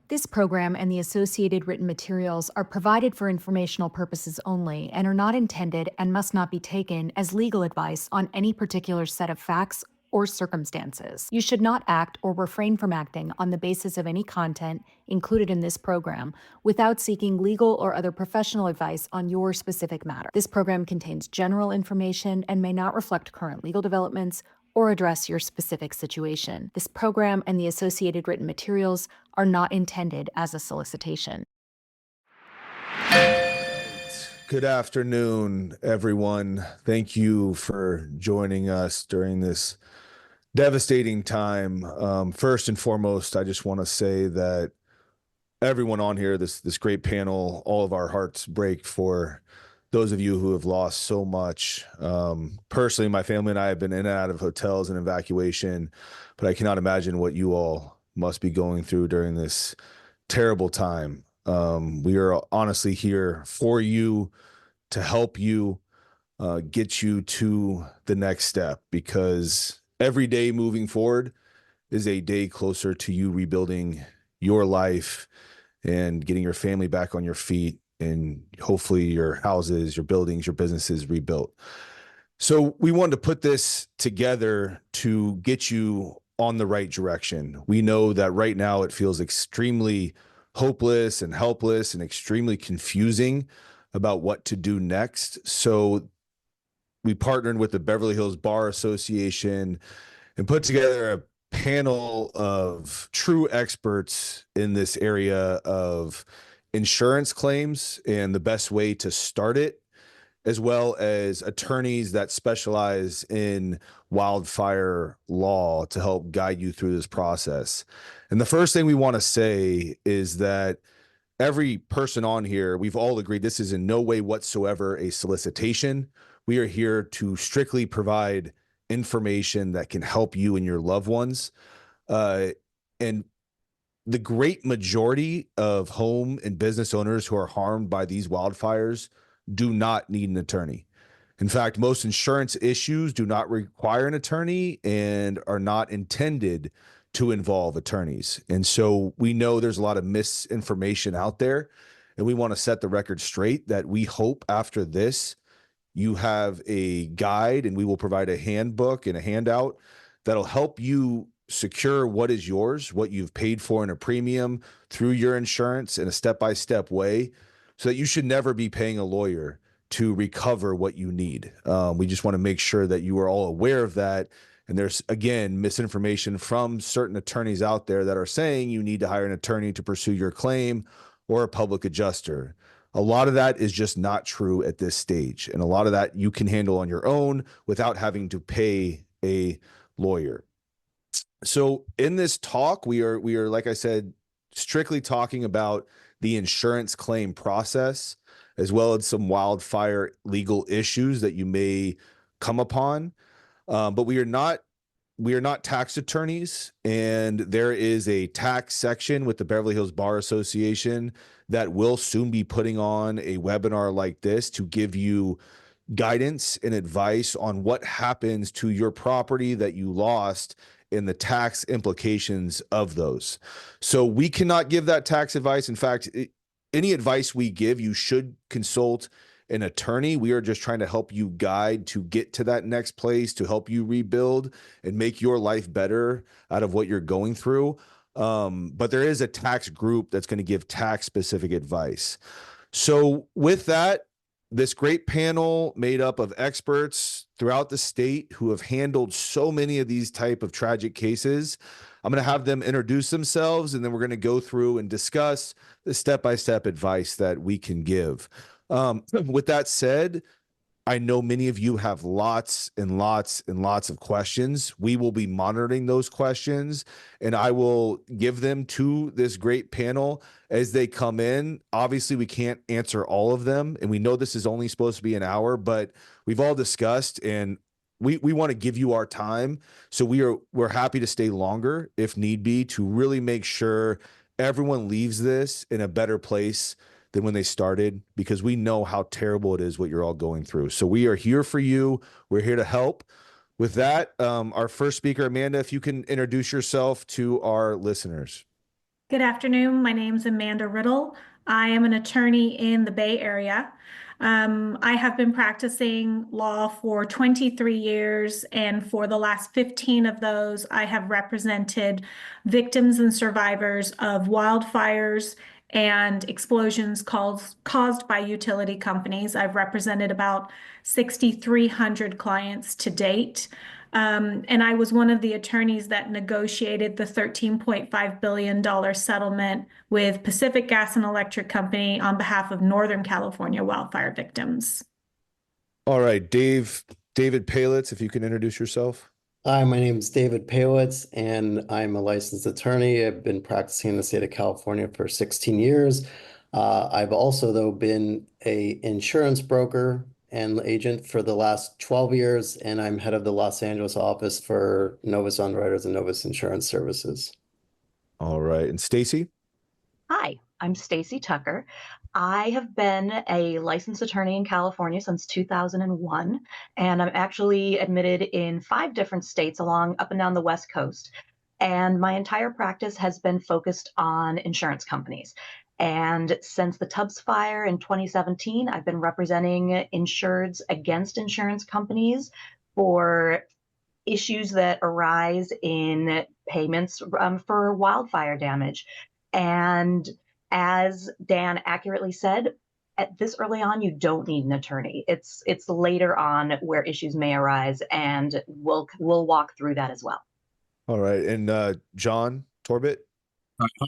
This program and the associated written materials are provided for informational purposes only and are not intended and must not be taken as legal advice on any particular set of facts or circumstances. You should not act or refrain from acting on the basis of any content included in this program without seeking legal or other professional advice on your specific matter. This program contains general information and may not reflect current legal developments or address your specific situation. This program and the associated written materials are not intended as a solicitation. Good afternoon, everyone. Thank you for joining us during this devastating time. First and foremost, I just want to say that everyone on here, this great panel, all of our hearts break for those of you who have lost so much. Personally, my family and I have been in and out of hotels and evacuation, but I cannot imagine what you all must be going through during this terrible time. We are honestly here for you to help you get you to the next step, because every day moving forward is a day closer to you rebuilding your life and getting your family back on your feet, and hopefully your houses, your buildings, your businesses rebuilt. So we wanted to put this together to get you on the right direction. We know that right now it feels extremely hopeless and helpless and extremely confusing about what to do next. So we partnered with the Beverly Hills Bar Association and put together a panel of true experts in this area of insurance claims and the best way to start it, as well as attorneys that specialize in wildfire law to help guide you through this process. And the first thing we want to say is that every person on here, we've all agreed this is in no way whatsoever a solicitation. We are here to strictly provide information that can help you and your loved ones. And the great majority of home and business owners who are harmed by these wildfires do not need an attorney. In fact, most insurance issues do not require an attorney and are not intended to involve attorneys. And so we know there's a lot of misinformation out there, and we want to set the record straight that we hope after this you have a guide, and we will provide a handbook and a handout that'll help you secure what is yours, what you've paid for in a premium through your insurance in a step-by-step way, so that you should never be paying a lawyer to recover what you need. We just want to make sure that you are all aware of that. And there's, again, misinformation from certain attorneys out there that are saying you need to hire an attorney to pursue your claim or a public adjuster. A lot of that is just not true at this stage. And a lot of that you can handle on your own without having to pay a lawyer. So in this talk, we are, like I said, strictly talking about the insurance claim process, as well as some wildfire legal issues that you may come upon. But we are not tax attorneys, and there is a tax section with the Beverly Hills Bar Association that will soon be putting on a webinar like this to give you guidance and advice on what happens to your property that you lost and the tax implications of those. So we cannot give that tax advice. In fact, any advice we give, you should consult an attorney. We are just trying to help you guide to get to that next place, to help you rebuild and make your life better out of what you're going through. But there is a tax group that's going to give tax specific advice. So with that, this great panel made up of experts throughout the state who have handled so many of these type of tragic cases. I'm going to have them introduce themselves, and then we're going to go through and discuss the step-by-step advice that we can give. With that said, I know many of you have lots and lots and lots of questions. We will be monitoring those questions, and I will give them to this great panel as they come in. Obviously, we can't answer all of them, and we know this is only supposed to be an hour, but we've all discussed, and we want to give you our time. So we're happy to stay longer if need be, to really make sure everyone leaves this in a better place than when they started, because we know how terrible it is what you're all going through. So we are here for you. We're here to help. With that, our first speaker, Amanda, if you can introduce yourself to our listeners. Good afternoon. My name's Amanda Riddle. I am an attorney in the Bay Area. I have been practicing law for 23 years, and for the last 15 of those, I have represented victims and survivors of wildfires and explosions caused by utility companies. I've represented about 6,300 clients to date. And I was one of the attorneys that negotiated the $13.5 billion settlement with Pacific Gas and Electric Company on behalf of Northern California wildfire victims. All right, David Paletz, if you can introduce yourself. Hi, my name is David Paletz, and I'm a licensed attorney. I've been practicing in the state of California for 16 years. I've also, though, been a insurance broker and agent for the last 12 years, and I'm head of the Los Angeles office for Novus Underwriters and Novus Insurance Services. All right, and Stacy. Hi, I'm Stacy Tucker. I have been a licensed attorney in California since 2001, and I'm actually admitted in 5 different states up and down the West Coast. And my entire practice has been focused on insurance companies. And since the Tubbs fire in 2017, I've been representing insureds against insurance companies for issues that arise in payments for wildfire damage. And as Dan accurately said, at this early on, you don't need an attorney. It's later on where issues may arise, and we'll walk through that as well. All right, and John Torbett.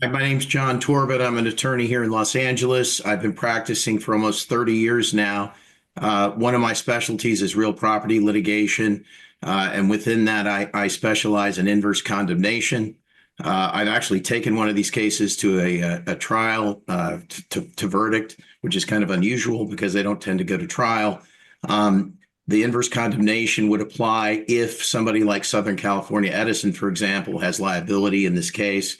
Hi, my name's John Torbett. I'm an attorney here in Los Angeles. I've been practicing for almost 30 years now. One of my specialties is real property litigation, and within that, I specialize in inverse condemnation. I've actually taken one of these cases to a trial to verdict, which is kind of unusual because they don't tend to go to trial. The inverse condemnation would apply if somebody like Southern California Edison, for example, has liability in this case.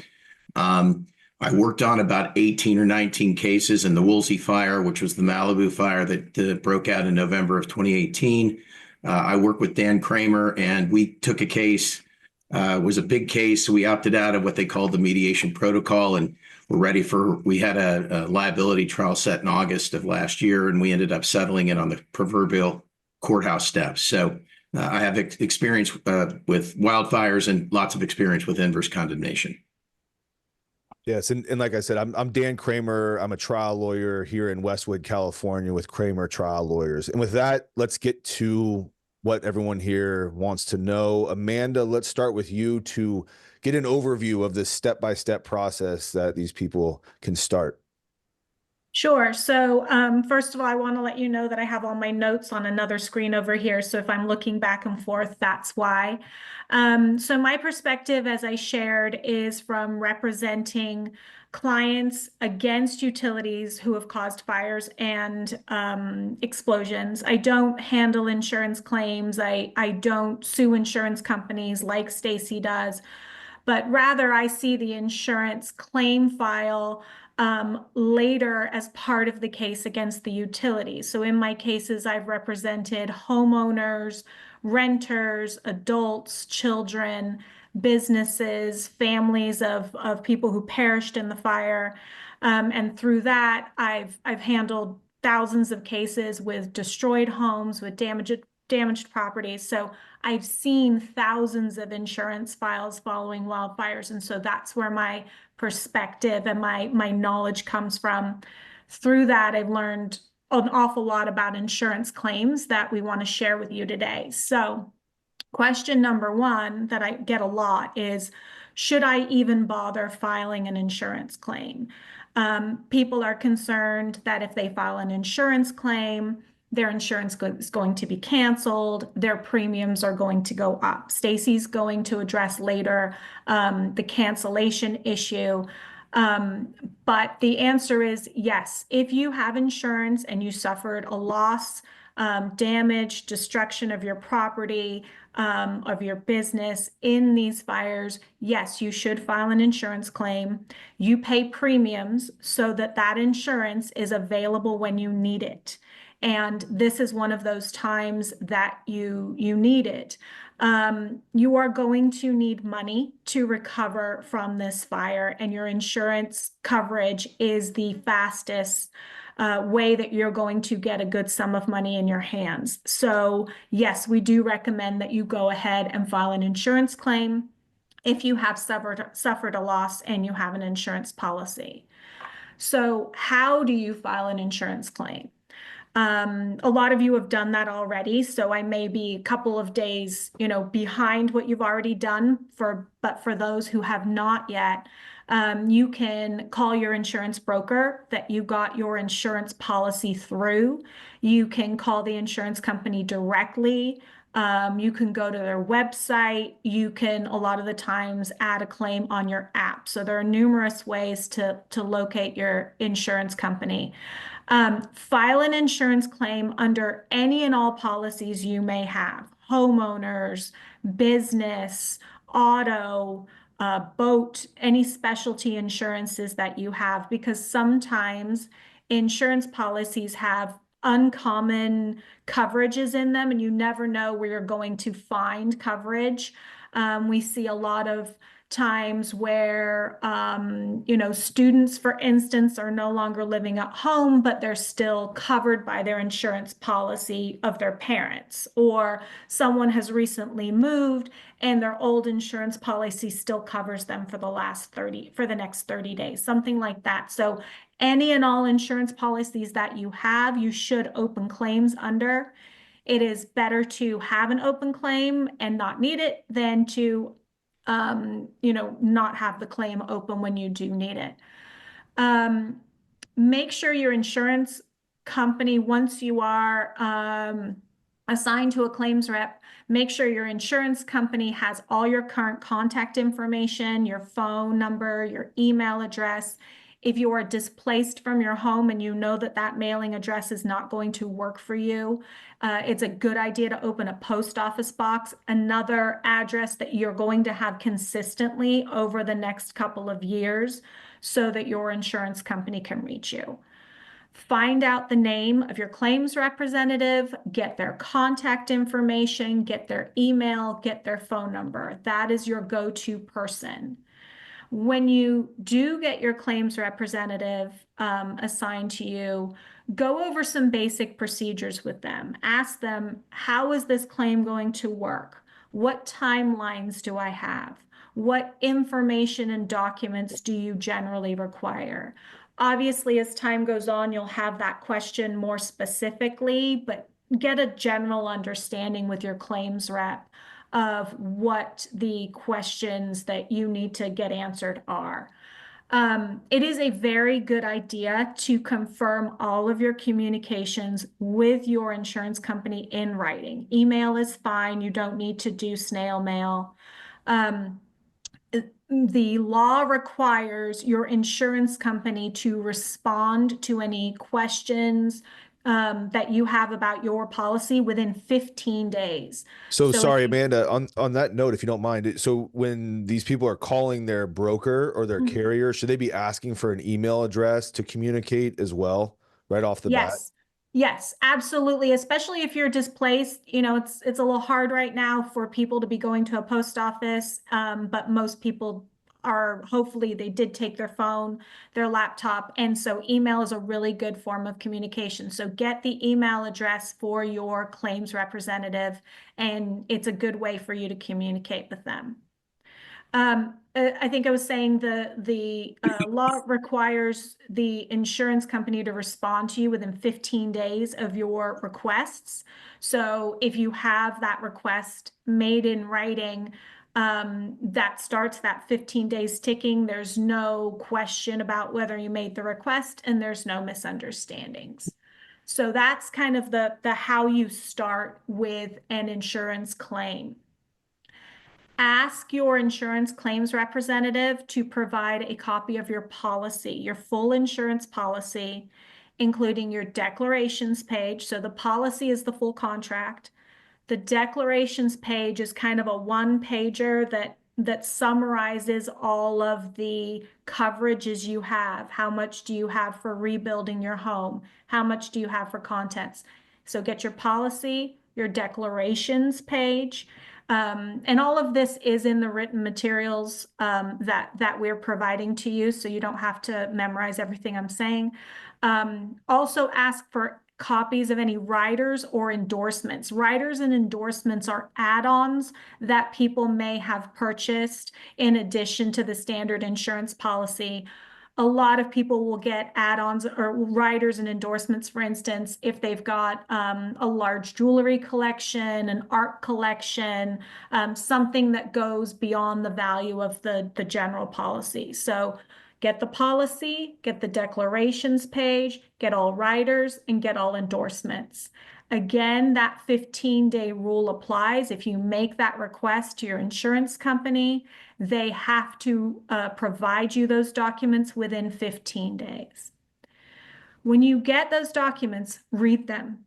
I worked on about 18 or 19 cases in the Woolsey fire, which was the Malibu fire that broke out in November of 2018. I worked with Dan Kramer, and we took a case. It was a big case, so we opted out of what they called the mediation protocol, and we had a liability trial set in August of last year, and we ended up settling it on the proverbial courthouse steps. So I have experience with wildfires and lots of experience with inverse condemnation. Yes, and like I said, I'm Dan Kramer. I'm a trial lawyer here in Westwood, California, with Kramer Trial Lawyers. And with that, let's get to what everyone here wants to know. Amanda, let's start with you to get an overview of this step-by-step process that these people can start. Sure. So first of all, I want to let you know that I have all my notes on another screen over here. So if I'm looking back and forth, that's why. So my perspective, as I shared, is from representing clients against utilities who have caused fires and explosions. I don't handle insurance claims. I don't sue insurance companies like Stacy does, but rather I see the insurance claim file later as part of the case against the utility. So in my cases, I've represented homeowners, renters, adults, children, businesses, families of people who perished in the fire. And through that, I've handled thousands of cases with destroyed homes, with damaged properties. So I've seen thousands of insurance files following wildfires. And so that's where my perspective and my knowledge comes from. Through that, I've learned an awful lot about insurance claims that we want to share with you today. So question number 1 that I get a lot is, should I even bother filing an insurance claim? People are concerned that if they file an insurance claim, their insurance is going to be canceled, their premiums are going to go up. Stacy's going to address later the cancellation issue. But the answer is yes. If you have insurance and you suffered a loss, damage, destruction of your property, of your business in these fires, yes, you should file an insurance claim. You pay premiums so that that insurance is available when you need it. And this is one of those times that you need it. You are going to need money to recover from this fire, and your insurance coverage is the fastest way that you're going to get a good sum of money in your hands. So yes, we do recommend that you go ahead and file an insurance claim if you have suffered a loss and you have an insurance policy. So how do you file an insurance claim? A lot of you have done that already, so I may be a couple of days, behind what you've already done. But for those who have not yet, you can call your insurance broker that you got your insurance policy through. You can call the insurance company directly. You can go to their website. You can, a lot of the times, add a claim on your app. So there are numerous ways to locate your insurance company. File an insurance claim under any and all policies you may have: homeowners, business, auto, boat, any specialty insurances that you have, because sometimes insurance policies have uncommon coverages in them and you never know where you're going to find coverage. We see a lot of times where, students, for instance, are no longer living at home, but they're still covered by their insurance policy of their parents, or someone has recently moved and their old insurance policy still covers them for the next 30 days, something like that. So any and all insurance policies that you have, you should open claims under. It is better to have an open claim and not need it than to not have the claim open when you do need it. Make sure your insurance company, once you are assigned to a claims rep, make sure your insurance company has all your current contact information, your phone number, your email address. If you are displaced from your home and you know that that mailing address is not going to work for you, it's a good idea to open a post office box, another address that you're going to have consistently over the next couple of years so that your insurance company can reach you. Find out the name of your claims representative, get their contact information, get their email, get their phone number. That is your go-to person. When you do get your claims representative assigned to you, go over some basic procedures with them. Ask them, how is this claim going to work? What timelines do I have? What information and documents do you generally require? Obviously, as time goes on, you'll have that question more specifically, but get a general understanding with your claims rep of what the questions that you need to get answered are. It is a very good idea to confirm all of your communications with your insurance company in writing. Email is fine. You don't need to do snail mail. The law requires your insurance company to respond to any questions that you have about your policy within 15 days. So sorry, if you- Amanda, on that note, if you don't mind, so when these people are calling their broker or their carrier, should they be asking for an email address to communicate as well, right off the bat? Yes, absolutely. Especially if you're displaced, it's a little hard right now for people to be going to a post office, but most people hopefully they did take their phone, their laptop, and so email is a really good form of communication. So get the email address for your claims representative, and it's a good way for you to communicate with them. I think I was saying the law requires the insurance company to respond to you within 15 days of your requests. So if you have that request made in writing, that starts that 15 days ticking. There's no question about whether you made the request, and there's no misunderstandings. So that's kind of the how you start with an insurance claim. Ask your insurance claims representative to provide a copy of your policy, your full insurance policy, including your declarations page. So the policy is the full contract. The declarations page is kind of a one-pager that summarizes all of the coverages you have. How much do you have for rebuilding your home? How much do you have for contents? So get your policy, your declarations page. And all of this is in the written materials that we're providing to you, so you don't have to memorize everything I'm saying. Also ask for copies of any riders or endorsements. Riders and endorsements are add-ons that people may have purchased in addition to the standard insurance policy. A lot of people will get add-ons or riders and endorsements, for instance, if they've got a large jewelry collection, an art collection, something that goes beyond the value of the general policy. So get the policy, get the declarations page, get all riders, and get all endorsements. Again, that 15-day rule applies. If you make that request to your insurance company, they have to provide you those documents within 15 days. When you get those documents, read them.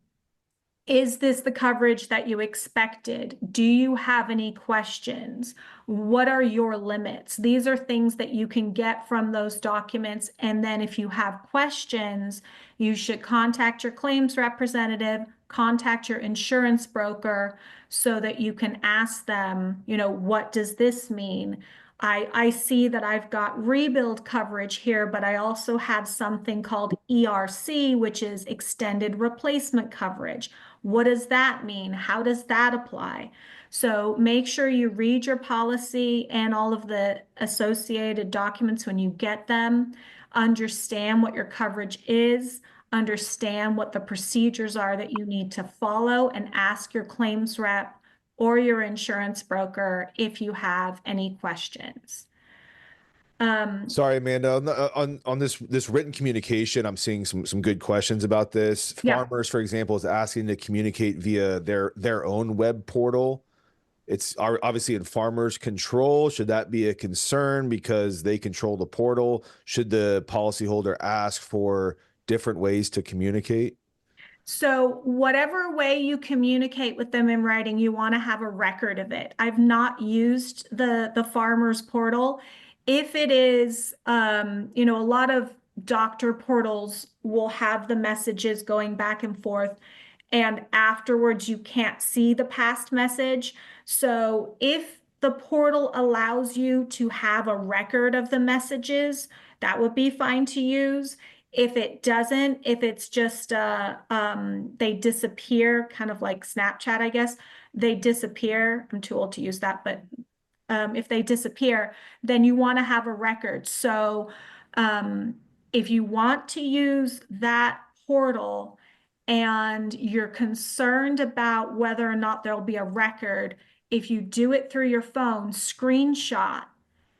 Is this the coverage that you expected? Do you have any questions? What are your limits? These are things that you can get from those documents. And then if you have questions, you should contact your claims representative, contact your insurance broker so that you can ask them, you know, what does this mean? I see that I've got rebuild coverage here, but I also have something called ERC, which is extended replacement coverage. What does that mean? How does that apply? So make sure you read your policy and all of the associated documents when you get them. Understand what your coverage is. Understand what the procedures are that you need to follow, and ask your claims rep or your insurance broker if you have any questions. Sorry, Amanda, on this written communication, I'm seeing some good questions about this. Yeah. Farmers, for example, is asking to communicate via their own web portal. It's obviously in farmers' control. Should that be a concern because they control the portal? Should the policyholder ask for different ways to communicate? So whatever way you communicate with them in writing, you want to have a record of it. I've not used the farmers portal. If it is, you know, a lot of doctor portals will have the messages going back and forth, and afterwards you can't see the past message. So if the portal allows you to have a record of the messages, that would be fine to use. If it doesn't, if it's just they disappear, kind of like Snapchat, I guess, they disappear. I'm too old to use that, but if they disappear, then you want to have a record. So if you want to use that portal and you're concerned about whether or not there'll be a record, if you do it through your phone, screenshot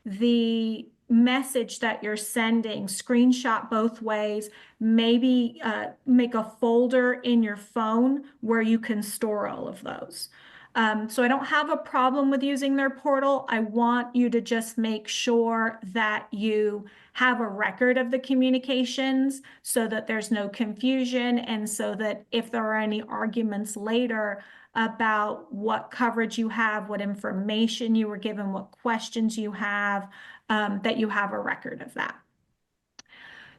the message that you're sending, screenshot both ways, maybe make a folder in your phone where you can store all of those. So I don't have a problem with using their portal. I want you to just make sure that you have a record of the communications so that there's no confusion, and so that if there are any arguments later about what coverage you have, what information you were given, what questions you have, that you have a record of that.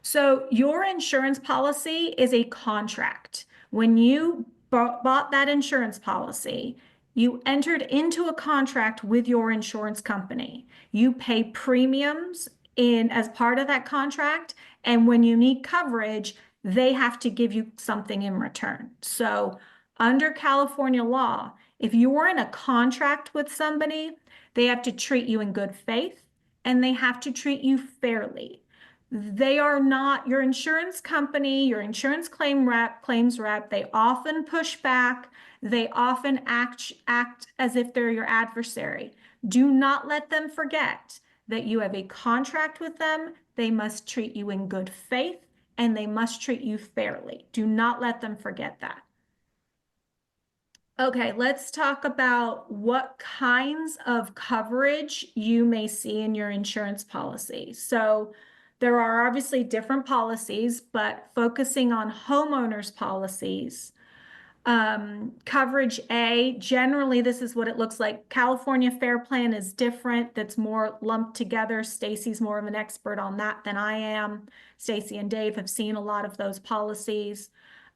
So your insurance policy is a contract. When you bought that insurance policy, you entered into a contract with your insurance company. You pay premiums as part of that contract, and when you need coverage, they have to give you something in return. So under California law, if you were in a contract with somebody, they have to treat you in good faith, and they have to treat you fairly. They are not your insurance company, your insurance claims rep. They often push back. They often act as if they're your adversary. Do not let them forget that you have a contract with them. They must treat you in good faith, and they must treat you fairly. Do not let them forget that. Okay, let's talk about what kinds of coverage you may see in your insurance policy. So there are obviously different policies, but focusing on homeowners policies, coverage A, generally this is what it looks like. California Fair Plan is different. That's more lumped together. Stacy's more of an expert on that than I am. Stacy and Dave have seen a lot of those policies.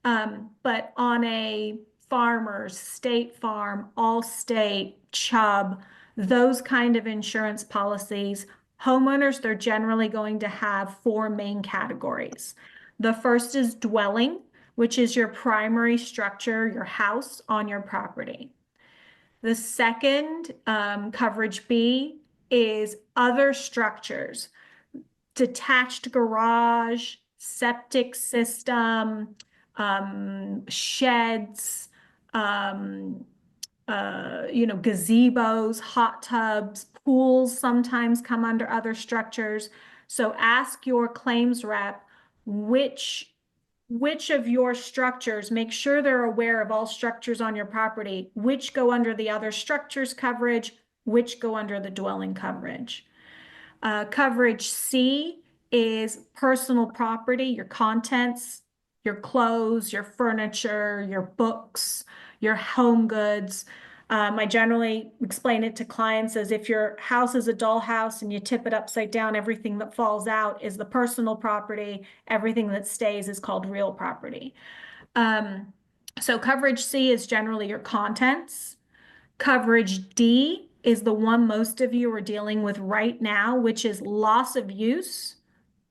But on a Farmers, State Farm, Allstate, Chubb, those kind of insurance policies. Homeowners, they're generally going to have four main categories. The first is dwelling, which is your primary structure, your house on your property. The second, coverage B, is other structures, detached garage, septic system, sheds, gazebos, hot tubs, pools sometimes come under other structures. So ask your claims rep which of your structures, make sure they're aware of all structures on your property, which go under the other structures coverage, which go under the dwelling coverage. Coverage C is personal property, your contents, your clothes, your furniture, your books, your home goods. I generally explain it to clients as if your house is a dollhouse and you tip it upside down, everything that falls out is the personal property, everything that stays is called real property. So coverage C is generally your contents. Coverage D is the one most of you are dealing with right now, which is loss of use,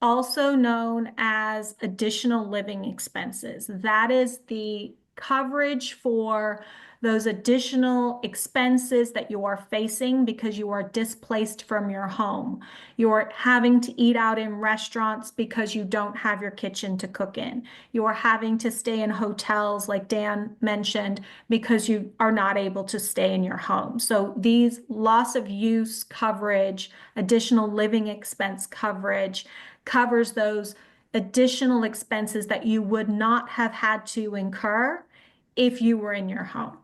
also known as additional living expenses. That is the coverage for those additional expenses that you are facing because you are displaced from your home. You're having to eat out in restaurants because you don't have your kitchen to cook in. You are having to stay in hotels, like Dan mentioned, because you are not able to stay in your home. So these loss of use coverage, additional living expense coverage, covers those additional expenses that you would not have had to incur if you were in your home.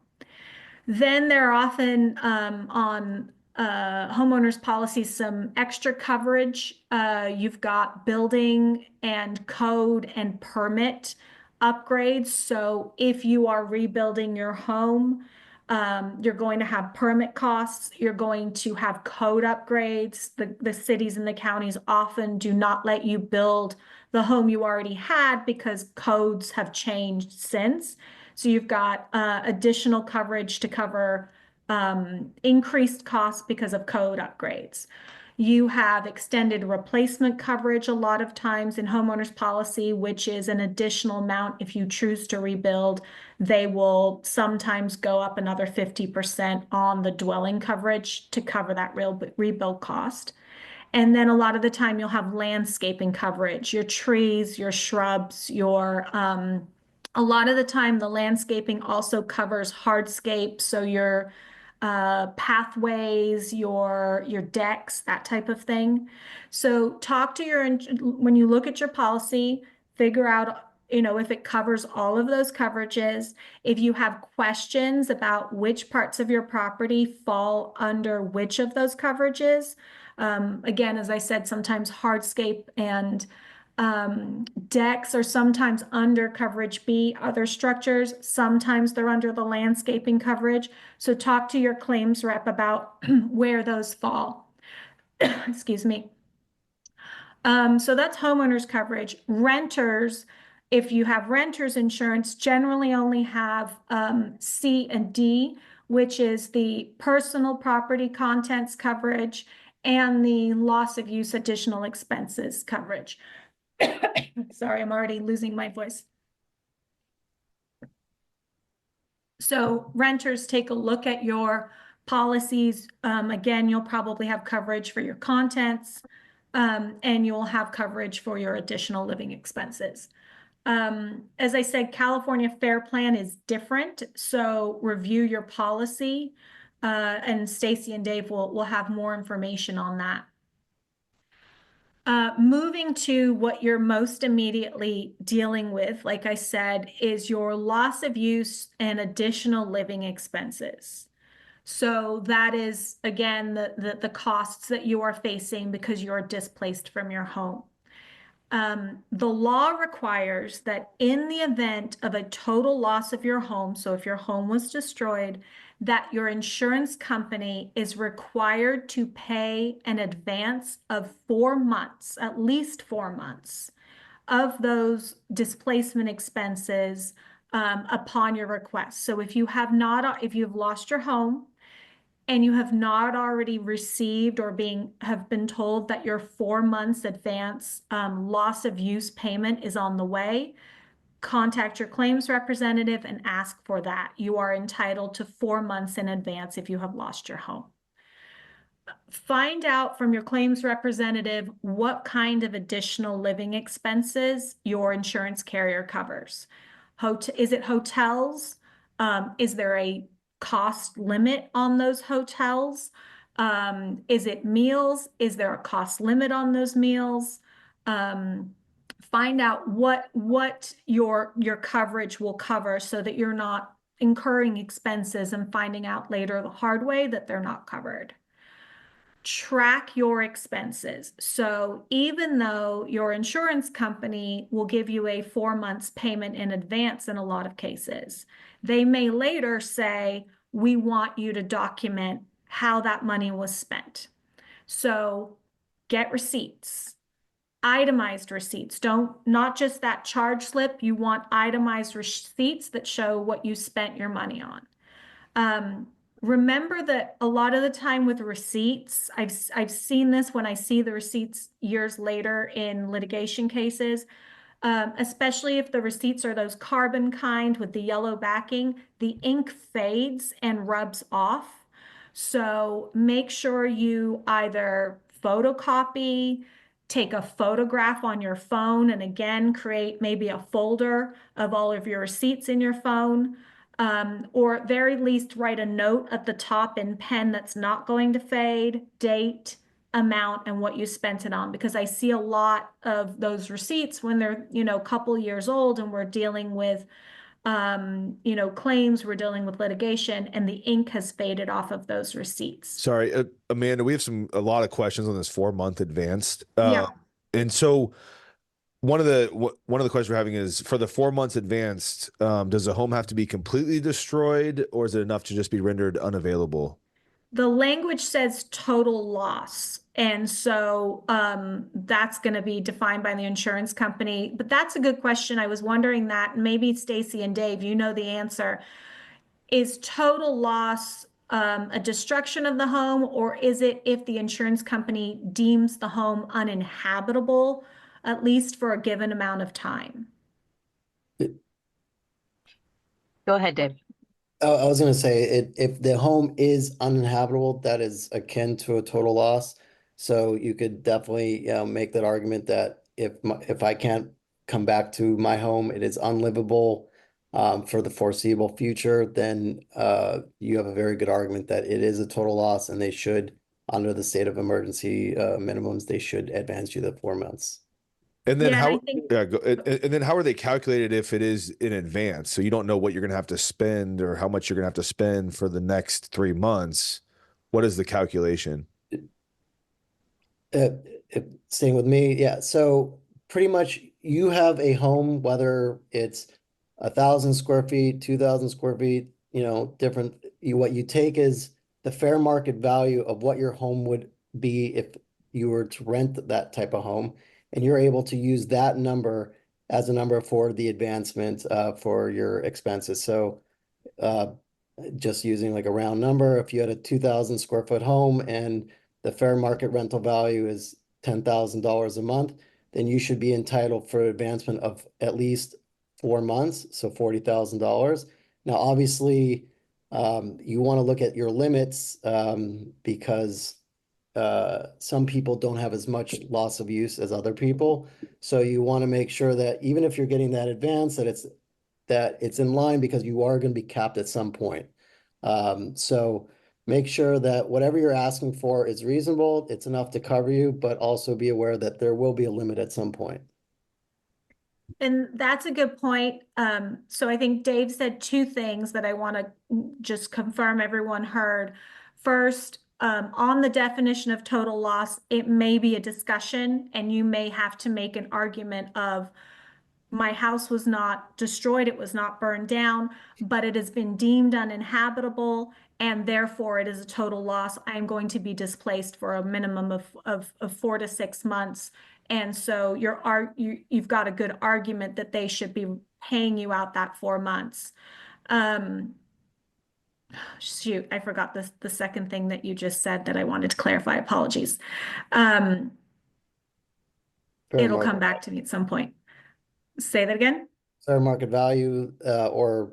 Then there are often on homeowners policies some extra coverage. You've got building and code and permit upgrades. So if you are rebuilding your home, you're going to have permit costs. You're going to have code upgrades. The cities and the counties often do not let you build the home you already had because codes have changed since. So you've got additional coverage to cover increased costs because of code upgrades. You have extended replacement coverage a lot of times in homeowners policy, which is an additional amount. If you choose to rebuild, they will sometimes go up another 50% on the dwelling coverage to cover that rebuild cost. And then a lot of the time you'll have landscaping coverage, your trees, your shrubs, your a lot of the time the landscaping also covers hardscape, so your pathways, your decks, that type of thing. So talk to when you look at your policy, figure out, if it covers all of those coverages. If you have questions about which parts of your property fall under which of those coverages, again, as I said, sometimes hardscape and decks are sometimes under coverage B, other structures, sometimes they're under the landscaping coverage. So talk to your claims rep about where those fall. Excuse me. So that's homeowners coverage. Renters, if you have renters insurance, generally only have C and D, which is the personal property contents coverage and the loss of use additional expenses coverage. Sorry, I'm already losing my voice. So renters, take a look at your policies. Again, you'll probably have coverage for your contents, and you'll have coverage for your additional living expenses. As I said, California Fair Plan is different, so review your policy, and Stacy and Dave will have more information on that. Moving to what you're most immediately dealing with, like I said, is your loss of use and additional living expenses. So that is, again, the costs that you are facing because you're displaced from your home. The law requires that in the event of a total loss of your home, so if your home was destroyed, that your insurance company is required to pay an advance of 4 months, at least 4 months, of those displacement expenses upon your request. So if if you've lost your home and you have not already received or have been told that your 4 months advance loss of use payment is on the way, contact your claims representative and ask for that. You are entitled to 4 months in advance if you have lost your home. Find out from your claims representative what kind of additional living expenses your insurance carrier covers. Is it hotels? Is there a cost limit on those hotels? Is it meals? Is there a cost limit on those meals? Find out what your coverage will cover so that you're not incurring expenses and finding out later the hard way that they're not covered. Track your expenses. So even though your insurance company will give you a 4 months payment in advance in a lot of cases, they may later say, we want you to document how that money was spent. So get receipts, itemized receipts. Not just that charge slip, you want itemized receipts that show what you spent your money on. Remember that a lot of the time with receipts, I've seen this when I see the receipts years later in litigation cases, especially if the receipts are those carbon kind with the yellow backing, the ink fades and rubs off. So make sure you either photocopy, take a photograph on your phone, and again, create maybe a folder of all of your receipts in your phone. Or at very least write a note at the top in pen that's not going to fade, date, amount, and what you spent it on. Because I see a lot of those receipts when they're, a couple years old and we're dealing with, claims, we're dealing with litigation, and the ink has faded off of those receipts. Sorry, Amanda, we have a lot of questions on this 4 month advanced. Yeah. And so one of the questions we're having is, for the 4 months advanced, does the home have to be completely destroyed, or is it enough to just be rendered unavailable? The language says total loss. And so that's going to be defined by the insurance company. But that's a good question. I was wondering that. Maybe Stacy and Dave, you know the answer. Is total loss a destruction of the home, or is it if the insurance company deems the home uninhabitable, at least for a given amount of time? Go ahead, Dave. I was going to say, if the home is uninhabitable, that is akin to a total loss. So you could definitely make that argument that if I can't come back to my home, it is unlivable for the foreseeable future, then you have a very good argument that it is a total loss, and they should, under the state of emergency minimums, they should advance you the 4 months. And then Yeah, and then how are they calculated if it is in advance? So you don't know what you're going to have to spend or how much you're going to have to spend for the next 3 months. What is the calculation? Staying with me, yeah. So pretty much you have a home, whether it's 1,000 square feet, 2,000 square feet, different. What you take is the fair market value of what your home would be if you were to rent that type of home. And you're able to use that number as a number for the advancement for your expenses. So just using like a round number, if you had a 2,000 square foot home and the fair market rental value is $10,000 a month, then you should be entitled for advancement of at least 4 months, so $40,000. Now, obviously, you want to look at your limits because some people don't have as much loss of use as other people. So you want to make sure that even if you're getting that advance, that it's in line, because you are going to be capped at some point. So make sure that whatever you're asking for is reasonable, it's enough to cover you, but also be aware that there will be a limit at some point. And that's a good point. So I think Dave said 2 things that I want to just confirm everyone heard. First, on the definition of total loss, it may be a discussion, and you may have to make an argument of, my house was not destroyed, it was not burned down, but it has been deemed uninhabitable, and therefore it is a total loss. I am going to be displaced for a minimum of 4 to 6 months. And so you've got a good argument that they should be paying you out that 4 months. Shoot, I forgot the second thing that you just said that I wanted to clarify. Apologies. Fair It'll market come back to me at some point. Say that again. fair market value, or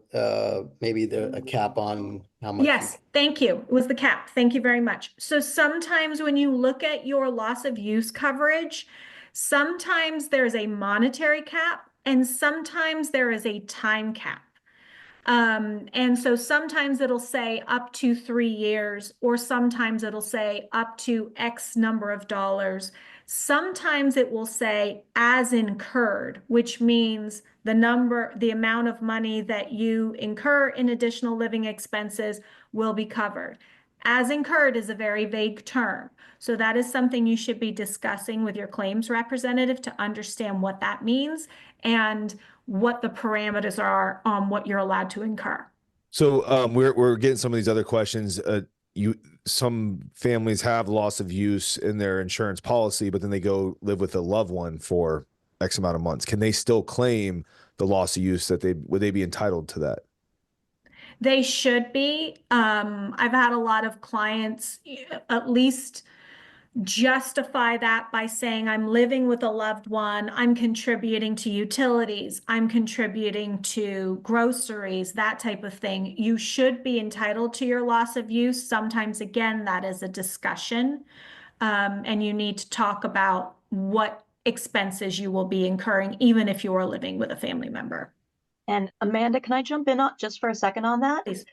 maybe a cap on how much. Yes, thank you. It was the cap. Thank you very much. So sometimes when you look at your loss of use coverage, sometimes there's a monetary cap and sometimes there is a time cap. And so sometimes it'll say up to 3 years, or sometimes it'll say up to X number of dollars. Sometimes it will say as incurred, which means the amount of money that you incur in additional living expenses will be covered. As incurred is a very vague term. So that is something you should be discussing with your claims representative to understand what that means and what the parameters are on what you're allowed to incur. So we're getting some of these other questions. Some families have loss of use in their insurance policy, but then they go live with a loved one for X amount of months. Can they still claim the loss of use would they be entitled to that? They should be. I've had a lot of clients at least justify that by saying I'm living with a loved one, I'm contributing to utilities, I'm contributing to groceries, that type of thing. You should be entitled to your loss of use. Sometimes, again, that is a discussion, and you need to talk about what expenses you will be incurring, even if you are living with a family member. And Amanda, can I jump in just for a second on that? Please.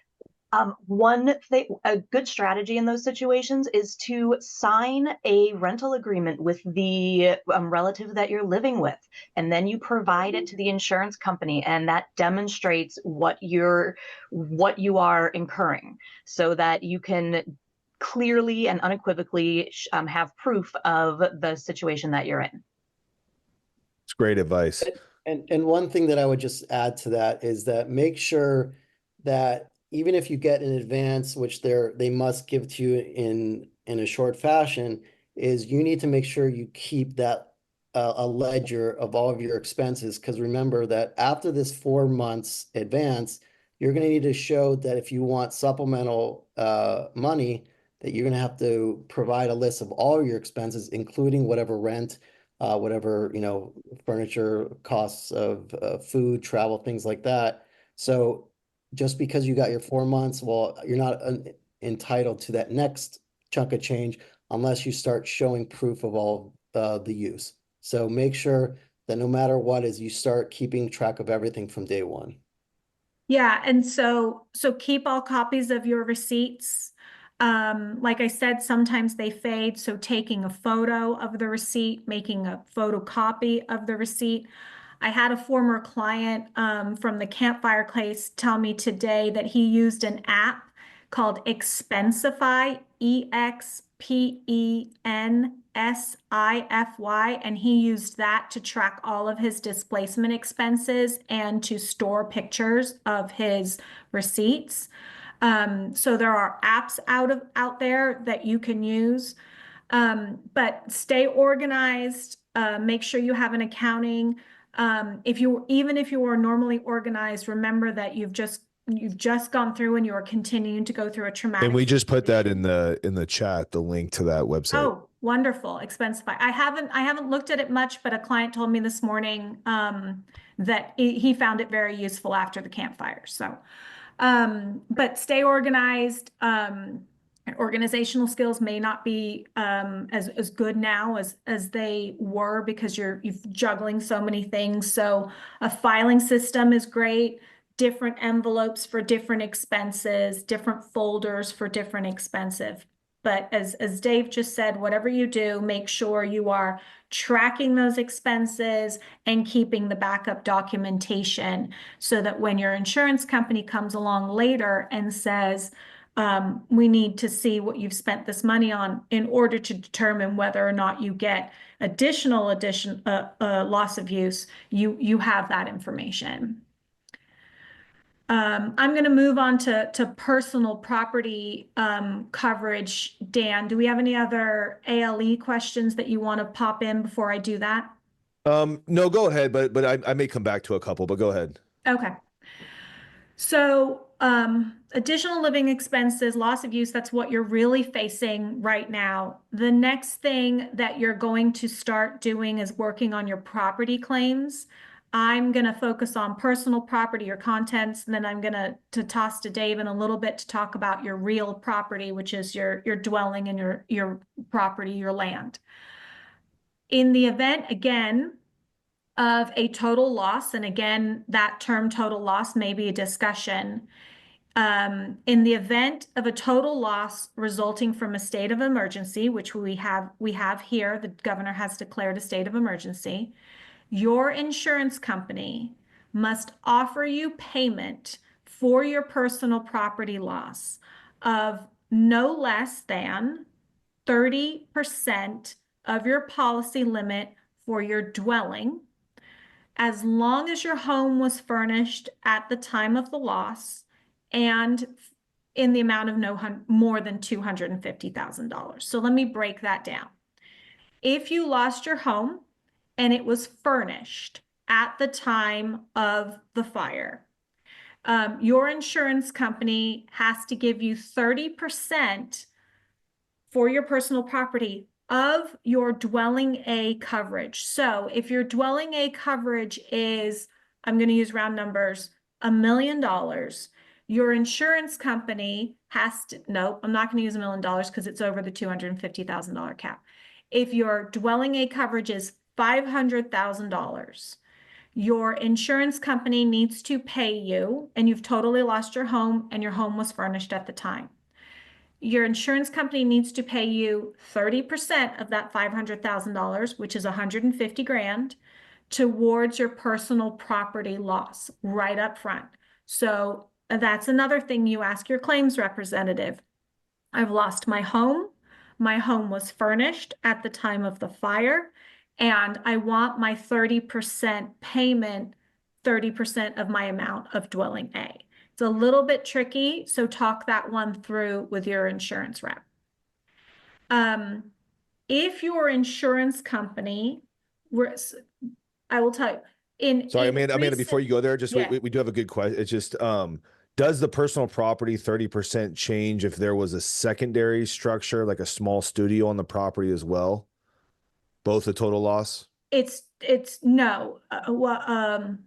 One thing, a good strategy in those situations is to sign a rental agreement with the relative that you're living with, and then you provide it to the insurance company, and that demonstrates what you are incurring, so that you can clearly and unequivocally have proof of the situation that you're in. It's great advice. And one thing that I would just add to that is that make sure that even if you get in advance, which they must give to you in a short fashion, is you need to make sure you keep that a ledger of all of your expenses. Because remember that after this 4 months advance, you're going to need to show that if you want supplemental money, that you're going to have to provide a list of all your expenses, including whatever rent, whatever, furniture costs of food, travel, things like that. So just because you got your 4 months, well, you're not entitled to that next chunk of change unless you start showing proof of all the use. So make sure that no matter what is, you start keeping track of everything from day one. Yeah, and so keep all copies of your receipts. Like I said, sometimes they fade, so taking a photo of the receipt, making a photocopy of the receipt. I had a former client from the Campfire case tell me today that he used an app called Expensify, EXPENSIFY, and he used that to track all of his displacement expenses and to store pictures of his receipts. So there are apps out there that you can use, but stay organized. Make sure you have an accounting. Even if you are normally organized, remember that you've just gone through and you are continuing to go through a traumatic. And we just put that in the chat, the link to that website. Oh, wonderful. Expensify. I haven't looked at it much, but a client told me this morning that he found it very useful after the campfire. So, but stay organized. Organizational skills may not be as good now as they were because you're juggling so many things. So a filing system is great. Different envelopes for different expenses, different folders for different expenses. But as Dave just said, whatever you do, make sure you are tracking those expenses and keeping the backup documentation so that when your insurance company comes along later and says, we need to see what you've spent this money on in order to determine whether or not you get additional loss of use, you have that information. I'm going to move on to personal property coverage. Dan, do we have any other ALE questions that you want to pop in before I do that? No, go ahead, but I may come back to a couple, but go ahead. Okay. So, additional living expenses, loss of use, that's what you're really facing right now. The next thing that you're going to start doing is working on your property claims. I'm going to focus on personal property or contents, and then I'm going to toss to Dave in a little bit to talk about your real property, which is your dwelling and your property, your land. In the event, again, of a total loss, and again, that term total loss may be a discussion. In the event of a total loss resulting from a state of emergency, which we have here, the governor has declared a state of emergency, your insurance company must offer you payment for your personal property loss of no less than 30% of your policy limit for your dwelling, as long as your home was furnished at the time of the loss and in the amount of no more than $250,000. So let me break that down. If you lost your home and it was furnished at the time of the fire, your insurance company has to give you 30% for your personal property of your dwelling A coverage. So if your dwelling A coverage is, I'm going to use round numbers, $1 million, your insurance company has to, nope, I'm not going to use $1 million because it's over the $250,000 cap. If your dwelling A coverage is $500,000, your insurance company needs to pay you, and you've totally lost your home and your home was furnished at the time. Your insurance company needs to pay you 30% of that $500,000, which is $150,000, towards your personal property loss right up front. So that's another thing you ask your claims representative. I've lost my home. My home was furnished at the time of the fire, and I want my 30% payment, 30% of my amount of dwelling A. It's a little bit tricky, so talk that one through with your insurance rep. If your insurance company, I will tell you, Sorry, Amanda, before you go there, just Yeah. we do have a good question. It's just, does the personal property 30% change if there was a secondary structure, like a small studio on the property as well? Both a total loss? It's no. I'm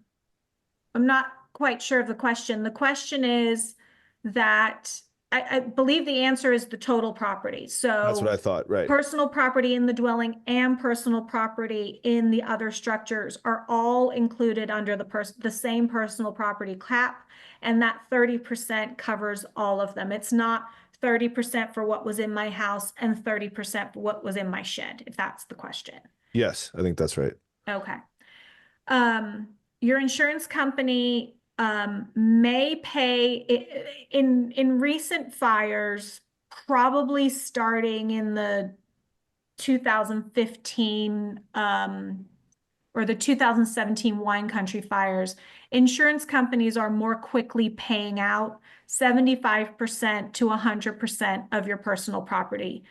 not quite sure of the question. The question is that I believe the answer is the total property. So That's what I thought, right? personal property in the dwelling and personal property in the other structures are all included under the same personal property cap, and that 30% covers all of them. It's not 30% for what was in my house and 30% for what was in my shed, if that's the question. Yes, I think that's right. Okay. Your insurance company may pay in recent fires, probably starting in the 2015 or the 2017 wine country fires. Insurance companies are more quickly paying out 75% to 100% of your personal property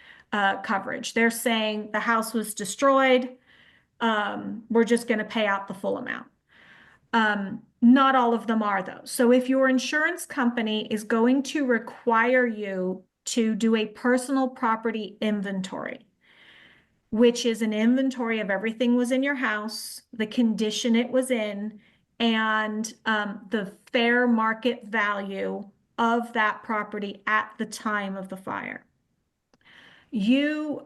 coverage. They're saying the house was destroyed. We're just going to pay out the full amount. Not all of them are, though. So if your insurance company is going to require you to do a personal property inventory, which is an inventory of everything was in your house, the condition it was in, and the fair market value of that property at the time of the fire. The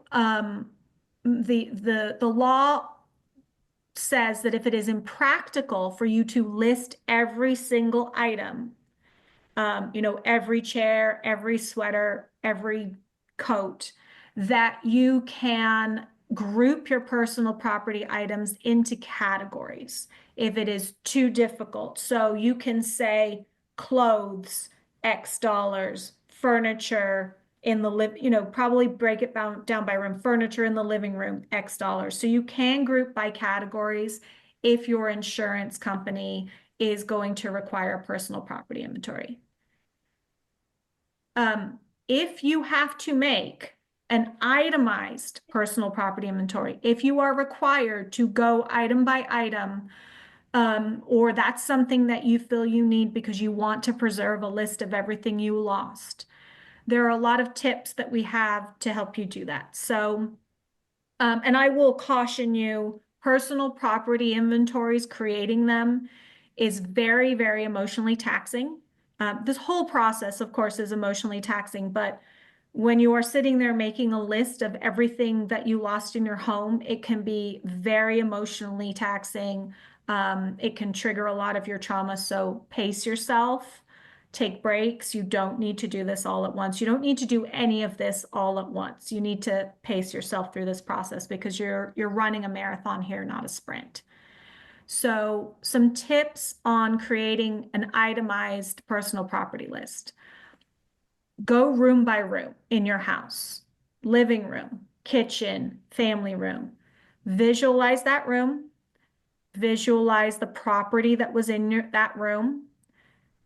law says that if it is impractical for you to list every single item, every chair, every sweater, every coat, that you can group your personal property items into categories if it is too difficult. So you can say clothes, X dollars, furniture in the probably break it down by room, furniture in the living room, X dollars. So you can group by categories if your insurance company is going to require a personal property inventory. If you have to make an itemized personal property inventory, if you are required to go item by item, or that's something that you feel you need because you want to preserve a list of everything you lost. There are a lot of tips that we have to help you do that. So, and I will caution you, personal property inventories, creating them is very, very emotionally taxing. This whole process, of course, is emotionally taxing, but when you are sitting there making a list of everything that you lost in your home, it can be very emotionally taxing. It can trigger a lot of your trauma. So pace yourself, take breaks. You don't need to do this all at once. You don't need to do any of this all at once. You need to pace yourself through this process because you're running a marathon here, not a sprint. So some tips on creating an itemized personal property list. Go room by room in your house, living room, kitchen, family room. Visualize that room. Visualize the property that was in that room.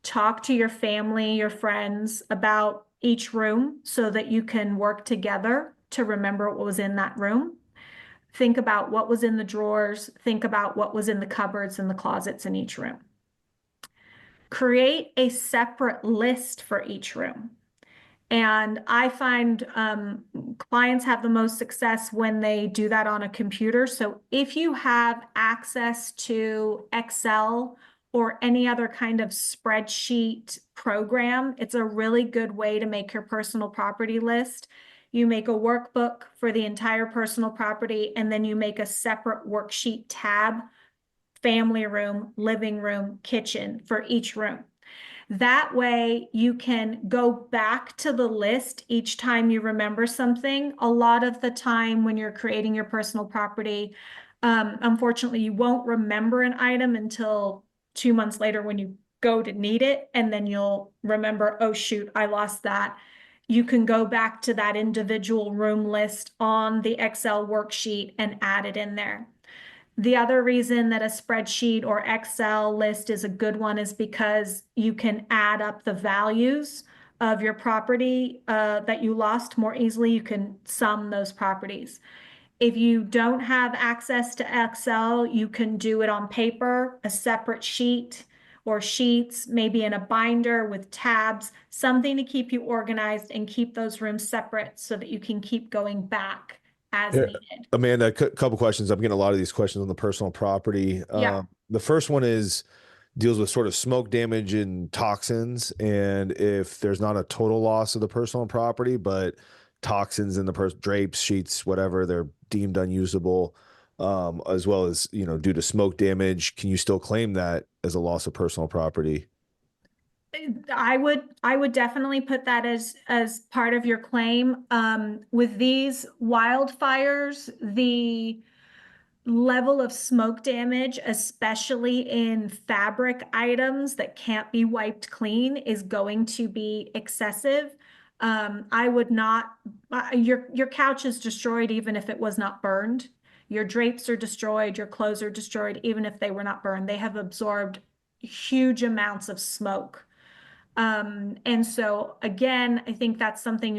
Talk to your family, your friends about each room so that you can work together to remember what was in that room. Think about what was in the drawers. Think about what was in the cupboards and the closets in each room. Create a separate list for each room. And I find clients have the most success when they do that on a computer. So if you have access to Excel or any other kind of spreadsheet program, it's a really good way to make your personal property list. You make a workbook for the entire personal property, and then you make a separate worksheet tab, family room, living room, kitchen for each room. That way you can go back to the list each time you remember something. A lot of the time when you're creating your personal property, unfortunately, you won't remember an item until 2 months later when you go to need it, and then you'll remember, oh shoot, I lost that. You can go back to that individual room list on the Excel worksheet and add it in there. The other reason that a spreadsheet or Excel list is a good one is because you can add up the values of your property that you lost more easily. You can sum those properties. If you don't have access to Excel, you can do it on paper, a separate sheet or sheets, maybe in a binder with tabs, something to keep you organized and keep those rooms separate so that you can keep going back as Yeah, needed. Amanda, a couple questions. I'm getting a lot of these questions on the personal property. Yeah. The first one deals with sort of smoke damage and toxins, and if there's not a total loss of the personal property, but toxins in the drapes, sheets, whatever, they're deemed unusable, as well as, due to smoke damage, can you still claim that as a loss of personal property? I would definitely put that as part of your claim. With these wildfires, the level of smoke damage, especially in fabric items that can't be wiped clean, is going to be excessive. I would not, your couch is destroyed even if it was not burned. Your drapes are destroyed, your clothes are destroyed even if they were not burned. They have absorbed huge amounts of smoke. And so again, I think that's something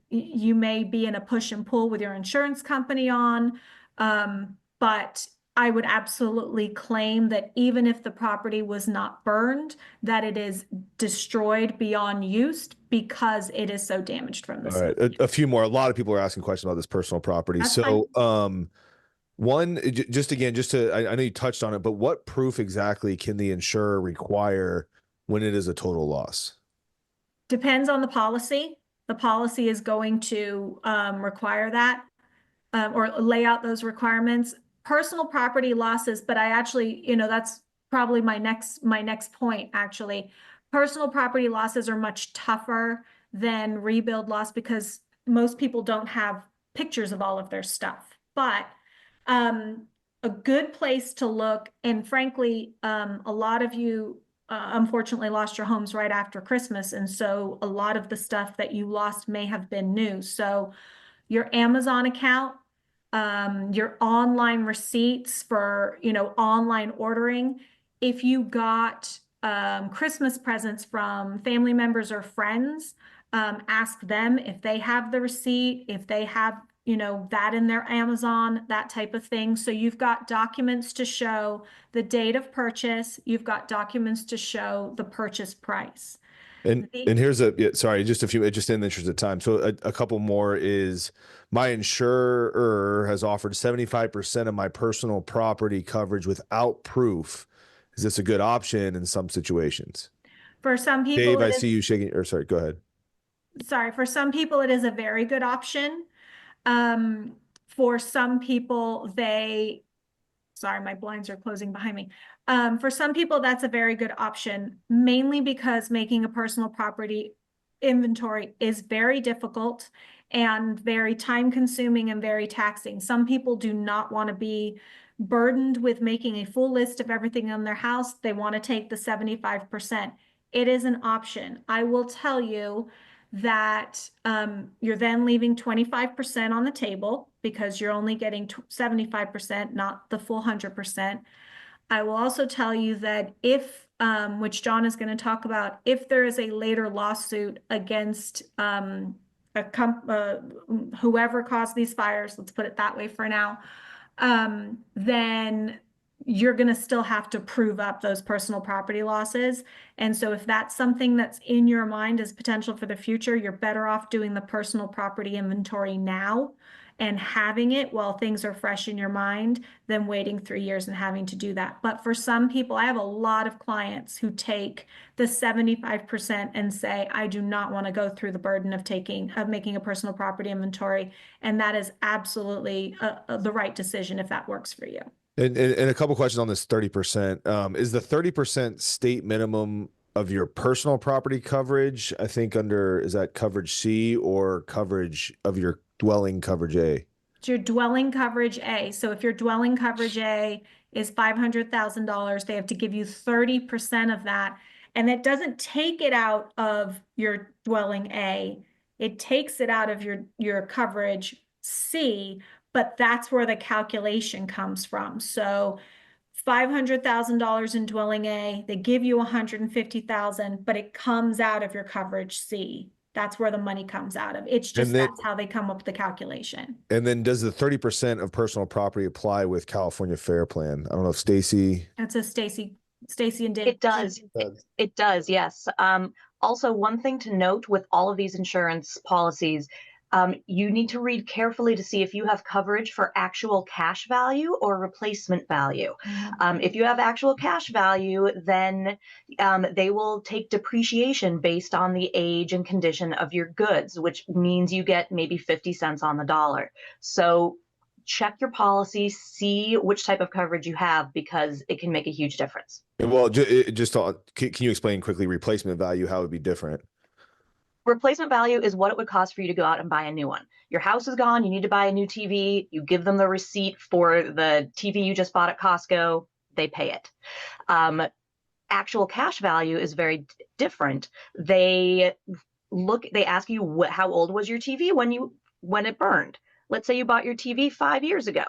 you may be in a push and pull with your insurance company on. But I would absolutely claim that even if the property was not burned, that it is destroyed beyond use because it is so damaged from this. All right, a few more. A lot of people are asking questions about this personal property. That's So, one, just to, I know you touched on it, but what proof exactly can the insurer require when it is a total loss? Depends on the policy. The policy is going to require that or lay out those requirements. Personal property losses, but I actually, that's probably my next point, actually. Personal property losses are much tougher than rebuild loss because most people don't have pictures of all of their stuff. But a good place to look, and frankly, a lot of you unfortunately lost your homes right after Christmas. And so a lot of the stuff that you lost may have been new. So your Amazon account, your online receipts for, online ordering. If you got Christmas presents from family members or friends, ask them if they have the receipt, if they have you know, that in their Amazon, that type of thing. So you've got documents to show the date of purchase. You've got documents to show the purchase price. And here's sorry, just a few, just in the interest of time. So a couple more is my insurer has offered 75% of my personal property coverage without proof. Is this a good option in some situations? For some people, Dave, I see you shaking, or sorry, go ahead. Sorry, for some people, it is a very good option. For some people, sorry, my blinds are closing behind me. For some people, that's a very good option, mainly because making a personal property inventory is very difficult and very time consuming and very taxing. Some people do not want to be burdened with making a full list of everything in their house. They want to take the 75%. It is an option. I will tell you that you're then leaving 25% on the table because you're only getting 75%, not the full 100%. I will also tell you that if, which John is going to talk about, if there is a later lawsuit against whoever caused these fires, let's put it that way for now, then you're going to still have to prove up those personal property losses. And so if that's something that's in your mind as potential for the future, you're better off doing the personal property inventory now and having it while things are fresh in your mind than waiting 3 years and having to do that. But for some people, I have a lot of clients who take the 75% and say, I do not want to go through the burden of making a personal property inventory. And that is absolutely the right decision if that works for you. And a couple questions on this 30%. Is the 30% state minimum of your personal property coverage, I think is that coverage C or coverage of your dwelling coverage A? It's your dwelling coverage A. So if your dwelling coverage A is $500,000, they have to give you 30% of that. And that doesn't take it out of your dwelling A. It takes it out of your coverage C, but that's where the calculation comes from. So $500,000 in dwelling A, they give you $150,000, but it comes out of your coverage C. That's where the money comes out of. It's just that's how they come up with the calculation. And then does the 30% of personal property apply with California Fair Plan? I don't know if Stacy. That's a Stacy and Dave. It does. It does, yes. Also, one thing to note with all of these insurance policies, you need to read carefully to see if you have coverage for actual cash value or replacement value. If you have actual cash value, then they will take depreciation based on the age and condition of your goods, which means you get maybe 50 cents on the dollar. So check your policy, see which type of coverage you have, because it can make a huge difference. Well, can you explain quickly replacement value, how it would be different? Replacement value is what it would cost for you to go out and buy a new one. Your house is gone, you need to buy a new TV, you give them the receipt for the TV you just bought at Costco, they pay it. Actual cash value is very different. They ask you how old was your TV when it burned. Let's say you bought your TV 5 years ago.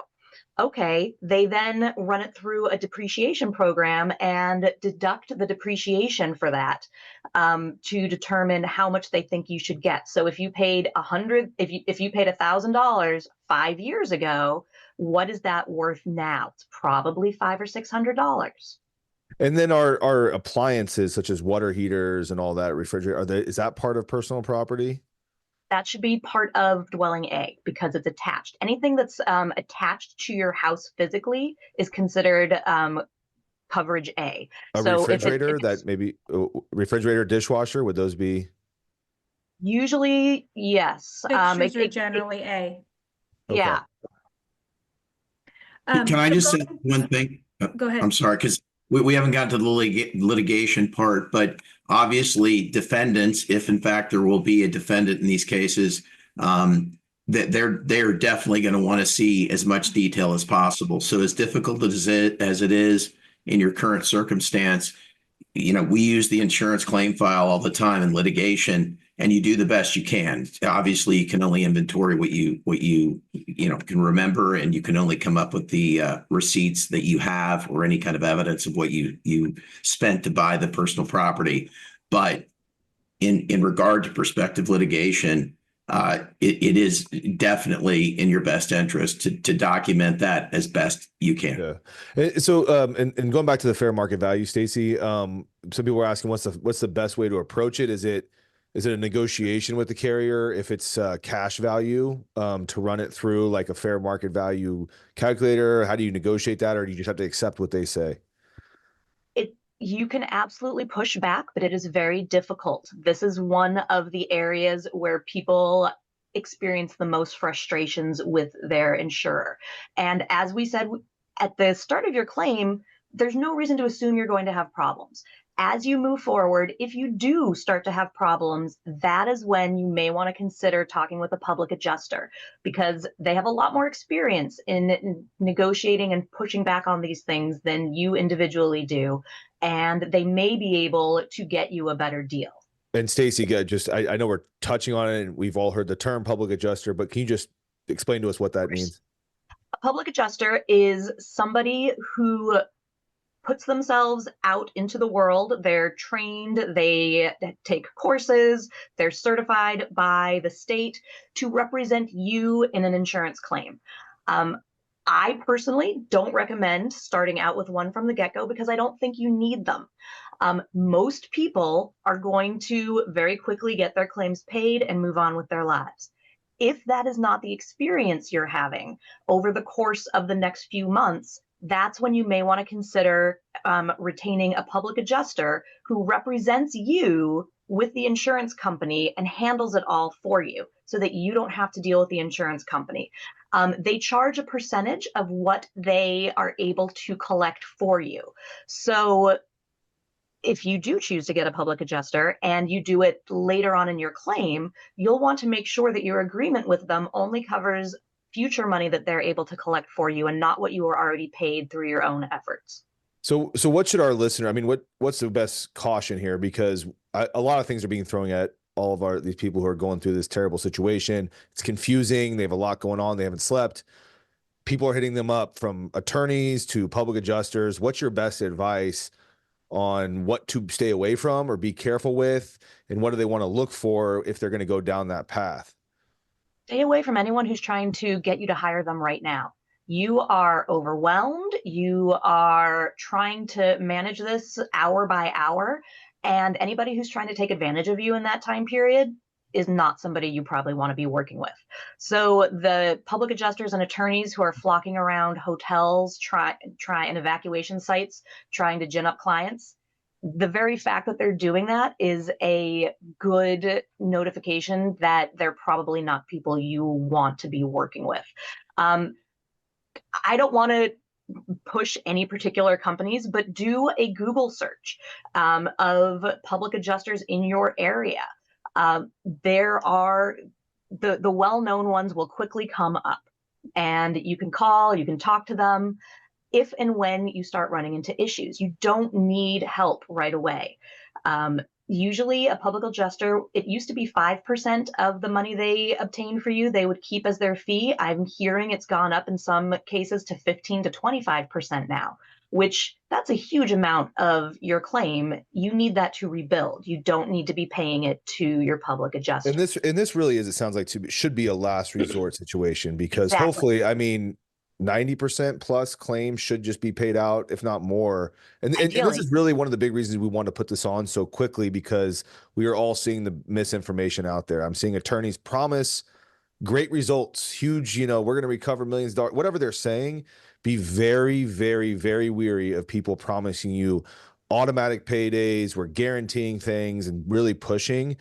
Okay, they then run it through a depreciation program and deduct the depreciation for that to determine how much they think you should get. So if you paid if you paid $1,000 5 years ago, what is that worth now? It's probably $500 or $600. And then our appliances such as water heaters and all that, refrigerator, is that part of personal property? That should be part of dwelling A because it's attached. Anything that's attached to your house physically is considered coverage A. So refrigerator, refrigerator, dishwasher, would those be? Usually, yes. Fixtures are generally A. Okay. Yeah. Can I just say one thing? Go ahead. I'm sorry, because we haven't gotten to the litigation part, but obviously defendants, if in fact there will be a defendant in these cases, that they're definitely going to want to see as much detail as possible. So as difficult as it is in your current circumstance, we use the insurance claim file all the time in litigation, and you do the best you can. Obviously, you can only inventory what you can remember, and you can only come up with the receipts that you have or any kind of evidence of what you spent to buy the personal property. But in regard to prospective litigation, it is definitely in your best interest to document that as best you can. Yeah. So, and going back to the fair market value, Stacy, some people were asking what's the best way to approach it? Is it a negotiation with the carrier if it's cash value, to run it through like a fair market value calculator? How do you negotiate that, or do you just have to accept what they say? You can absolutely push back, but it is very difficult. This is one of the areas where people experience the most frustrations with their insurer. And as we said at the start of your claim, there's no reason to assume you're going to have problems. As you move forward, if you do start to have problems, that is when you may want to consider talking with a public adjuster, because they have a lot more experience in negotiating and pushing back on these things than you individually do. And they may be able to get you a better deal. And Stacy, I know we're touching on it and we've all heard the term public adjuster, but can you just explain to us what that means? A public adjuster is somebody who puts themselves out into the world. They're trained, they take courses, they're certified by the state to represent you in an insurance claim. I personally don't recommend starting out with one from the get-go because I don't think you need them. Most people are going to very quickly get their claims paid and move on with their lives. If that is not the experience you're having over the course of the next few months, that's when you may want to consider retaining a public adjuster who represents you with the insurance company and handles it all for you so that you don't have to deal with the insurance company. They charge a percentage of what they are able to collect for you. So if you do choose to get a public adjuster and you do it later on in your claim, you'll want to make sure that your agreement with them only covers future money that they're able to collect for you and not what you were already paid through your own efforts. So what should our listener, I mean, what's the best caution here? Because a lot of things are being thrown at all of these people who are going through this terrible situation. It's confusing. They have a lot going on. They haven't slept. People are hitting them up from attorneys to public adjusters. What's your best advice on what to stay away from or be careful with? And what do they want to look for if they're going to go down that path? Stay away from anyone who's trying to get you to hire them right now. You are overwhelmed. You are trying to manage this hour by hour. And anybody who's trying to take advantage of you in that time period is not somebody you probably want to be working with. So the public adjusters and attorneys who are flocking around hotels, and evacuation sites, trying to gin up clients, the very fact that they're doing that is a good notification that they're probably not people you want to be working with. I don't want to push any particular companies, but do a Google search of public adjusters in your area. There are the well-known ones will quickly come up, and you can call, you can talk to them if and when you start running into issues. You don't need help right away. Usually a public adjuster, it used to be 5% of the money they obtain for you, they would keep as their fee. I'm hearing it's gone up in some cases to 15 to 25% now, which that's a huge amount of your claim. You need that to rebuild. You don't need to be paying it to your public adjuster. And this really is, it sounds like should be a last resort situation, because Exactly. hopefully, I mean, 90% plus claims should just be paid out, if not more. And this is really one of the big reasons we want to put this on so quickly, because we are all seeing the misinformation out there. I'm seeing attorneys promise great results, huge, we're going to recover millions of dollars, whatever they're saying. Be very, very, very weary of people promising you automatic paydays. We're guaranteeing things and really pushing.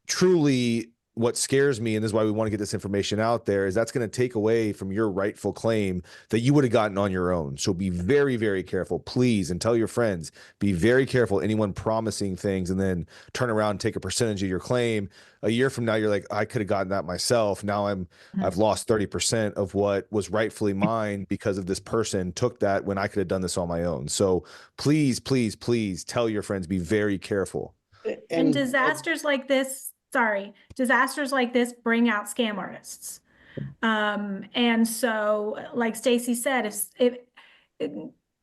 Truly, what scares me, and this is why we want to get this information out there, is that's going to take away from your rightful claim that you would have gotten on your own. So be very, very careful, please, and tell your friends, be very careful. Anyone promising things and then turn around and take a percentage of your claim. A year from now, you're like, I could have gotten that myself. Now I've lost 30% of what was rightfully mine because of this person took that when I could have done this on my own. So please, please, please tell your friends, be very careful. And disasters like this bring out scam artists. And so, like Stacy said, if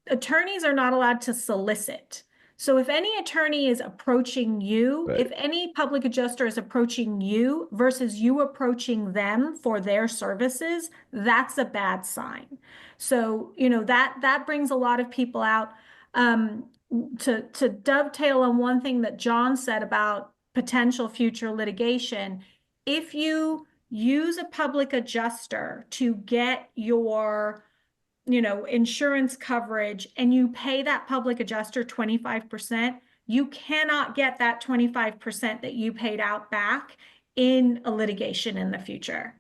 attorneys are not allowed to solicit. So if any attorney is approaching you, Right. if any public adjuster is approaching you versus you approaching them for their services, that's a bad sign. So, that brings a lot of people out. To dovetail on one thing that John said about potential future litigation, if you use a public adjuster to get your insurance coverage and you pay that public adjuster 25%, you cannot get that 25% that you paid out back in a litigation in the future.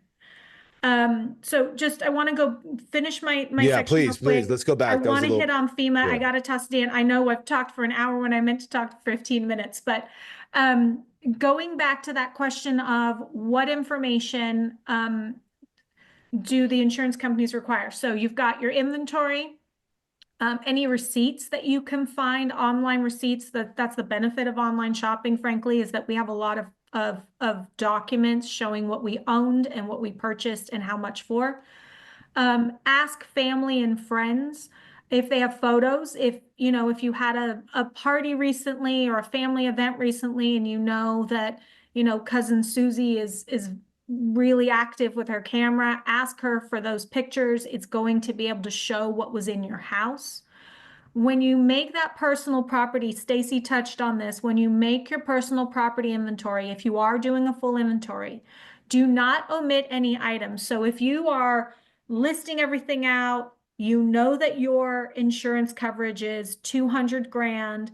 So just, I want to go finish my Yeah, section real please, quick. let's go back. I That was want a to little, hit on FEMA. I yeah. got to toss Dan. I know I've talked for an hour when I meant to talk for 15 minutes, but going back to that question of what information do the insurance companies require? So you've got your inventory, any receipts that you can find, online receipts. That's the benefit of online shopping, frankly, is that we have a lot of documents showing what we owned and what we purchased and how much for. Ask family and friends if they have photos. If you had a party recently or a family event recently, and that cousin Susie is really active with her camera, ask her for those pictures. It's going to be able to show what was in your house. When you make that personal property, Stacy touched on this, when you make your personal property inventory, if you are doing a full inventory, do not omit any items. So if you are listing everything out, that your insurance coverage is 200 grand,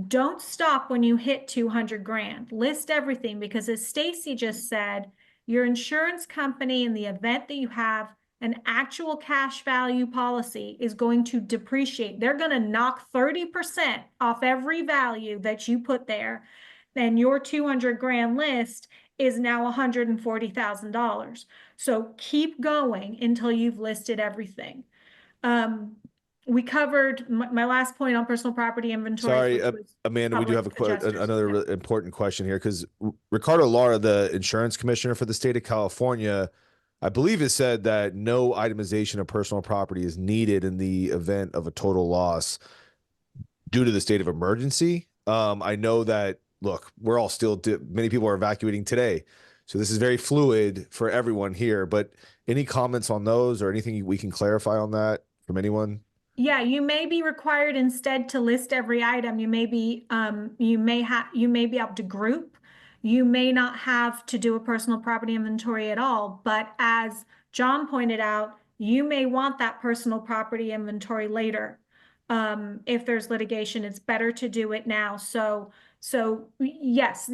don't stop when you hit 200 grand. List everything, because as Stacy just said, your insurance company, in the event that you have an actual cash value policy, is going to depreciate. They're going to knock 30% off every value that you put there. And your 200 grand list is now $140,000. So keep going until you've listed everything. We covered my last point on personal property inventory. Sorry, Amanda, we do have another really important question here, because Ricardo Lara, the insurance commissioner for the state of California, I believe has said that no itemization of personal property is needed in the event of a total loss due to the state of emergency. I know that, look, we're all still, many people are evacuating today, so this is very fluid for everyone here, but any comments on those or anything we can clarify on that from anyone? Yeah, you may be required instead to list every item. You may be able to group. You may not have to do a personal property inventory at all, but as John pointed out, you may want that personal property inventory later. If there's litigation, it's better to do it now. So yes,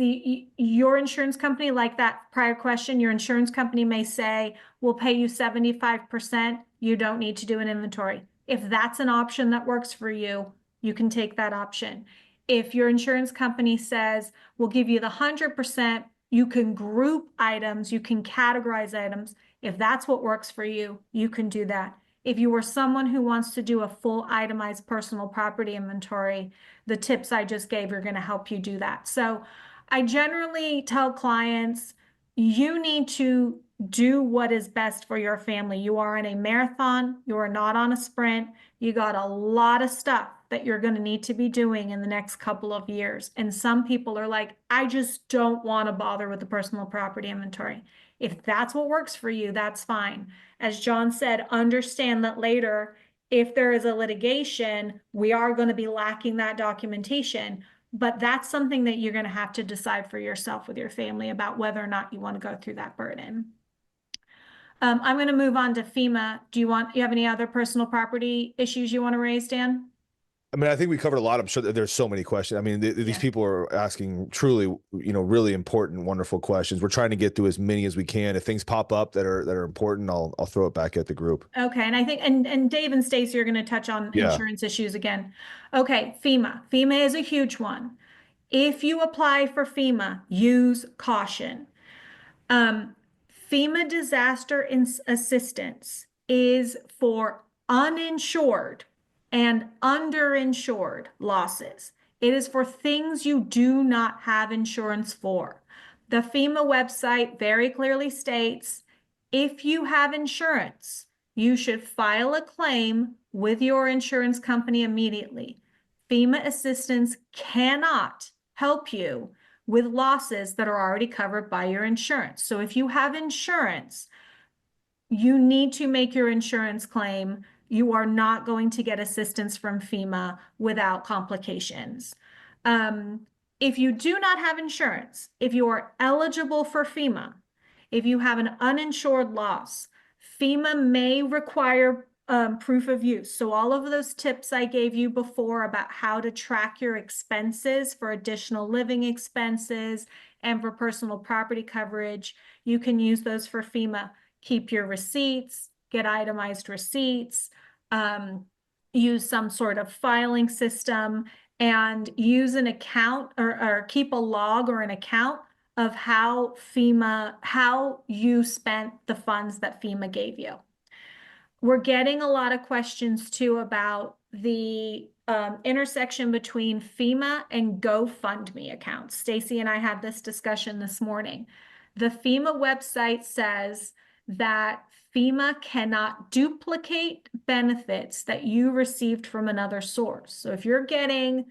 your insurance company, like that prior question, your insurance company may say, we'll pay you 75%. You don't need to do an inventory. If that's an option that works for you, you can take that option. If your insurance company says, we'll give you the 100%, you can group items, you can categorize items. If that's what works for you, you can do that. If you are someone who wants to do a full itemized personal property inventory, the tips I just gave are going to help you do that. So I generally tell clients, you need to do what is best for your family. You are in a marathon. You are not on a sprint. You got a lot of stuff that you're going to need to be doing in the next couple of years. And some people are like, I just don't want to bother with the personal property inventory. If that's what works for you, that's fine. As John said, understand that later, if there is a litigation, we are going to be lacking that documentation. But that's something that you're going to have to decide for yourself with your family about whether or not you want to go through that burden. I'm going to move on to FEMA. Do you have any other personal property issues you want to raise, Dan? I mean, I think we covered a lot. I'm sure that there's so many questions. I mean, these people are asking truly, really important, wonderful questions. We're trying to get through as many as we can. If things pop up that are important, I'll throw it back at the group. Okay, and I think and Dave and Stacy are going to touch on insurance issues again. Okay, FEMA. FEMA is a huge one. If you apply for FEMA, use caution. FEMA disaster assistance is for uninsured and underinsured losses. It is for things you do not have insurance for. The FEMA website very clearly states, if you have insurance, you should file a claim with your insurance company immediately. FEMA assistance cannot help you with losses that are already covered by your insurance. So if you have insurance, you need to make your insurance claim. You are not going to get assistance from FEMA without complications. If you do not have insurance, if you are eligible for FEMA, if you have an uninsured loss, FEMA may require proof of use. So all of those tips I gave you before about how to track your expenses for additional living expenses and for personal property coverage, you can use those for FEMA. Keep your receipts, get itemized receipts, use some sort of filing system, and use an account or keep a log or an account of how you spent the funds that FEMA gave you. We're getting a lot of questions too about the intersection between FEMA and GoFundMe accounts. Stacy and I had this discussion this morning. The FEMA website says that FEMA cannot duplicate benefits that you received from another source. So if you're getting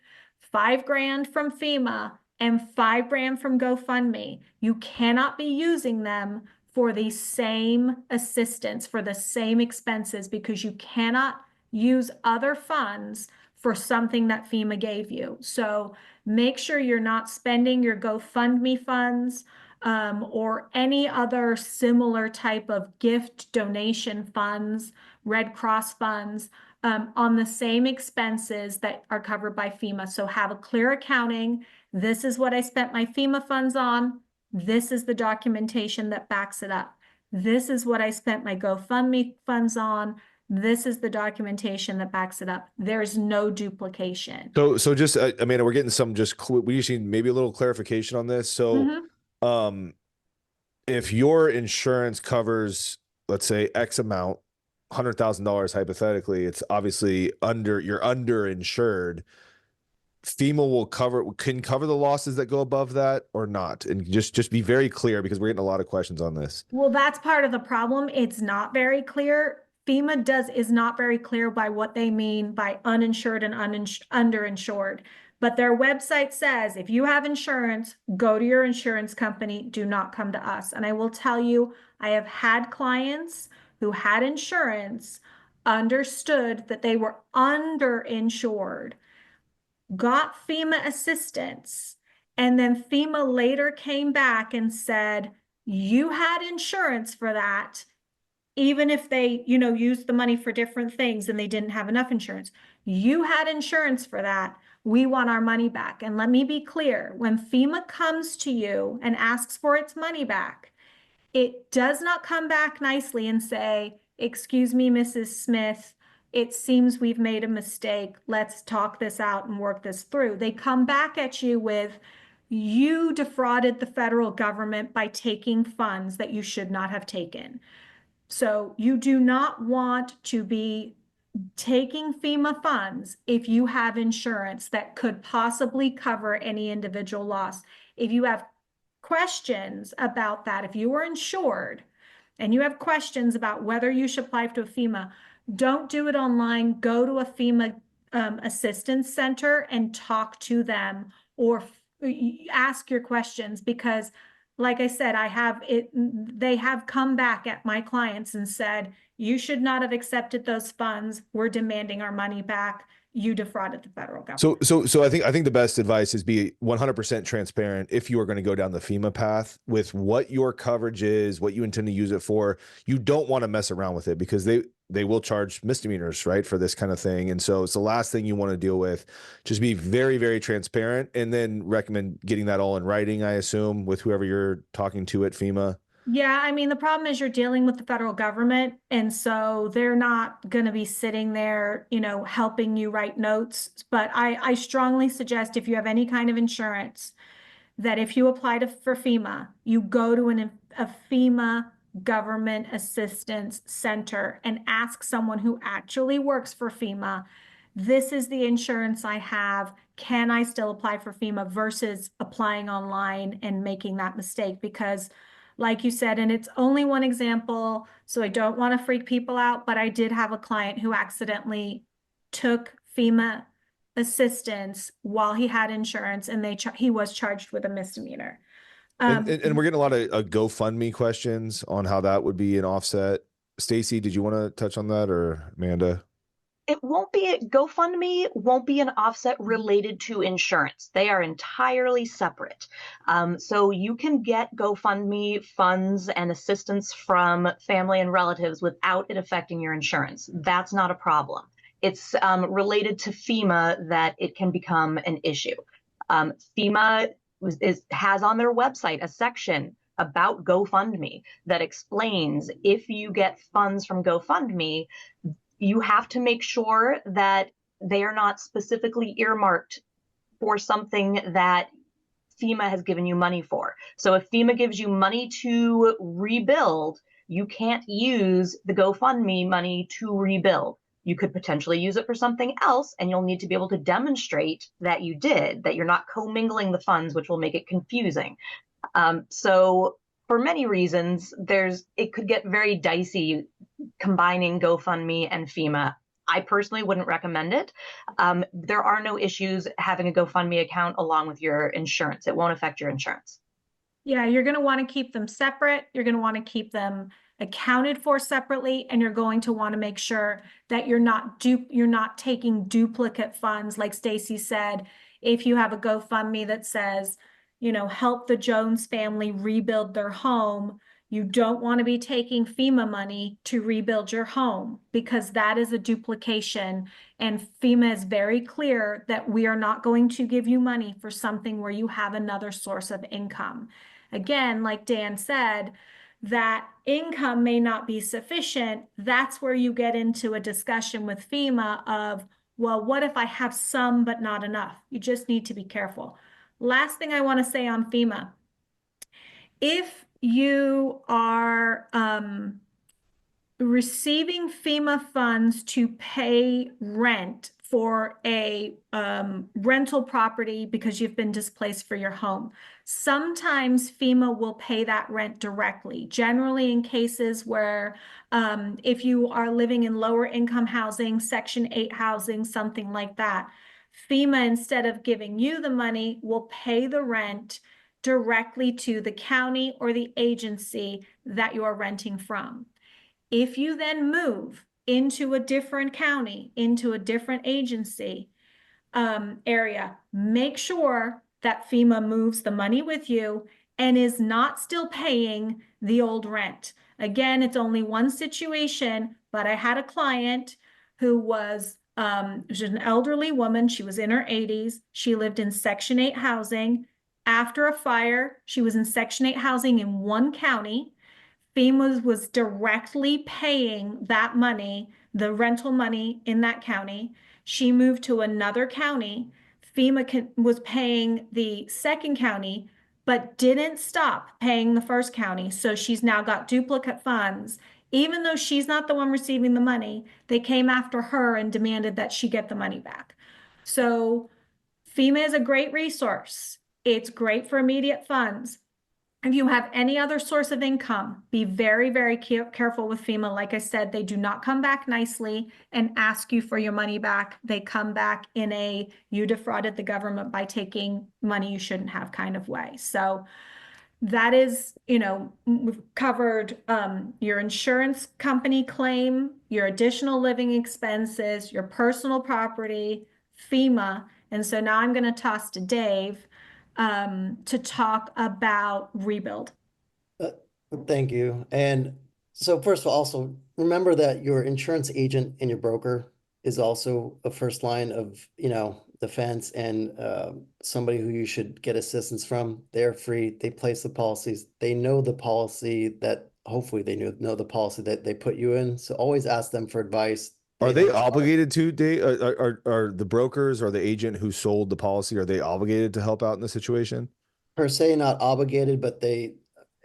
$5,000 from FEMA and $5,000 from GoFundMe, you cannot be using them for the same assistance, for the same expenses, because you cannot use other funds for something that FEMA gave you. So make sure you're not spending your GoFundMe funds or any other similar type of gift donation funds, Red Cross funds, on the same expenses that are covered by FEMA. So have a clear accounting. This is what I spent my FEMA funds on. This is the documentation that backs it up. This is what I spent my GoFundMe funds on. This is the documentation that backs it up. There's no duplication. So just, Amanda, we're getting some we just need maybe a little clarification on this. So, if your insurance covers, let's say X amount, $100,000 hypothetically, it's obviously you're underinsured. FEMA can cover the losses that go above that or not? And just be very clear, because we're getting a lot of questions on this. Well, that's part of the problem. It's not very clear. FEMA is not very clear by what they mean by uninsured and underinsured. But their website says, if you have insurance, go to your insurance company, do not come to us. And I will tell you, I have had clients who had insurance, understood that they were underinsured, got FEMA assistance, and then FEMA later came back and said, you had insurance for that, even if they, used the money for different things and they didn't have enough insurance. You had insurance for that. We want our money back. And let me be clear, when FEMA comes to you and asks for its money back, it does not come back nicely and say, excuse me, Mrs. Smith, it seems we've made a mistake. Let's talk this out and work this through. They come back at you with, you defrauded the federal government by taking funds that you should not have taken. So you do not want to be taking FEMA funds if you have insurance that could possibly cover any individual loss. If you have questions about that, if you are insured and you have questions about whether you should apply to a FEMA, don't do it online. Go to a FEMA assistance center and talk to them, or ask your questions, because like I said, they have come back at my clients and said, you should not have accepted those funds. We're demanding our money back. You defrauded the federal government. So I think the best advice is be 100% transparent if you are going to go down the FEMA path with what your coverage is, what you intend to use it for. You don't want to mess around with it, because they will charge misdemeanors, right, for this kind of thing. And so it's the last thing you want to deal with. Just be very, very transparent, and then recommend getting that all in writing, I assume, with whoever you're talking to at FEMA. Yeah, I mean, the problem is you're dealing with the federal government, and so they're not going to be sitting there, helping you write notes. But I strongly suggest, if you have any kind of insurance, that if you apply for FEMA, you go to a FEMA government assistance center and ask someone who actually works for FEMA, this is the insurance I have. Can I still apply for FEMA, versus applying online and making that mistake? Because like you said, and it's only one example, so I don't want to freak people out, but I did have a client who accidentally took FEMA assistance while he had insurance, and he was charged with a misdemeanor. And we're getting a lot of GoFundMe questions on how that would be an offset. Stacy, did you want to touch on that, or Amanda? It won't be, GoFundMe won't be an offset related to insurance. They are entirely separate. So you can get GoFundMe funds and assistance from family and relatives without it affecting your insurance. That's not a problem. It's related to FEMA that it can become an issue. FEMA has on their website a section about GoFundMe that explains if you get funds from GoFundMe, you have to make sure that they are not specifically earmarked for something that FEMA has given you money for. So if FEMA gives you money to rebuild, you can't use the GoFundMe money to rebuild. You could potentially use it for something else, and you'll need to be able to demonstrate that you did, that you're not commingling the funds, which will make it confusing. So for many reasons, it could get very dicey combining GoFundMe and FEMA. I personally wouldn't recommend it. There are no issues having a GoFundMe account along with your insurance. It won't affect your insurance. Yeah, you're going to want to keep them separate. You're going to want to keep them accounted for separately, and you're going to want to make sure that you're not taking duplicate funds. Like Stacy said, if you have a GoFundMe that says, help the Jones family rebuild their home, you don't want to be taking FEMA money to rebuild your home, because that is a duplication. And FEMA is very clear that we are not going to give you money for something where you have another source of income. Again, like Dan said, that income may not be sufficient. That's where you get into a discussion with FEMA of, well, what if I have some but not enough? You just need to be careful. Last thing I want to say on FEMA, if you are receiving FEMA funds to pay rent for a rental property because you've been displaced for your home, sometimes FEMA will pay that rent directly. Generally in cases where if you are living in lower income housing, Section 8 housing, something like that, FEMA, instead of giving you the money, will pay the rent directly to the county or the agency that you are renting from. If you then move into a different county, into a different agency area, make sure that FEMA moves the money with you and is not still paying the old rent. Again, it's only one situation, but I had a client who was an elderly woman. She was in her 80s. She lived in Section 8 housing. After a fire, she was in Section 8 housing in one county. FEMA was directly paying that money, the rental money in that county. She moved to another county. FEMA was paying the second county, but didn't stop paying the first county. So she's now got duplicate funds. Even though she's not the one receiving the money, they came after her and demanded that she get the money back. So FEMA is a great resource. It's great for immediate funds. If you have any other source of income, be very, very careful with FEMA. Like I said, they do not come back nicely and ask you for your money back. They come back in a, you defrauded the government by taking money you shouldn't have kind of way. So that is, we've covered your insurance company claim, your additional living expenses, your personal property, FEMA. And so now I'm going to toss to Dave to talk about rebuild. Thank you. And so first of all, also remember that your insurance agent and your broker is also a first line of, defense, and somebody who you should get assistance from. They're free. They place the policies. They know the policy that hopefully they know the policy that they put you in. So always ask them for advice. Are they obligated to, Dave? Are the brokers or the agent who sold the policy, are they obligated to help out in the situation? Per se, not obligated, but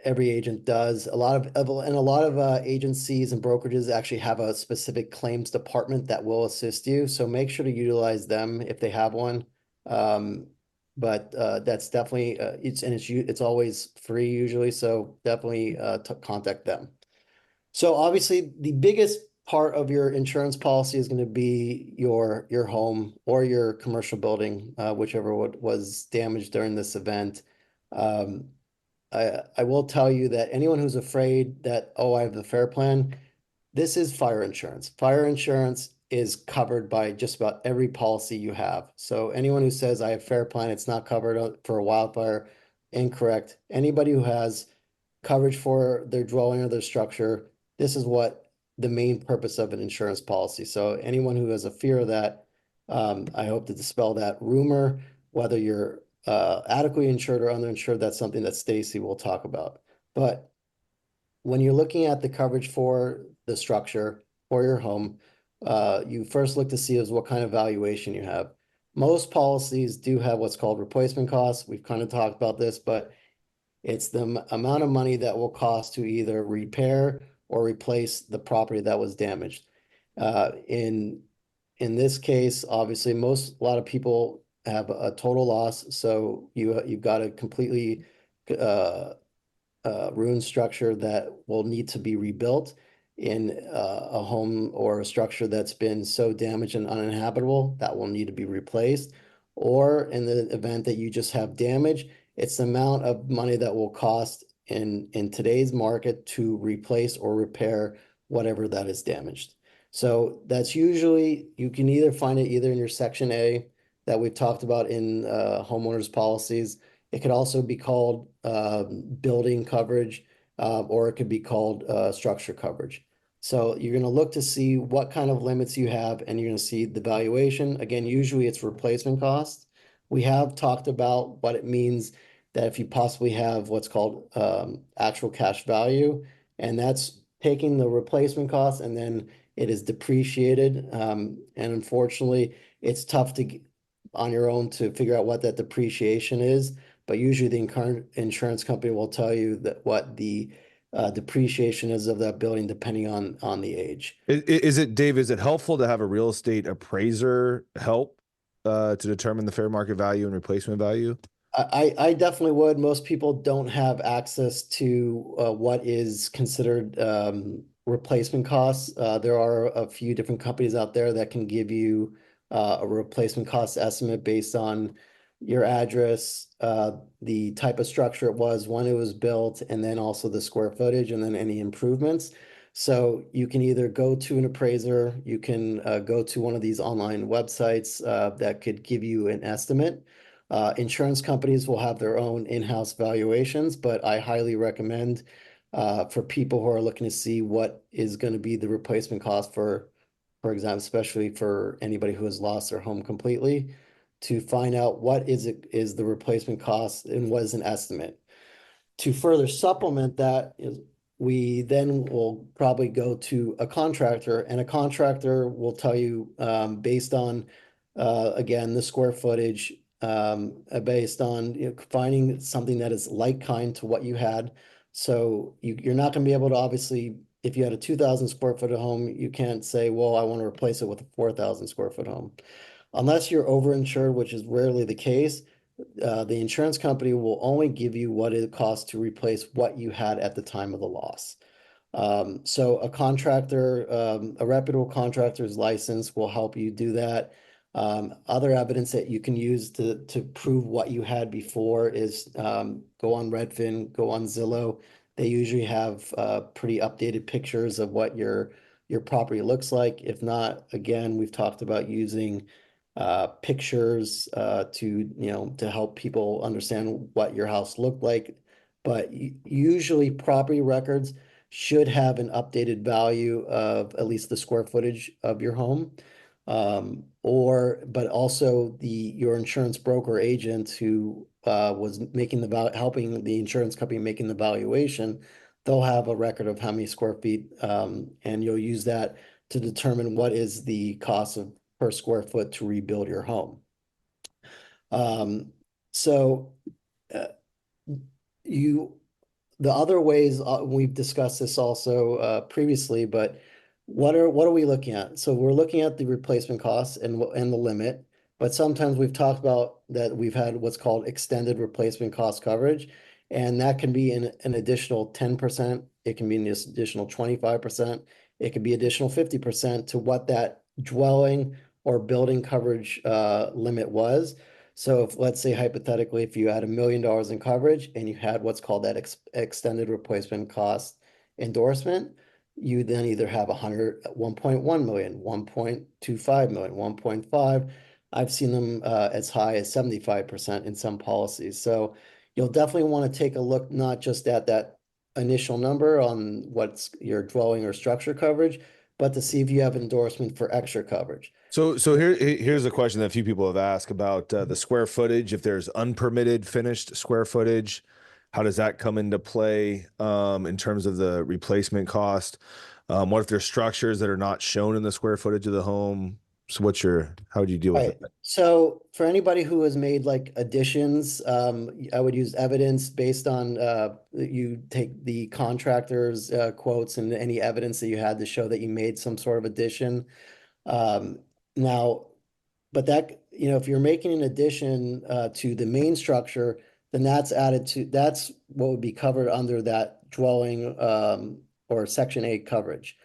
every agent does. A lot of agencies and brokerages actually have a specific claims department that will assist you. So make sure to utilize them if they have one. But that's definitely it's always free usually. So definitely contact them. So obviously the biggest part of your insurance policy is going to be your home or your commercial building, whichever was damaged during this event. I will tell you that anyone who's afraid that, oh, I have the FAIR plan, this is fire insurance. Fire insurance is covered by just about every policy you have. So anyone who says I have FAIR plan, it's not covered for a wildfire, incorrect. Anybody who has coverage for their dwelling or their structure, this is what the main purpose of an insurance policy. So anyone who has a fear of that, I hope to dispel that rumor. Whether you're adequately insured or underinsured, that's something that Stacy will talk about. But when you're looking at the coverage for the structure or your home, you first look to see is what kind of valuation you have. Most policies do have what's called replacement costs. We've kind of talked about this, but it's the amount of money that will cost to either repair or replace the property that was damaged. In this case, obviously, a lot of people have a total loss, so you've got a completely ruined structure that will need to be rebuilt. In a home or a structure that's been so damaged and uninhabitable, that will need to be replaced. Or in the event that you just have damage, it's the amount of money that will cost in today's market to replace or repair whatever that is damaged. So that's usually, you can either find it either in your Section A that we've talked about in homeowners policies. It could also be called building coverage, or it could be called structure coverage. So you're going to look to see what kind of limits you have, and you're going to see the valuation. Again, usually it's replacement cost. We have talked about what it means that if you possibly have what's called actual cash value, and that's taking the replacement cost and then it is depreciated. And unfortunately, it's tough on your own to figure out what that depreciation is. But usually the insurance company will tell you that what the depreciation is of that building, depending on the age. Is it, Dave, is it helpful to have a real estate appraiser help to determine the fair market value and replacement value? I definitely would. Most people don't have access to what is considered replacement costs. There are a few different companies out there that can give you a replacement cost estimate based on your address, the type of structure it was, when it was built, and then also the square footage, and then any improvements. So you can either go to an appraiser, you can go to one of these online websites that could give you an estimate. Insurance companies will have their own in-house valuations, but I highly recommend for people who are looking to see what is going to be the replacement cost for example, especially for anybody who has lost their home completely, to find out what is the replacement cost and what is an estimate. To further supplement that, we then will probably go to a contractor, and a contractor will tell you based on, again, the square footage, based on finding something that is like kind to what you had. So you're not going to be able to, obviously, if you had a 2,000 square foot home, you can't say, well, I want to replace it with a 4,000 square foot home. Unless you're overinsured, which is rarely the case, the insurance company will only give you what it costs to replace what you had at the time of the loss. So a contractor, a reputable contractor's license will help you do that. Other evidence that you can use to prove what you had before is go on Redfin, go on Zillow. They usually have pretty updated pictures of what your property looks like. If not, again, we've talked about using pictures to help people understand what your house looked like. But usually property records should have an updated value of at least the square footage of your home. But also your insurance broker agent who was helping the insurance company making the valuation, they'll have a record of how many square feet, and you'll use that to determine what is the cost per square foot to rebuild your home. The other ways, we've discussed this also previously, but what are we looking at? So we're looking at the replacement costs and the limit, but sometimes we've talked about that we've had what's called extended replacement cost coverage, and that can be an additional 10%. It can be an additional 25%. It could be additional 50% to what that dwelling or building coverage limit was. So if, let's say hypothetically, if you had $1 million in coverage and you had what's called that extended replacement cost endorsement, you then either have 1.1 million, 1.25 million, 1.5. I've seen them as high as 75% in some policies. So you'll definitely want to take a look, not just at that initial number on what's your dwelling or structure coverage, but to see if you have endorsement for extra coverage. So here's a question that a few people have asked about the square footage. If there's unpermitted finished square footage, how does that come into play in terms of the replacement cost? What if there's structures that are not shown in the square footage of the home? So how would you deal with Right. that? So for anybody who has made like additions, I would use evidence based on you take the contractor's quotes and any evidence that you had to show that you made some sort of addition. Now, but that, if you're making an addition to the main structure, then that's what would be covered under that dwelling or Section 8 coverage.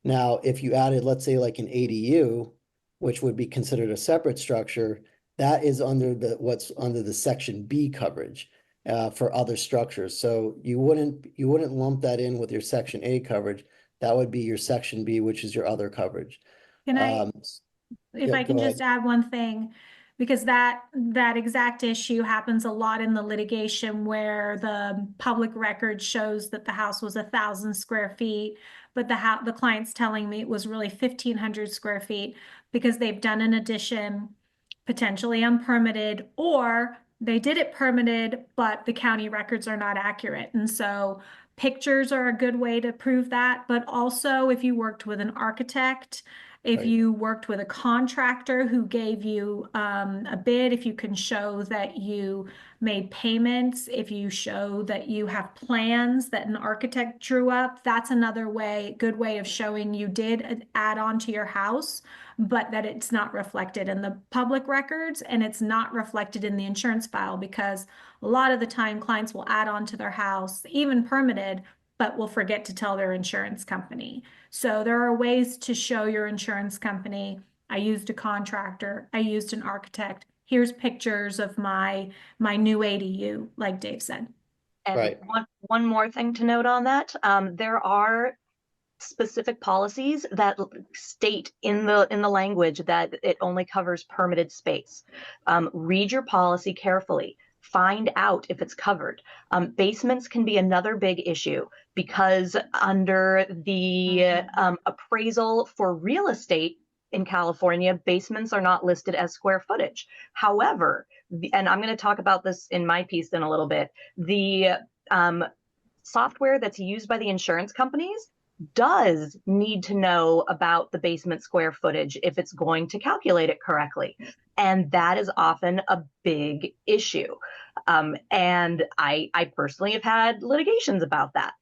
Now, if you added, let's say like an ADU, which would be considered a separate structure, that is under what's under the Section B coverage for other structures. So you wouldn't lump that in with your Section A coverage. That would be your Section B, which is your other coverage. Can I, if yeah, I can go just add one thing, because that exact issue happens a lot in the litigation where the public record shows that the house was 1,000 square feet, but the client's telling me it was really 1,500 square feet because they've done an addition, potentially unpermitted, or they did it permitted, but the county records are not accurate. And so pictures are a good way to prove that. But also if you worked with an architect, if Right. you worked with a contractor who gave you a bid, if you can show that you made payments, if you show that you have plans that an architect drew up, that's another good way of showing you did add on to your house, but that it's not reflected in the public records and it's not reflected in the insurance file, because a lot of the time clients will add on to their house, even permitted, but will forget to tell their insurance company. So there are ways to show your insurance company, I used a contractor, I used an architect, here's pictures of my new ADU, like Dave said. And Right. one more thing to note on that, there are specific policies that state in the language that it only covers permitted space. Read your policy carefully. Find out if it's covered. Basements can be another big issue because under the appraisal for real estate in California, basements are not listed as square footage. However, and I'm going to talk about this in my piece in a little bit, the software that's used by the insurance companies does need to know about the basement square footage if it's going to calculate it correctly. And that is often a big issue. And I personally have had litigations about that.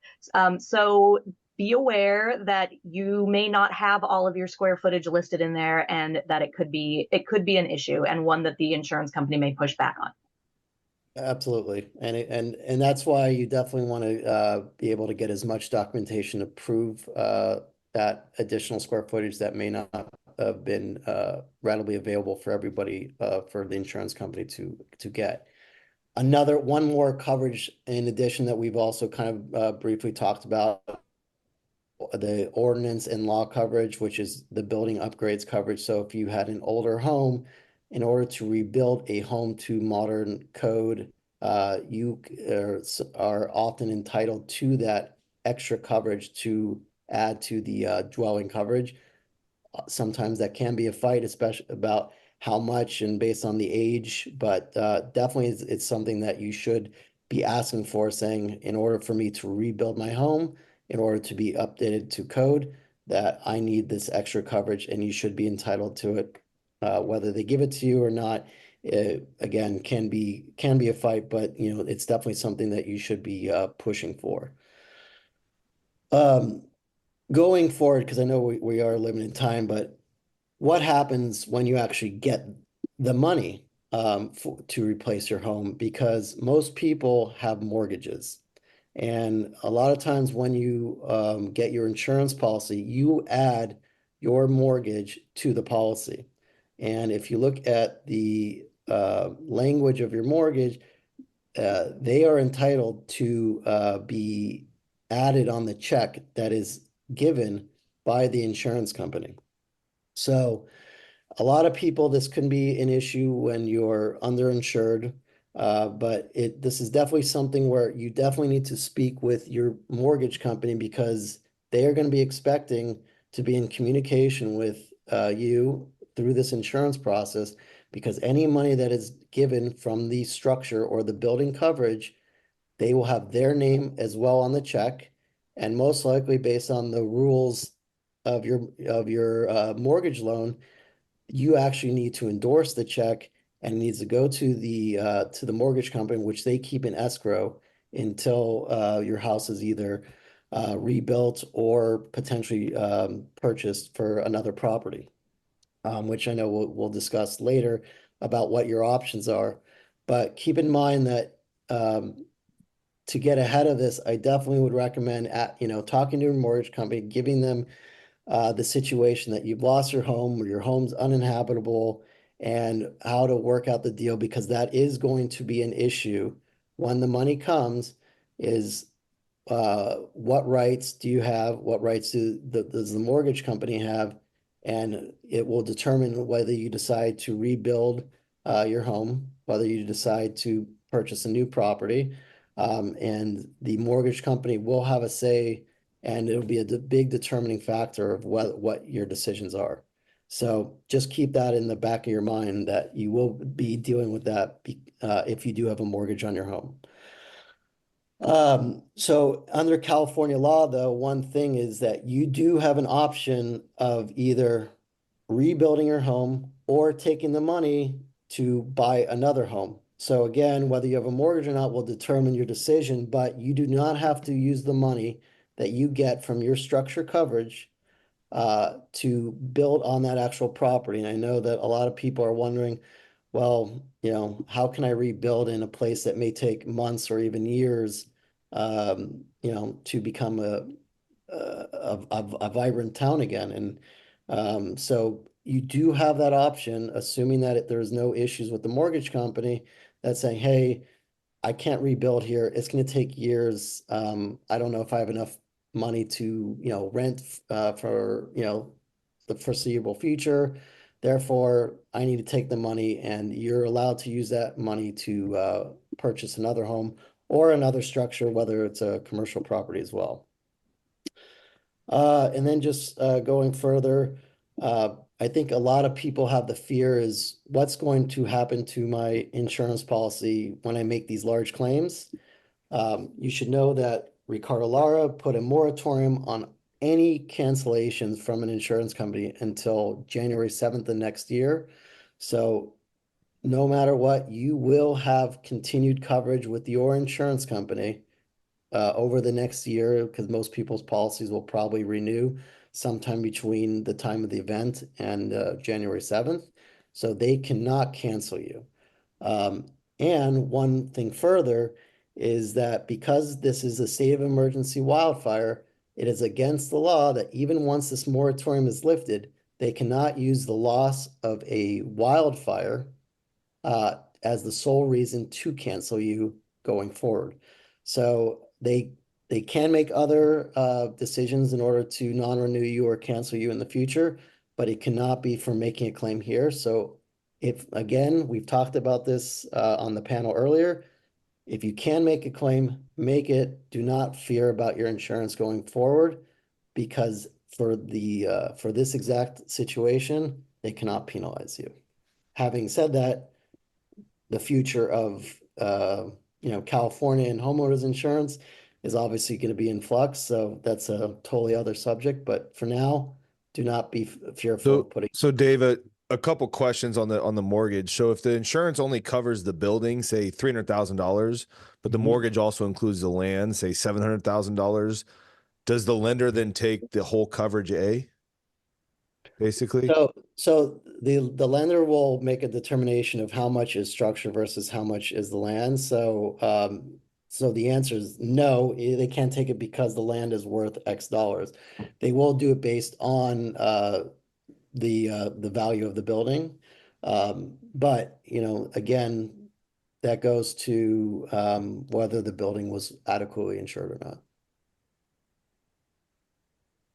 So be aware that you may not have all of your square footage listed in there and that it could be an issue and one that the insurance company may push back on. Absolutely. And that's why you definitely want to be able to get as much documentation to prove that additional square footage that may not have been readily available for everybody for the insurance company to get. One more coverage in addition that we've also kind of briefly talked about, the ordinance and law coverage, which is the building upgrades coverage. So if you had an older home, in order to rebuild a home to modern code, you are often entitled to that extra coverage to add to the dwelling coverage. Sometimes that can be a fight, especially about how much and based on the age, but definitely it's something that you should be asking for, saying, in order for me to rebuild my home, in order to be updated to code, that I need this extra coverage and you should be entitled to it. Whether they give it to you or not, again, can be a fight, but it's definitely something that you should be pushing for. Going forward, because I know we are limited time, but what happens when you actually get the money to replace your home? Because most people have mortgages. And a lot of times when you get your insurance policy, you add your mortgage to the policy. And if you look at the language of your mortgage, they are entitled to be added on the check that is given by the insurance company. So a lot of people, this can be an issue when you're underinsured, but this is definitely something where you definitely need to speak with your mortgage company because they are going to be expecting to be in communication with you through this insurance process, because any money that is given from the structure or the building coverage, they will have their name as well on the check, and most likely based on the rules of your mortgage loan, you actually need to endorse the check and it needs to go to the mortgage company, which they keep in escrow until your house is either rebuilt or potentially purchased for another property, which I know we'll discuss later about what your options are. But keep in mind that to get ahead of this, I definitely would recommend talking to your mortgage company, giving them the situation that you've lost your home or your home's uninhabitable and how to work out the deal, because that is going to be an issue when the money comes, is what rights do you have? What rights does the mortgage company have? And it will determine whether you decide to rebuild your home, whether you decide to purchase a new property. And the mortgage company will have a say, and it'll be a big determining factor of what your decisions are. So just keep that in the back of your mind that you will be dealing with that if you do have a mortgage on your home. So under California law, though, one thing is that you do have an option of either rebuilding your home or taking the money to buy another home. So again, whether you have a mortgage or not will determine your decision, but you do not have to use the money that you get from your structure coverage to build on that actual property. And I know that a lot of people are wondering, well, how can I rebuild in a place that may take months or even years, to become a vibrant town again? And so you do have that option, assuming that there's no issues with the mortgage company that's saying, hey, I can't rebuild here. It's going to take years. I don't know if I have enough money to, rent for, the foreseeable future. Therefore, I need to take the money, and you're allowed to use that money to purchase another home or another structure, whether it's a commercial property as well. And then just going further, I think a lot of people have the fear is what's going to happen to my insurance policy when I make these large claims. You should know that Ricardo Lara put a moratorium on any cancellations from an insurance company until January 7th of next year. So no matter what, you will have continued coverage with your insurance company over the next year, because most people's policies will probably renew sometime between the time of the event and January 7th. So they cannot cancel you. And one thing further is that because this is a state of emergency wildfire, it is against the law that even once this moratorium is lifted, they cannot use the loss of a wildfire as the sole reason to cancel you going forward. So they can make other decisions in order to non-renew you or cancel you in the future, but it cannot be for making a claim here. So if, again, we've talked about this on the panel earlier, if you can make a claim, make it. Do not fear about your insurance going forward, because for this exact situation, they cannot penalize you. Having said that, the future of California and homeowners insurance is obviously going to be in flux, so that's a totally other subject. But for now, do not be fearful of putting. So David, a couple questions on the mortgage. So if the insurance only covers the building, say $300,000, but the mortgage also includes the land, say $700,000, does the lender then take the whole coverage A? Basically. So the lender will make a determination of how much is structure versus how much is the land. So So the answer is no, they can't take it because the land is worth X dollars. They will do it based on the value of the building. But, you know, again, that goes to whether the building was adequately insured or not.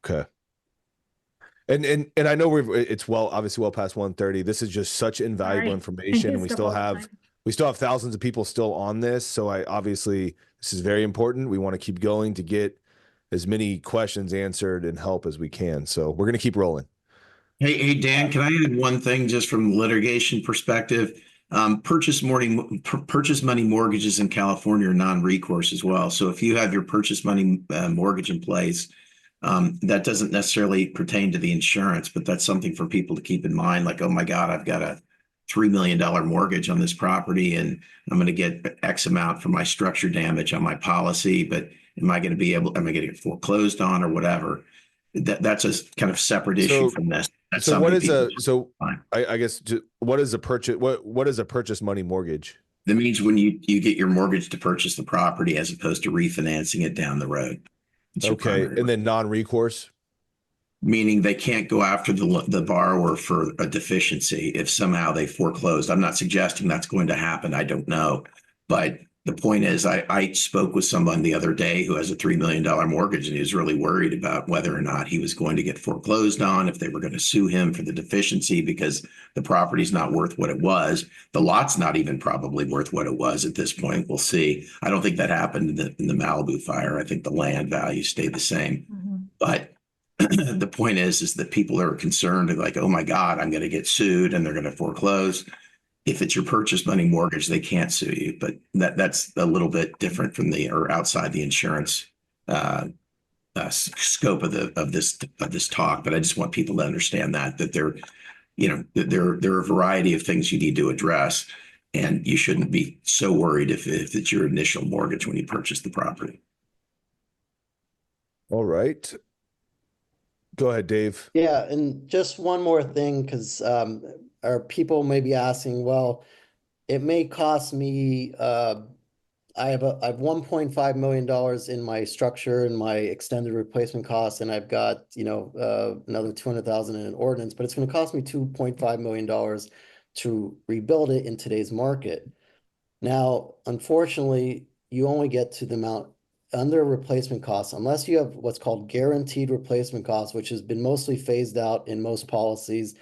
Okay. And I know it's obviously well past 1:30. This is just such invaluable Sorry. information, and we Used up still all the have time. thousands of people still on this. So this is very important. We want to keep going to get as many questions answered and help as we can. So we're going to keep rolling. Hey, Dan, can I add one thing just from litigation perspective? Purchase money mortgages in California are non-recourse as well. So if you have your purchase money mortgage in place, that doesn't necessarily pertain to the insurance, but that's something for people to keep in mind. Like, oh my God, I've got a $3 million mortgage on this property and I'm going to get X amount for my structure damage on my policy, but am I going to get foreclosed on or whatever? That's a kind of separate issue from this. That's So what something is people I guess what is a purchase? What is a purchase money mortgage? That means when you get your mortgage to purchase the property as opposed to refinancing it down the road. It's your Okay, primary and then non-recourse. meaning they can't go after the borrower for a deficiency if somehow they foreclosed. I'm not suggesting that's going to happen. I don't know. But the point is, I spoke with someone the other day who has a $3 million mortgage, and he was really worried about whether or not he was going to get foreclosed on, if they were going to sue him for the deficiency because the property's not worth what it was. The lot's not even probably worth what it was at this point. We'll see. I don't think that happened in the Malibu fire. I think the land value stayed the same. But the point is that people are concerned like, oh my God, I'm going to get sued and they're going to foreclose. If it's your purchase money mortgage, they can't sue you, but that's a little bit different from or outside the insurance scope of this talk. But I just want people to understand that there are a variety of things you need to address, and you shouldn't be so worried if it's your initial mortgage when you purchase the property. All right. Go ahead, Dave. Yeah, and just one more thing, because our people may be asking, well, it may cost me, I have $1.5 million in my structure and my extended replacement costs, and I've got, another 200,000 in an ordinance, but it's going to cost me $2.5 million to rebuild it in today's market. Now, unfortunately, you only get to the amount under replacement costs, unless you have what's called guaranteed replacement costs, which has been mostly phased out in most policies.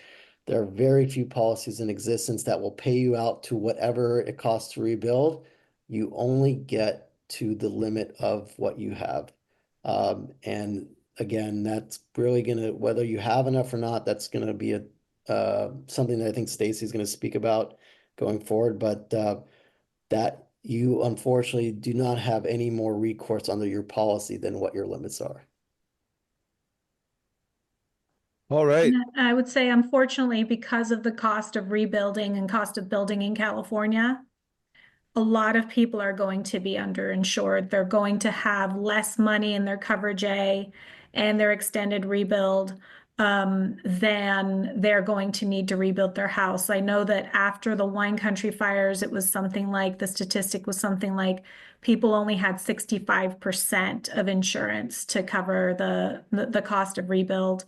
There are very few policies in existence that will pay you out to whatever it costs to rebuild. You only get to the limit of what you have. And again, that's really gonna, whether you have enough or not, that's gonna be something that I think Stacy's gonna speak about going forward, but that you unfortunately do not have any more recourse under your policy than what your limits are. All right. And I would say, unfortunately, because of the cost of rebuilding and cost of building in California, a lot of people are going to be underinsured. They're going to have less money in their coverage A and their extended rebuild than they're going to need to rebuild their house. I know that after the wine country fires, it was something like, the statistic was something like people only had 65% of insurance to cover the cost of rebuild.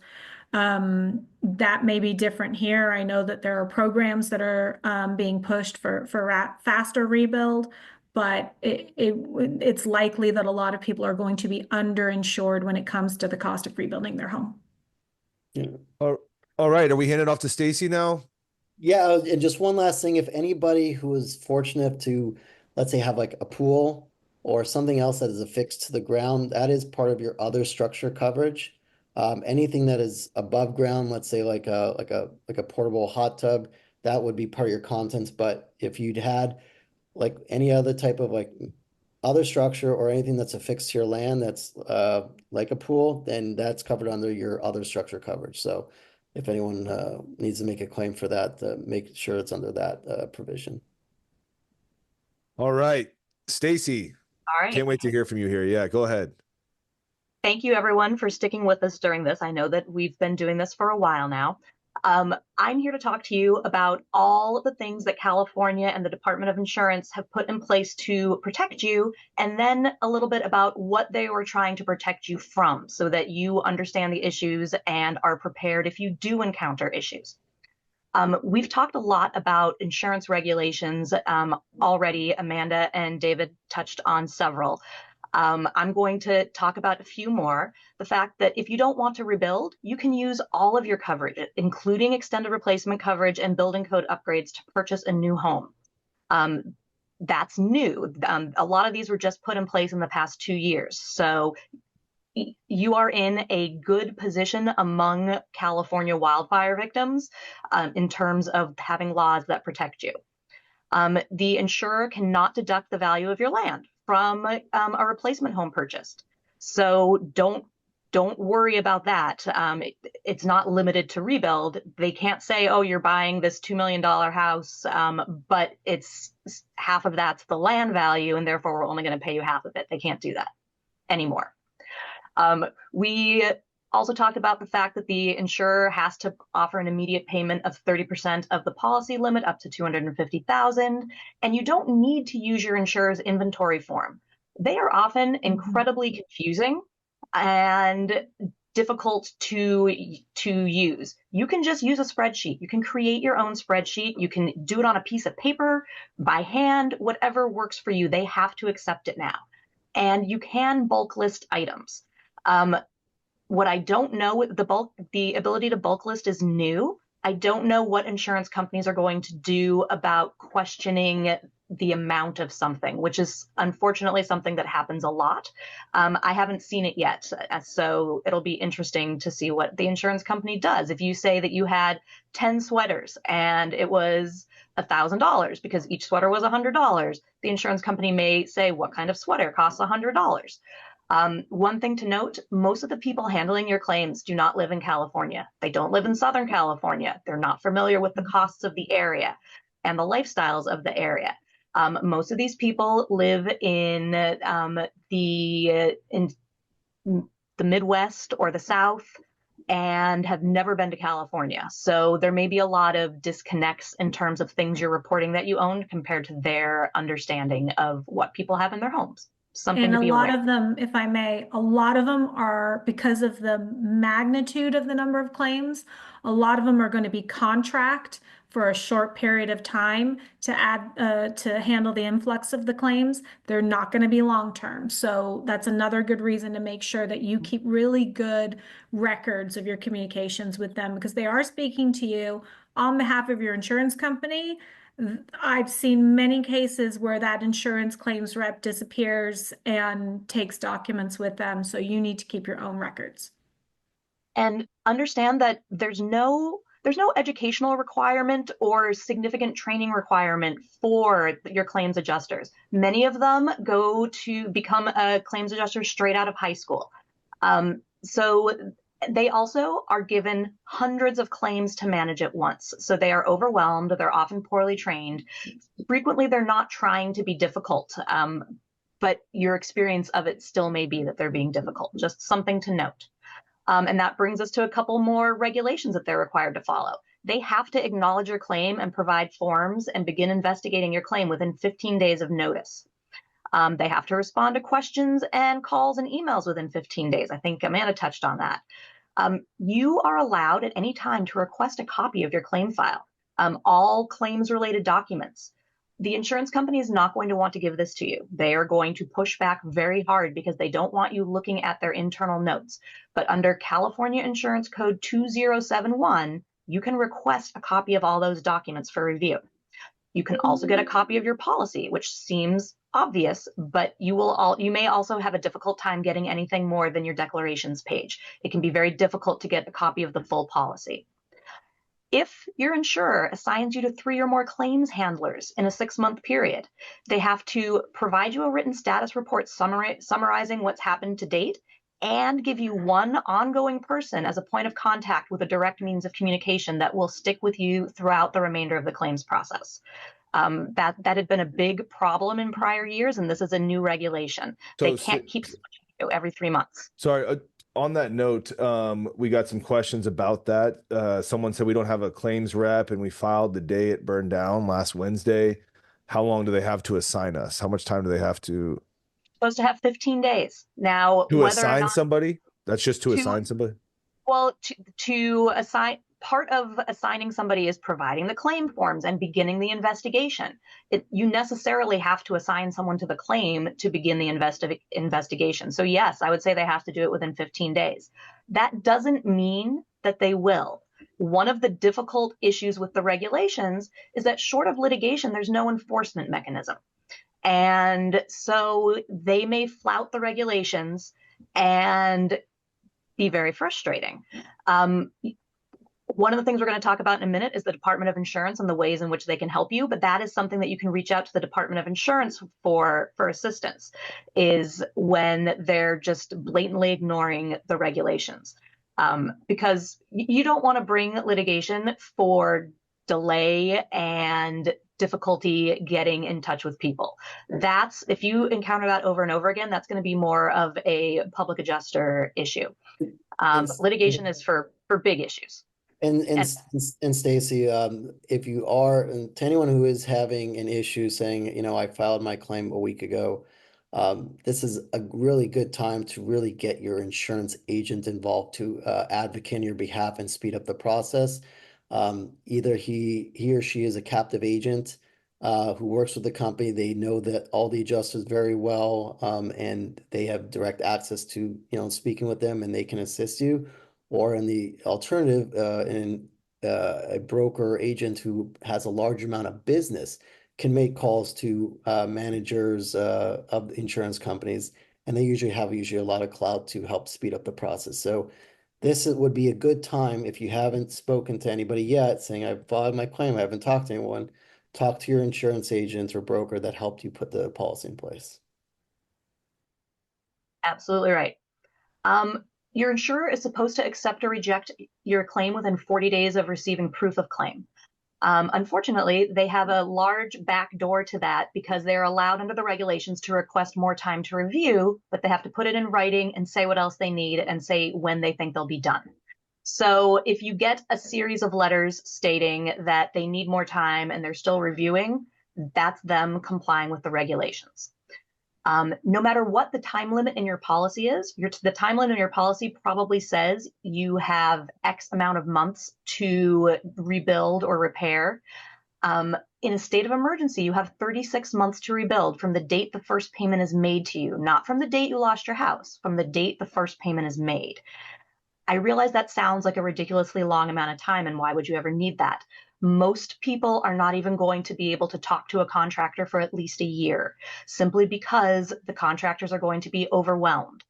That may be different here. I know that there are programs that are being pushed for faster rebuild, but it's likely that a lot of people are going to be underinsured when it comes to the cost of rebuilding their home. Yeah. All right. Are we handing off to Stacy now? Yeah, and just one last thing, if anybody who is fortunate to, let's say, have like a pool or something else that is affixed to the ground, that is part of your other structure coverage. Anything that is above ground, let's say like a portable hot tub, that would be part of your contents. But if you'd had like any other type of like other structure or anything that's affixed to your land that's like a pool, then that's covered under your other structure coverage. So if anyone needs to make a claim for that, make sure it's under that provision. All right. Stacy, All right. can't wait to hear from you here. Yeah, go ahead. Thank you, everyone, for sticking with us during this. I know that we've been doing this for a while now. I'm here to talk to you about all the things that California and the Department of Insurance have put in place to protect you, and then a little bit about what they were trying to protect you from so that you understand the issues and are prepared if you do encounter issues. We've talked a lot about insurance regulations already. Amanda and David touched on several. I'm going to talk about a few more. The fact that if you don't want to rebuild, you can use all of your coverage, including extended replacement coverage and building code upgrades to purchase a new home. That's new. A lot of these were just put in place in the past 2 years. So you are in a good position among California wildfire victims in terms of having laws that protect you. The insurer cannot deduct the value of your land from a replacement home purchased. So don't worry about that. It's not limited to rebuild. They can't say, oh, you're buying this $2 million house, but it's half of that's the land value, and therefore we're only going to pay you half of it. They can't do that anymore. We also talked about the fact that the insurer has to offer an immediate payment of 30% of the policy limit up to $250,000, and you don't need to use your insurer's inventory form. They are often incredibly confusing and difficult to use. You can just use a spreadsheet. You can create your own spreadsheet. You can do it on a piece of paper, by hand, whatever works for you. They have to accept it now. And you can bulk list items. What I don't know, the ability to bulk list is new. I don't know what insurance companies are going to do about questioning the amount of something, which is unfortunately something that happens a lot. I haven't seen it yet, so it'll be interesting to see what the insurance company does. If you say that you had 10 sweaters and it was $1,000 because each sweater was $100, the insurance company may say, what kind of sweater costs $100? One thing to note, most of the people handling your claims do not live in California. They don't live in Southern California. They're not familiar with the costs of the area and the lifestyles of the area. Most of these people live in the Midwest or the South and have never been to California. So there may be a lot of disconnects in terms of things you're reporting that you own compared to their understanding of what people have in their homes. Something and to be aware. A lot of them, if I may, a lot of them are, because of the magnitude of the number of claims, a lot of them are going to be contract for a short period of time to add to handle the influx of the claims. They're not going to be long term. So that's another good reason to make sure that you keep really good records of your communications with them, because they are speaking to you on behalf of your insurance company. I've seen many cases where that insurance claims rep disappears and takes documents with them. So you need to keep your own records. And understand that there's no educational requirement or significant training requirement for your claims adjusters. Many of them go to become a claims adjuster straight out of high school. So they also are given hundreds of claims to manage at once. So they are overwhelmed. They're often poorly trained. Frequently, they're not trying to be difficult, but your experience of it still may be that they're being difficult. Just something to note. And that brings us to a couple more regulations that they're required to follow. They have to acknowledge your claim and provide forms and begin investigating your claim within 15 days of notice. They have to respond to questions and calls and emails within 15 days. I think Amanda touched on that. You are allowed at any time to request a copy of your claim file, all claims-related documents. The insurance company is not going to want to give this to you. They are going to push back very hard because they don't want you looking at their internal notes. But under California Insurance Code 2071, you can request a copy of all those documents for review. You can also get a copy of your policy, which seems obvious, but you may also have a difficult time getting anything more than your declarations page. It can be very difficult to get a copy of the full policy. If your insurer assigns you to 3 or more claims handlers in a 6-month period, they have to provide you a written status report summarizing what's happened to date and give you one ongoing person as a point of contact with a direct means of communication that will stick with you throughout the remainder of the claims process. That had been a big problem in prior years, and this is a new regulation. So they can't keep switching you every 3 months. Sorry, On that note, we got some questions about that. Someone said we don't have a claims rep and we filed the day it burned down last Wednesday. How long do they have to assign us? How much time do they have to Supposed to have 15 days. Now, whether or assign not somebody? That's just to to assign somebody? Well, to assign, part of assigning somebody is providing the claim forms and beginning the investigation. You necessarily have to assign someone to the claim to begin the investigation. So yes, I would say they have to do it within 15 days. That doesn't mean that they will. One of the difficult issues with the regulations is that short of litigation, there's no enforcement mechanism. And so they may flout the regulations and be very frustrating. One of the things we're going to talk about in a minute is the Department of Insurance and the ways in which they can help you, but that is something that you can reach out to the Department of Insurance for assistance, is when they're just blatantly ignoring the regulations. Because you don't want to bring litigation for delay and difficulty getting in touch with people. That's, if you encounter that over and over again, that's going to be more of a public adjuster issue. Litigation is for big issues. And Stacy, if you are, and to anyone who is having an issue saying, you know, I filed my claim a week ago, this is a really good time to really get your insurance agent involved to advocate on your behalf and speed up the process. Either he or she is a captive agent who works with the company. They know that all the adjusters very well, and they have direct access to, you know, speaking with them, and they can assist you. Or in the alternative, a broker or agent who has a large amount of business can make calls to managers of insurance companies, and they usually have a lot of clout to help speed up the process. So this would be a good time, if you haven't spoken to anybody yet, saying, I've filed my claim, I haven't talked to anyone, talk to your insurance agent or broker that helped you put the policy in place. Absolutely right. Your insurer is supposed to accept or reject your claim within 40 days of receiving proof of claim. Unfortunately, they have a large back door to that because they're allowed under the regulations to request more time to review, but they have to put it in writing and say what else they need and say when they think they'll be done. So if you get a series of letters stating that they need more time and they're still reviewing, that's them complying with the regulations. No matter what the time limit in your policy is, the time limit in your policy probably says you have X amount of months to rebuild or repair. In a state of emergency, you have 36 months to rebuild from the date the first payment is made to you, not from the date you lost your house, from the date the first payment is made. I realize that sounds like a ridiculously long amount of time, and why would you ever need that? Most people are not even going to be able to talk to a contractor for at least a year, simply because the contractors are going to be overwhelmed.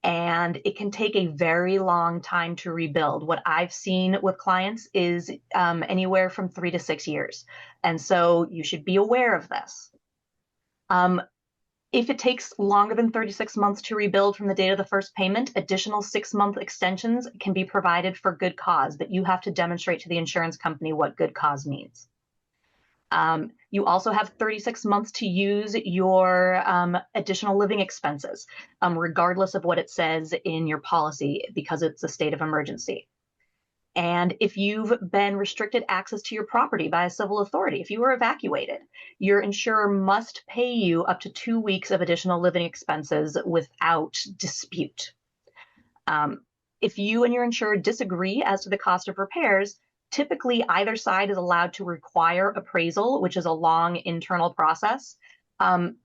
And it can take a very long time to rebuild. What I've seen with clients is anywhere from 3 to 6 years. And so you should be aware of this. If it takes longer than 36 months to rebuild from the date of the first payment, additional 6-month extensions can be provided for good cause, but you have to demonstrate to the insurance company what good cause means. You also have 36 months to use your additional living expenses, regardless of what it says in your policy, because it's a state of emergency. And if you've been restricted access to your property by a civil authority, if you were evacuated, your insurer must pay you up to 2 weeks of additional living expenses without dispute. If you and your insurer disagree as to the cost of repairs, typically either side is allowed to require appraisal, which is a long internal process. In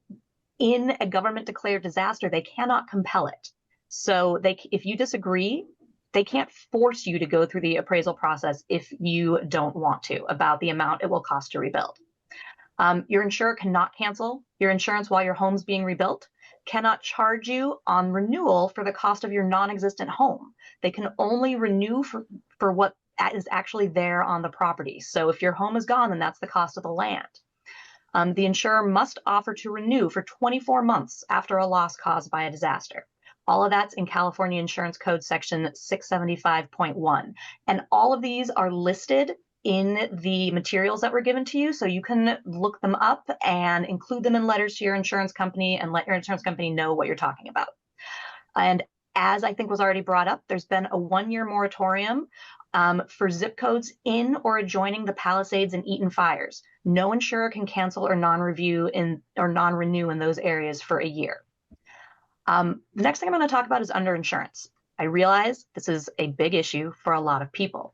a government declared disaster, they cannot compel it. So if you disagree, they can't force you to go through the appraisal process if you don't want to, about the amount it will cost to rebuild. Your insurer cannot cancel your insurance while your home's being rebuilt, cannot charge you on renewal for the cost of your non-existent home. They can only renew for what is actually there on the property. So if your home is gone, then that's the cost of the land. The insurer must offer to renew for 24 months after a loss caused by a disaster. All of that's in California Insurance Code section 675.1. And all of these are listed in the materials that were given to you. So you can look them up and include them in letters to your insurance company and let your insurance company know what you're talking about. And As I think was already brought up, there's been a 1-year moratorium for zip codes in or adjoining the Palisades and Eaton fires. No insurer can cancel or non-renew in those areas for a year. The next thing I'm going to talk about is underinsurance. I realize this is a big issue for a lot of people.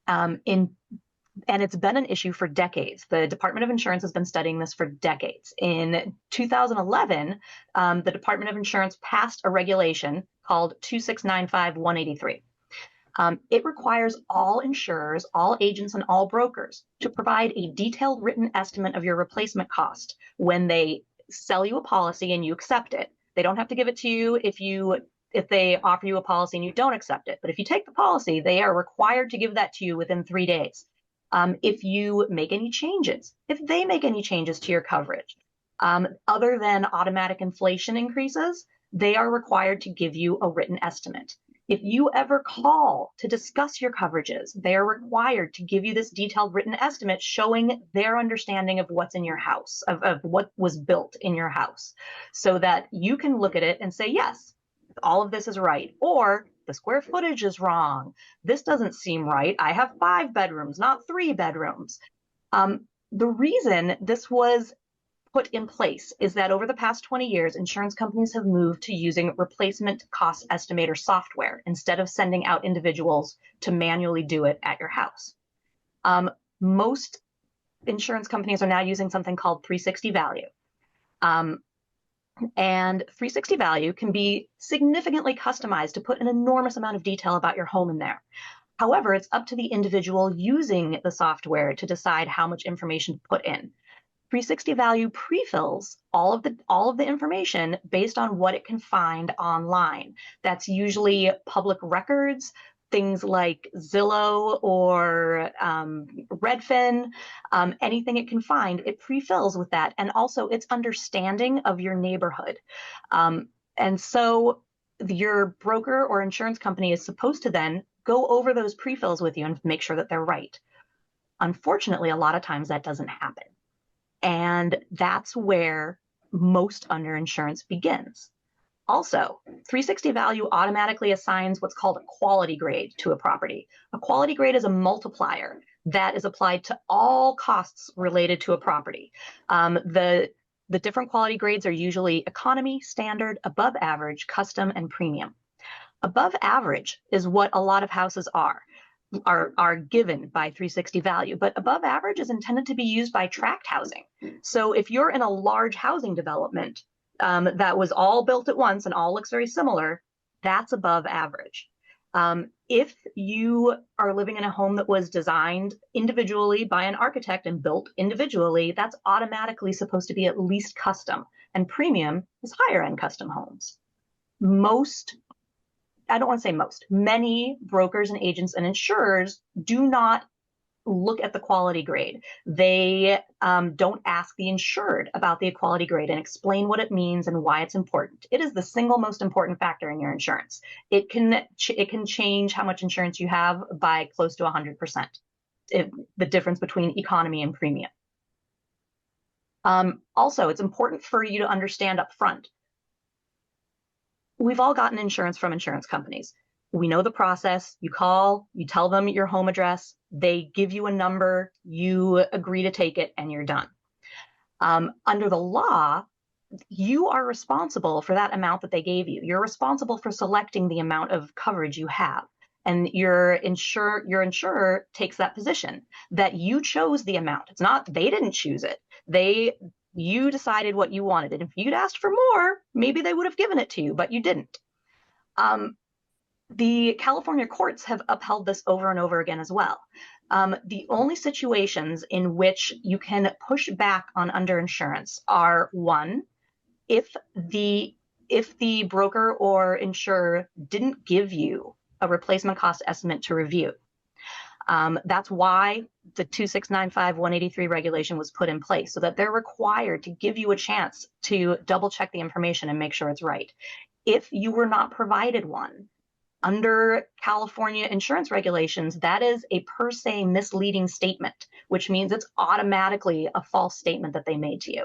And it's been an issue for decades. The Department of Insurance has been studying this for decades. In 2011, the Department of Insurance passed a regulation called 2695-183. It requires all insurers, all agents, and all brokers to provide a detailed written estimate of your replacement cost when they sell you a policy and you accept it. They don't have to give it to you if they offer you a policy and you don't accept it. But if you take the policy, they are required to give that to you within 3 days. If you make any changes, if they make any changes to your coverage, other than automatic inflation increases, they are required to give you a written estimate. If you ever call to discuss your coverages, they are required to give you this detailed written estimate showing their understanding of what's in your house, of what was built in your house, so that you can look at it and say, yes, all of this is right, or the square footage is wrong. This doesn't seem right. I have 5 bedrooms, not 3 bedrooms. The reason this was put in place is that over the past 20 years, insurance companies have moved to using replacement cost estimator software instead of sending out individuals to manually do it at your house. Most insurance companies are now using something called 360 value. And 360 value can be significantly customized to put an enormous amount of detail about your home in there. However, it's up to the individual using the software to decide how much information to put in. 360 value pre-fills all of the information based on what it can find online. That's usually public records, things like Zillow or Redfin, anything it can find, it pre-fills with that. And also its understanding of your neighborhood. And so your broker or insurance company is supposed to then go over those pre-fills with you and make sure that they're right. Unfortunately, a lot of times that doesn't happen. And that's where most underinsurance begins. Also, 360 value automatically assigns what's called a quality grade to a property. A quality grade is a multiplier that is applied to all costs related to a property. The different quality grades are usually economy, standard, above average, custom, and premium. Above average is what a lot of houses are given by 360 value, but above average is intended to be used by tract housing. So if you're in a large housing development that was all built at once and all looks very similar, that's above average. If you are living in a home that was designed individually by an architect and built individually, that's automatically supposed to be at least custom, and premium is higher end custom homes. Many brokers and agents and insurers do not look at the quality grade. They don't ask the insured about the quality grade and explain what it means and why it's important. It is the single most important factor in your insurance. It can change how much insurance you have by close to 100%. The difference between economy and premium. Also, it's important for you to understand up front. We've all gotten insurance from insurance companies. We know the process. You call, you tell them your home address, they give you a number, you agree to take it, and you're done. Under the law, you are responsible for that amount that they gave you. You're responsible for selecting the amount of coverage you have. And your insurer takes that position that you chose the amount. It's not, they didn't choose it. You decided what you wanted. And if you'd asked for more, maybe they would have given it to you, but you didn't. The California courts have upheld this over and over again as well. The only situations in which you can push back on underinsurance are, one, if the broker or insurer didn't give you a replacement cost estimate to review. That's why the 2695-183 regulation was put in place, so that they're required to give you a chance to double check the information and make sure it's right. If you were not provided one, under California insurance regulations, that is a per se misleading statement, which means it's automatically a false statement that they made to you.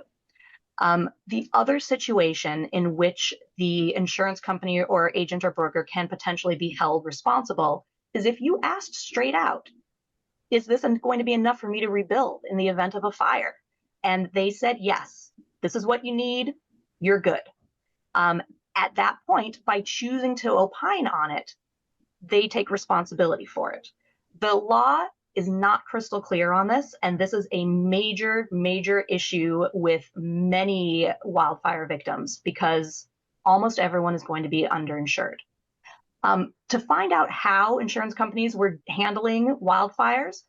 The other situation in which the insurance company or agent or broker can potentially be held responsible is if you asked straight out, is this going to be enough for me to rebuild in the event of a fire? And they said, yes, this is what you need, you're good. At that point, by choosing to opine on it, they take responsibility for it. The law is not crystal clear on this, and this is a major, major issue with many wildfire victims because almost everyone is going to be underinsured. To find out how insurance companies were handling wildfires,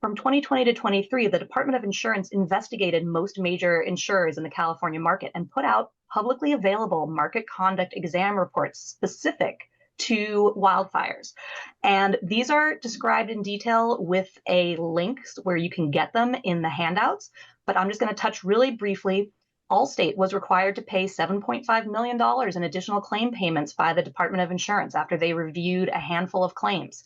from 2020 to 23, the Department of Insurance investigated most major insurers in the California market and put out publicly available market conduct exam reports specific to wildfires. And these are described in detail with a link where you can get them in the handouts, but I'm just going to touch really briefly. Allstate was required to pay $7.5 million in additional claim payments by the Department of Insurance after they reviewed a handful of claims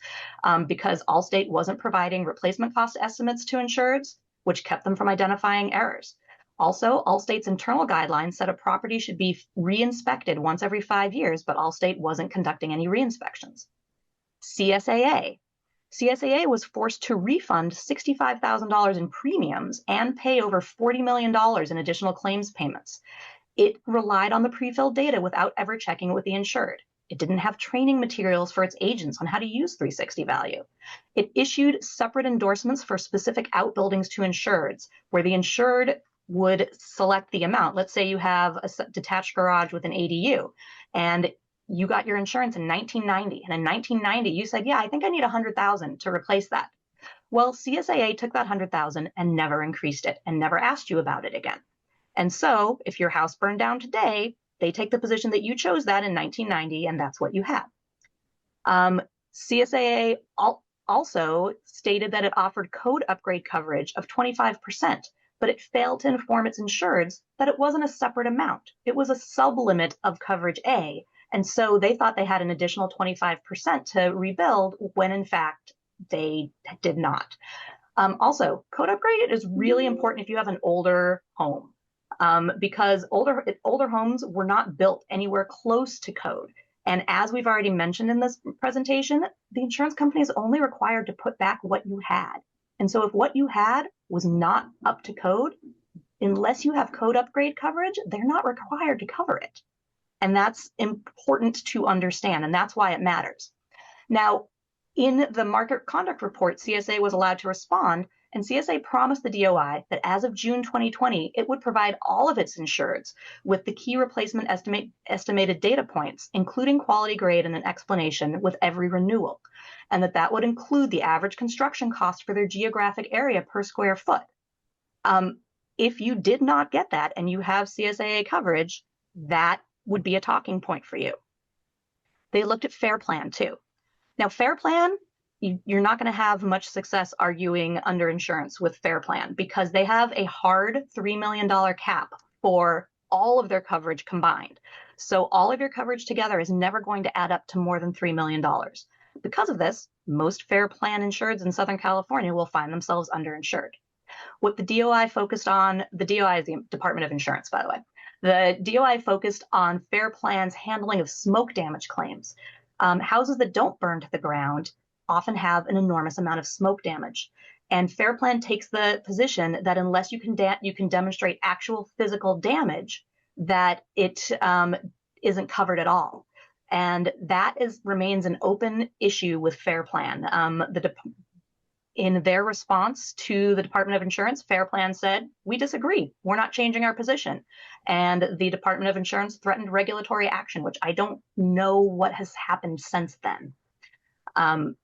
because Allstate wasn't providing replacement cost estimates to insureds, which kept them from identifying errors. Also, Allstate's internal guidelines said a property should be re-inspected once every 5 years, but Allstate wasn't conducting any re-inspections. CSAA was forced to refund $65,000 in premiums and pay over $40 million in additional claims payments. It relied on the pre-filled data without ever checking it with the insured. It didn't have training materials for its agents on how to use 360 value. It issued separate endorsements for specific outbuildings to insureds, where the insured would select the amount. Let's say you have a detached garage with an ADU, and you got your insurance in 1990, and in 1990 you said, yeah, I think I need $100,000 to replace that. Well, CSAA took that $100,000 and never increased it and never asked you about it again. And so if your house burned down today, they take the position that you chose that in 1990, and that's what you have. CSAA also stated that it offered code upgrade coverage of 25%, but it failed to inform its insureds that it wasn't a separate amount. It was a sublimit of coverage A. And so they thought they had an additional 25% to rebuild when in fact they did not. Also, code upgrade is really important if you have an older home because older homes were not built anywhere close to code. And as we've already mentioned in this presentation, the insurance company is only required to put back what you had. And so if what you had was not up to code, unless you have code upgrade coverage, they're not required to cover it. And that's important to understand, and that's why it matters. Now, in the market conduct report, CSA was allowed to respond, and CSA promised the DOI that as of June 2020, it would provide all of its insureds with the key replacement estimated data points, including quality grade and an explanation with every renewal, and that would include the average construction cost for their geographic area per square foot. If you did not get that and you have CSAA coverage, that would be a talking point for you. They looked at Fair Plan too. Now, Fair Plan, you're not going to have much success arguing under insurance with Fair Plan because they have a hard $3 million cap for all of their coverage combined. So all of your coverage together is never going to add up to more than $3 million. Because of this, most Fair Plan insureds in Southern California will find themselves underinsured. What the DOI focused on, the DOI is the Department of Insurance, by the way. The DOI focused on Fair Plan's handling of smoke damage claims. Houses that don't burn to the ground often have an enormous amount of smoke damage. And Fair Plan takes the position that unless you can demonstrate actual physical damage, that it isn't covered at all. And that remains an open issue with Fair Plan. In their response to the Department of Insurance, Fair Plan said, we disagree. We're not changing our position. And the Department of Insurance threatened regulatory action, which I don't know what has happened since then.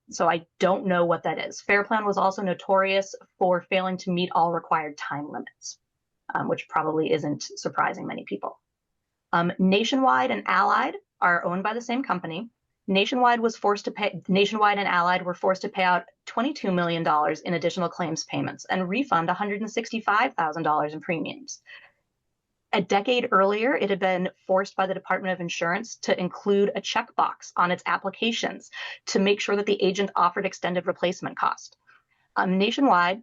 So I don't know what that is. Fair Plan was also notorious for failing to meet all required time limits, which probably isn't surprising many people. Nationwide and Allied are owned by the same company. Nationwide and Allied were forced to pay out $22 million in additional claims payments and refund $165,000 in premiums. A decade earlier, it had been forced by the Department of Insurance to include a checkbox on its applications to make sure that the agent offered extended replacement cost. Nationwide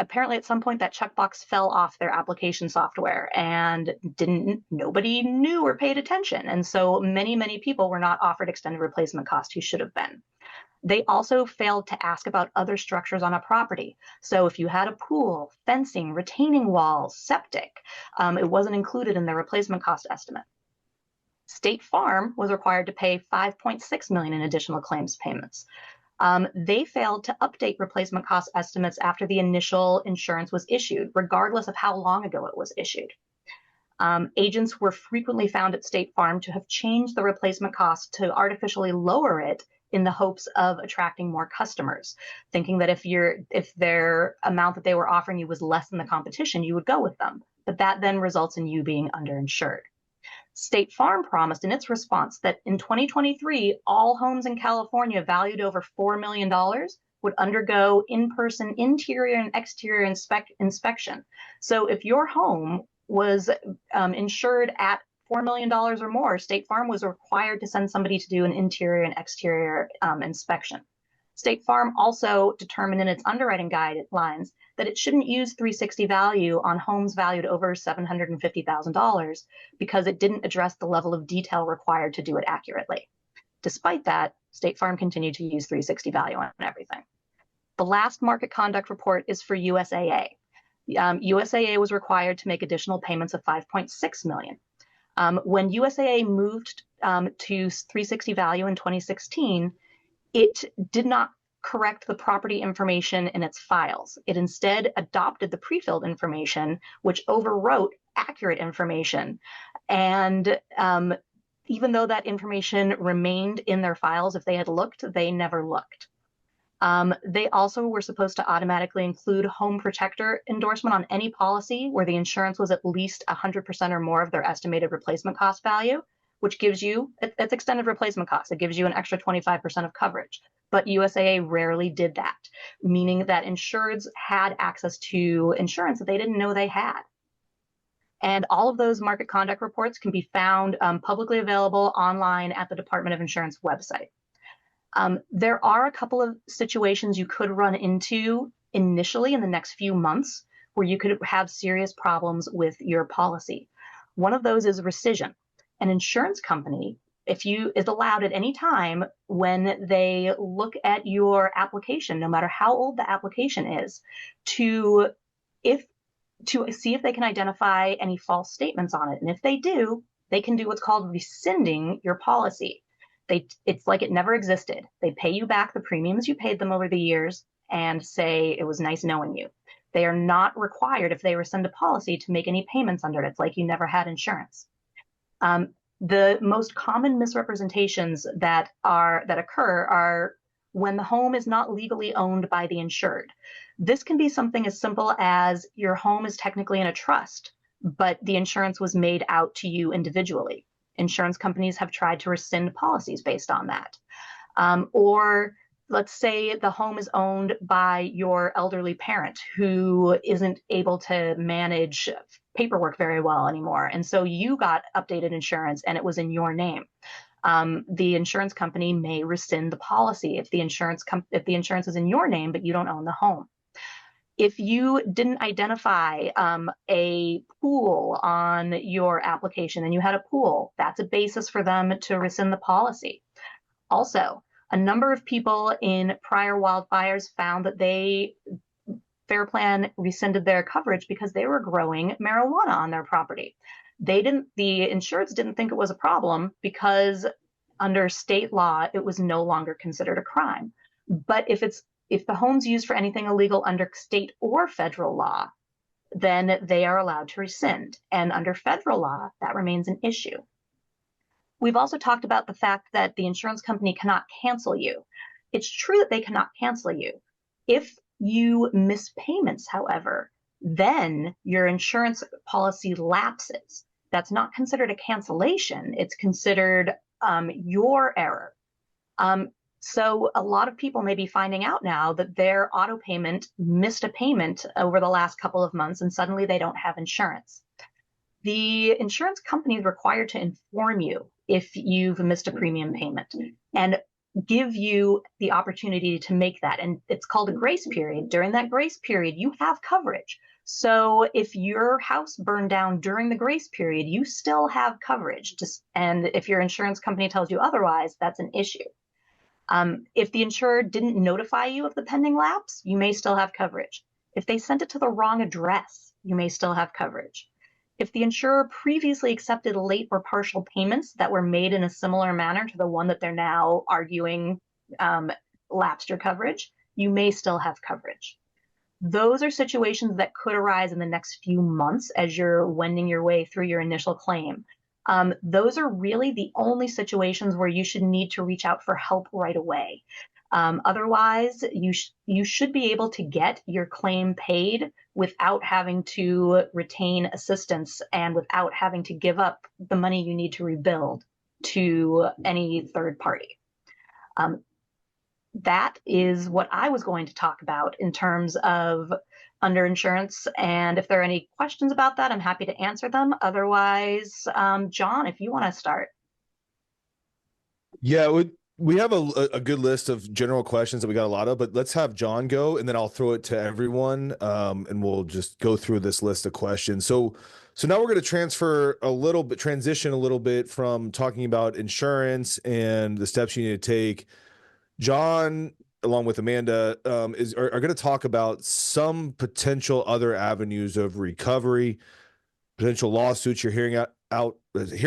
apparently at some point that checkbox fell off their application software and nobody knew or paid attention. And so many people were not offered extended replacement cost who should have been. They also failed to ask about other structures on a property. So if you had a pool, fencing, retaining walls, septic, it wasn't included in their replacement cost estimate. State Farm was required to pay $5.6 million in additional claims payments. They failed to update replacement cost estimates after the initial insurance was issued, regardless of how long ago it was issued. Agents were frequently found at State Farm to have changed the replacement cost to artificially lower it in the hopes of attracting more customers, thinking that if their amount that they were offering you was less than the competition, you would go with them. But that then results in you being underinsured. State Farm promised in its response that in 2023, all homes in California valued over $4 million would undergo in-person interior and exterior inspection. So if your home was insured at $4 million or more, State Farm was required to send somebody to do an interior and exterior inspection. State Farm also determined in its underwriting guidelines that it shouldn't use 360 value on homes valued over $750,000 because it didn't address the level of detail required to do it accurately. Despite that, State Farm continued to use 360 value on everything. The last market conduct report is for USAA. USAA was required to make additional payments of $5.6 million. When USAA moved to 360 value in 2016, it did not correct the property information in its files. It instead adopted the pre-filled information, which overwrote accurate information. And even though that information remained in their files, if they had looked, they never looked. They also were supposed to automatically include home protector endorsement on any policy where the insurance was at least 100% or more of their estimated replacement cost value, which gives you, it's extended replacement cost. It gives you an extra 25% of coverage. But USAA rarely did that, meaning that insureds had access to insurance that they didn't know they had. And all of those market conduct reports can be found publicly available online at the Department of Insurance website. There are a couple of situations you could run into initially in the next few months where you could have serious problems with your policy. One of those is rescission. An insurance company, is allowed at any time when they look at your application, no matter how old the application is, to see if they can identify any false statements on it. And if they do, they can do what's called rescinding your policy. It's like it never existed. They pay you back the premiums you paid them over the years and say, it was nice knowing you. They are not required, if they rescind a policy, to make any payments under it. It's like you never had insurance. The most common misrepresentations that occur are when the home is not legally owned by the insured. This can be something as simple as your home is technically in a trust, but the insurance was made out to you individually. Insurance companies have tried to rescind policies based on that. Or let's say the home is owned by your elderly parent who isn't able to manage paperwork very well anymore. And so you got updated insurance and it was in your name. The insurance company may rescind the policy if the insurance is in your name, but you don't own the home. If you didn't identify a pool on your application and you had a pool, that's a basis for them to rescind the policy. Also, a number of people in prior wildfires found that Fair Plan rescinded their coverage because they were growing marijuana on their property. The insureds didn't think it was a problem because under state law, it was no longer considered a crime. But if the home's used for anything illegal under state or federal law, then they are allowed to rescind. And under federal law, that remains an issue. We've also talked about the fact that the insurance company cannot cancel you. It's true that they cannot cancel you. If you miss payments, however, then your insurance policy lapses. That's not considered a cancellation. It's considered your error. So a lot of people may be finding out now that their auto payment missed a payment over the last couple of months and suddenly they don't have insurance. The insurance company is required to inform you if you've missed a premium payment. And give you the opportunity to make that. And it's called a grace period. During that grace period, you have coverage. So if your house burned down during the grace period, you still have coverage. And if your insurance company tells you otherwise, that's an issue. If the insurer didn't notify you of the pending lapse, you may still have coverage. If they sent it to the wrong address, you may still have coverage. If the insurer previously accepted late or partial payments that were made in a similar manner to the one that they're now arguing lapsed your coverage, you may still have coverage. Those are situations that could arise in the next few months as you're wending your way through your initial claim. Those are really the only situations where you should need to reach out for help right away. Otherwise, you should be able to get your claim paid without having to retain assistance and without having to give up the money you need to rebuild to any third party. That is what I was going to talk about in terms of underinsurance. And if there are any questions about that, I'm happy to answer them. Otherwise, John, if you want to start. Yeah, we have a good list of general questions that we got a lot of, but let's have John go, and then I'll throw it to everyone, and we'll just go through this list of questions. So now we're going to transition a little bit from talking about insurance and the steps you need to take. John, along with Amanda, are going to talk about some potential other avenues of recovery, potential lawsuits you're hearing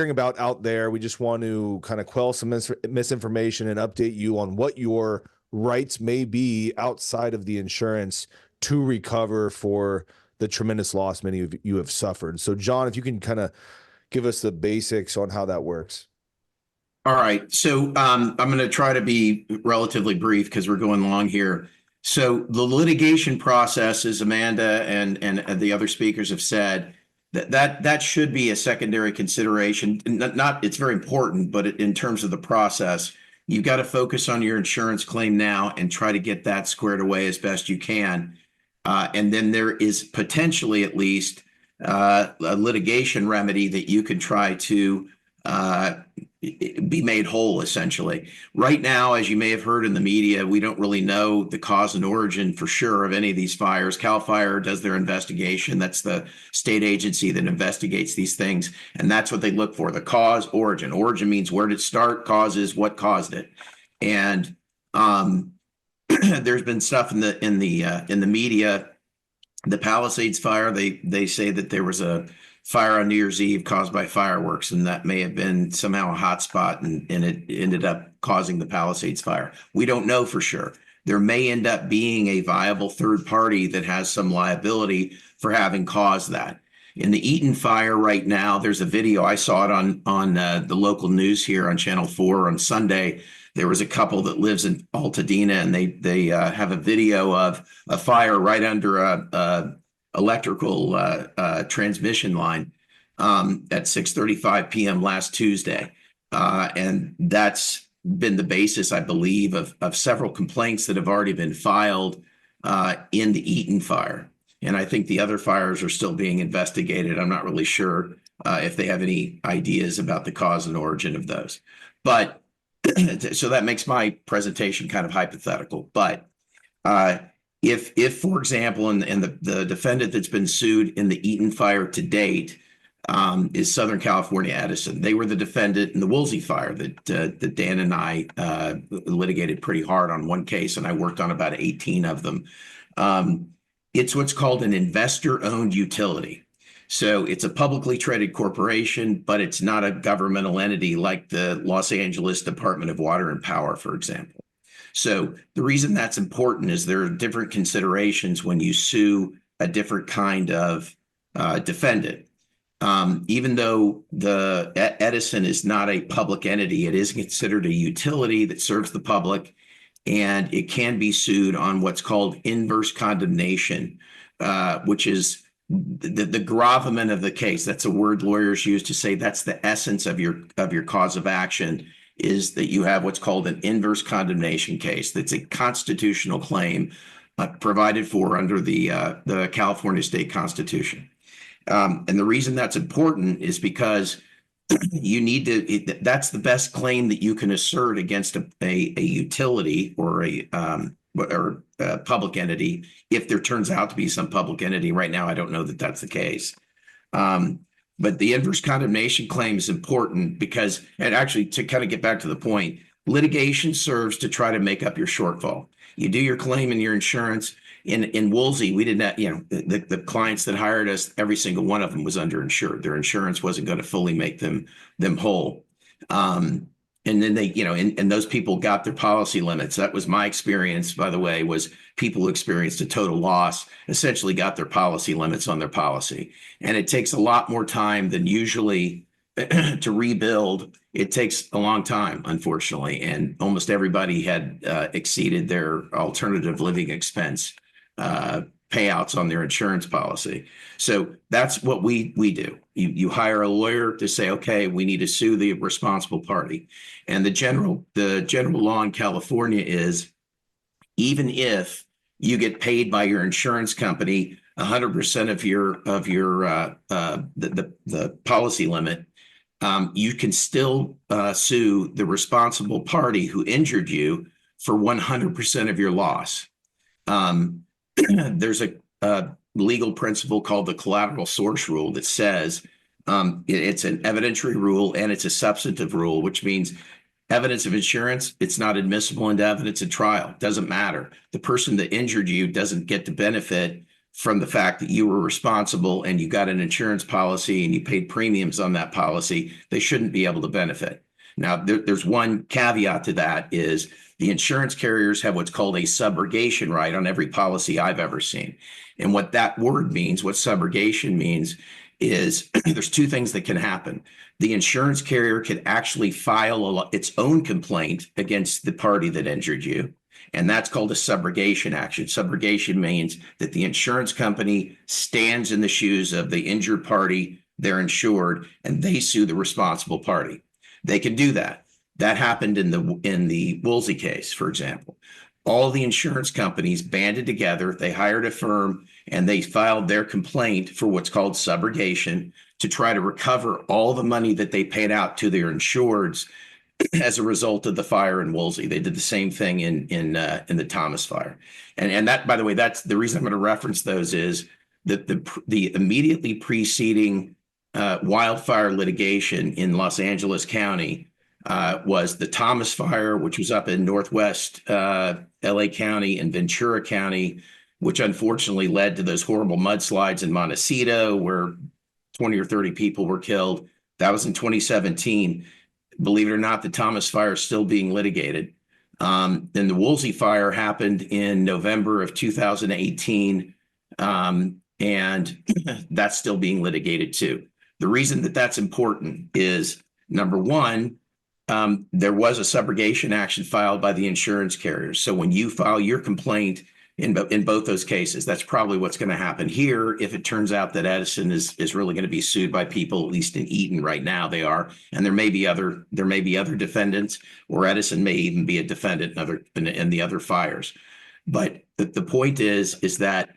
about out there. We just want to kind of quell some misinformation and update you on what your rights may be outside of the insurance to recover for the tremendous loss many of you have suffered. So, John, if you can kind of give us the basics on how that works. All right. So I'm going to try to be relatively brief because we're going long here. So the litigation process, as Amanda and the other speakers have said, that should be a secondary consideration. Not it's very important, but in terms of the process, you've got to focus on your insurance claim now and try to get that squared away as best you can. And then there is potentially at least a litigation remedy that you could try to be made whole, essentially. Right now, as you may have heard in the media, we don't really know the cause and origin for sure of any of these fires. CAL FIRE does their investigation. That's the state agency that investigates these things, and that's what they look for: the cause, origin. Origin means where did it start, cause is what caused it. And there's been stuff in the media. The Palisades fire, they say that there was a fire on New Year's Eve caused by fireworks, and that may have been somehow a hot spot, and it ended up causing the Palisades fire. We don't know for sure. There may end up being a viable third party that has some liability for having caused that. In the Eaton fire right now, there's a video. I saw it on the local news here on Channel 4 on Sunday. There was a couple that lives in Altadena, and they have a video of a fire right under a electrical transmission line at 6:35 p.m. last Tuesday. And that's been the basis, I believe, of several complaints that have already been filed in the Eaton fire. And I think the other fires are still being investigated. I'm not really sure if they have any ideas about the cause and origin of those. But so that makes my presentation kind of hypothetical. But if for example, and the defendant that's been sued in the Eaton fire to date is Southern California Edison. They were the defendant in the Woolsey fire that Dan and I litigated pretty hard on one case, and I worked on about 18 of them. It's what's called an investor-owned utility. So it's a publicly traded corporation, but it's not a governmental entity like the Los Angeles Department of Water and Power, for example. So the reason that's important is there are different considerations when you sue a different kind of defendant. Even though the Edison is not a public entity, it is considered a utility that serves the public, and it can be sued on what's called inverse condemnation, which is the gravamen of the case. That's a word lawyers use to say that's the essence of your cause of action, is that you have what's called an inverse condemnation case. That's a constitutional claim provided for under the California state constitution. And the reason that's important is because you need to, that's the best claim that you can assert against a utility or a public entity. If there turns out to be some public entity right now, I don't know that that's the case. But the inverse condemnation claim is important because, and actually to kind of get back to the point, litigation serves to try to make up your shortfall. You do your claim in your insurance. In Woolsey, we did not, the clients that hired us, every single one of them was underinsured. Their insurance wasn't going to fully make them whole. And then they, and those people got their policy limits. That was my experience, by the way, was people who experienced a total loss essentially got their policy limits on their policy. And it takes a lot more time than usually to rebuild. It takes a long time, unfortunately. And almost everybody had exceeded their alternative living expense payouts on their insurance policy. So that's what we do. You hire a lawyer to say, okay, we need to sue the responsible party. And the general law in California is, even if you get paid by your insurance company 100% of the policy limit, you can still sue the responsible party who injured you for 100% of your loss. There's a legal principle called the collateral source rule that says it's an evidentiary rule and it's a substantive rule, which means evidence of insurance, it's not admissible into evidence at trial. Doesn't matter. The person that injured you doesn't get to benefit from the fact that you were responsible and you got an insurance policy and you paid premiums on that policy. They shouldn't be able to benefit. Now, there's one caveat to that is the insurance carriers have what's called a subrogation right on every policy I've ever seen. And what that word means, what subrogation means, is there's two things that can happen. The insurance carrier can actually file its own complaint against the party that injured you. And that's called a subrogation action. Subrogation means that the insurance company stands in the shoes of the injured party, they're insured, and they sue the responsible party. They can do that. That happened in the Woolsey case, for example. All the insurance companies banded together, they hired a firm, and they filed their complaint for what's called subrogation to try to recover all the money that they paid out to their insureds as a result of the fire in Woolsey. They did the same thing in the Thomas fire. And that, by the way, that's the reason I'm going to reference those is that the immediately preceding wildfire litigation in Los Angeles County was the Thomas fire, which was up in Northwest LA County and Ventura County, which unfortunately led to those horrible mudslides in Montecito where 20 or 30 people were killed. That was in 2017. Believe it or not, the Thomas fire is still being litigated. Then the Woolsey fire happened in November of 2018, and that's still being litigated too. The reason that that's important is, number one, there was a subrogation action filed by the insurance carriers. So when you file your complaint in both those cases, that's probably what's going to happen here. If it turns out that Edison is really going to be sued by people, at least in Eaton right now, they are, and there may be other defendants, or Edison may even be a defendant in the other fires. But the point is that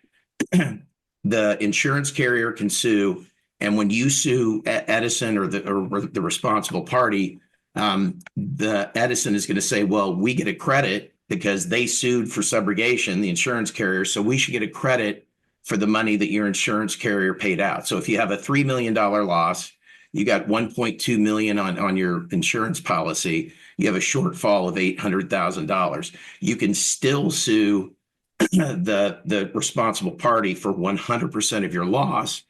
the insurance carrier can sue, and when you sue Edison or the responsible party, the Edison is going to say, well, we get a credit because they sued for subrogation, the insurance carrier, so we should get a credit for the money that your insurance carrier paid out. So if you have a $3 million loss, you got $1.2 million on your insurance policy, you have a shortfall of $800,000. You can still sue the responsible party for 100% of your loss,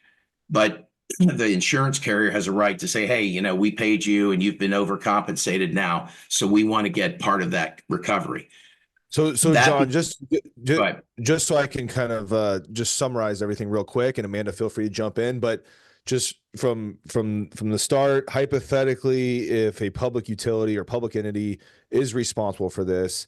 but the insurance carrier has a right to say, hey, we paid you and you've been overcompensated now, so we want to get part of that recovery. So John, just so I can kind of just summarize everything real quick, and Amanda, feel free to jump in, but just from the start, hypothetically, if a public utility or public entity is responsible for this,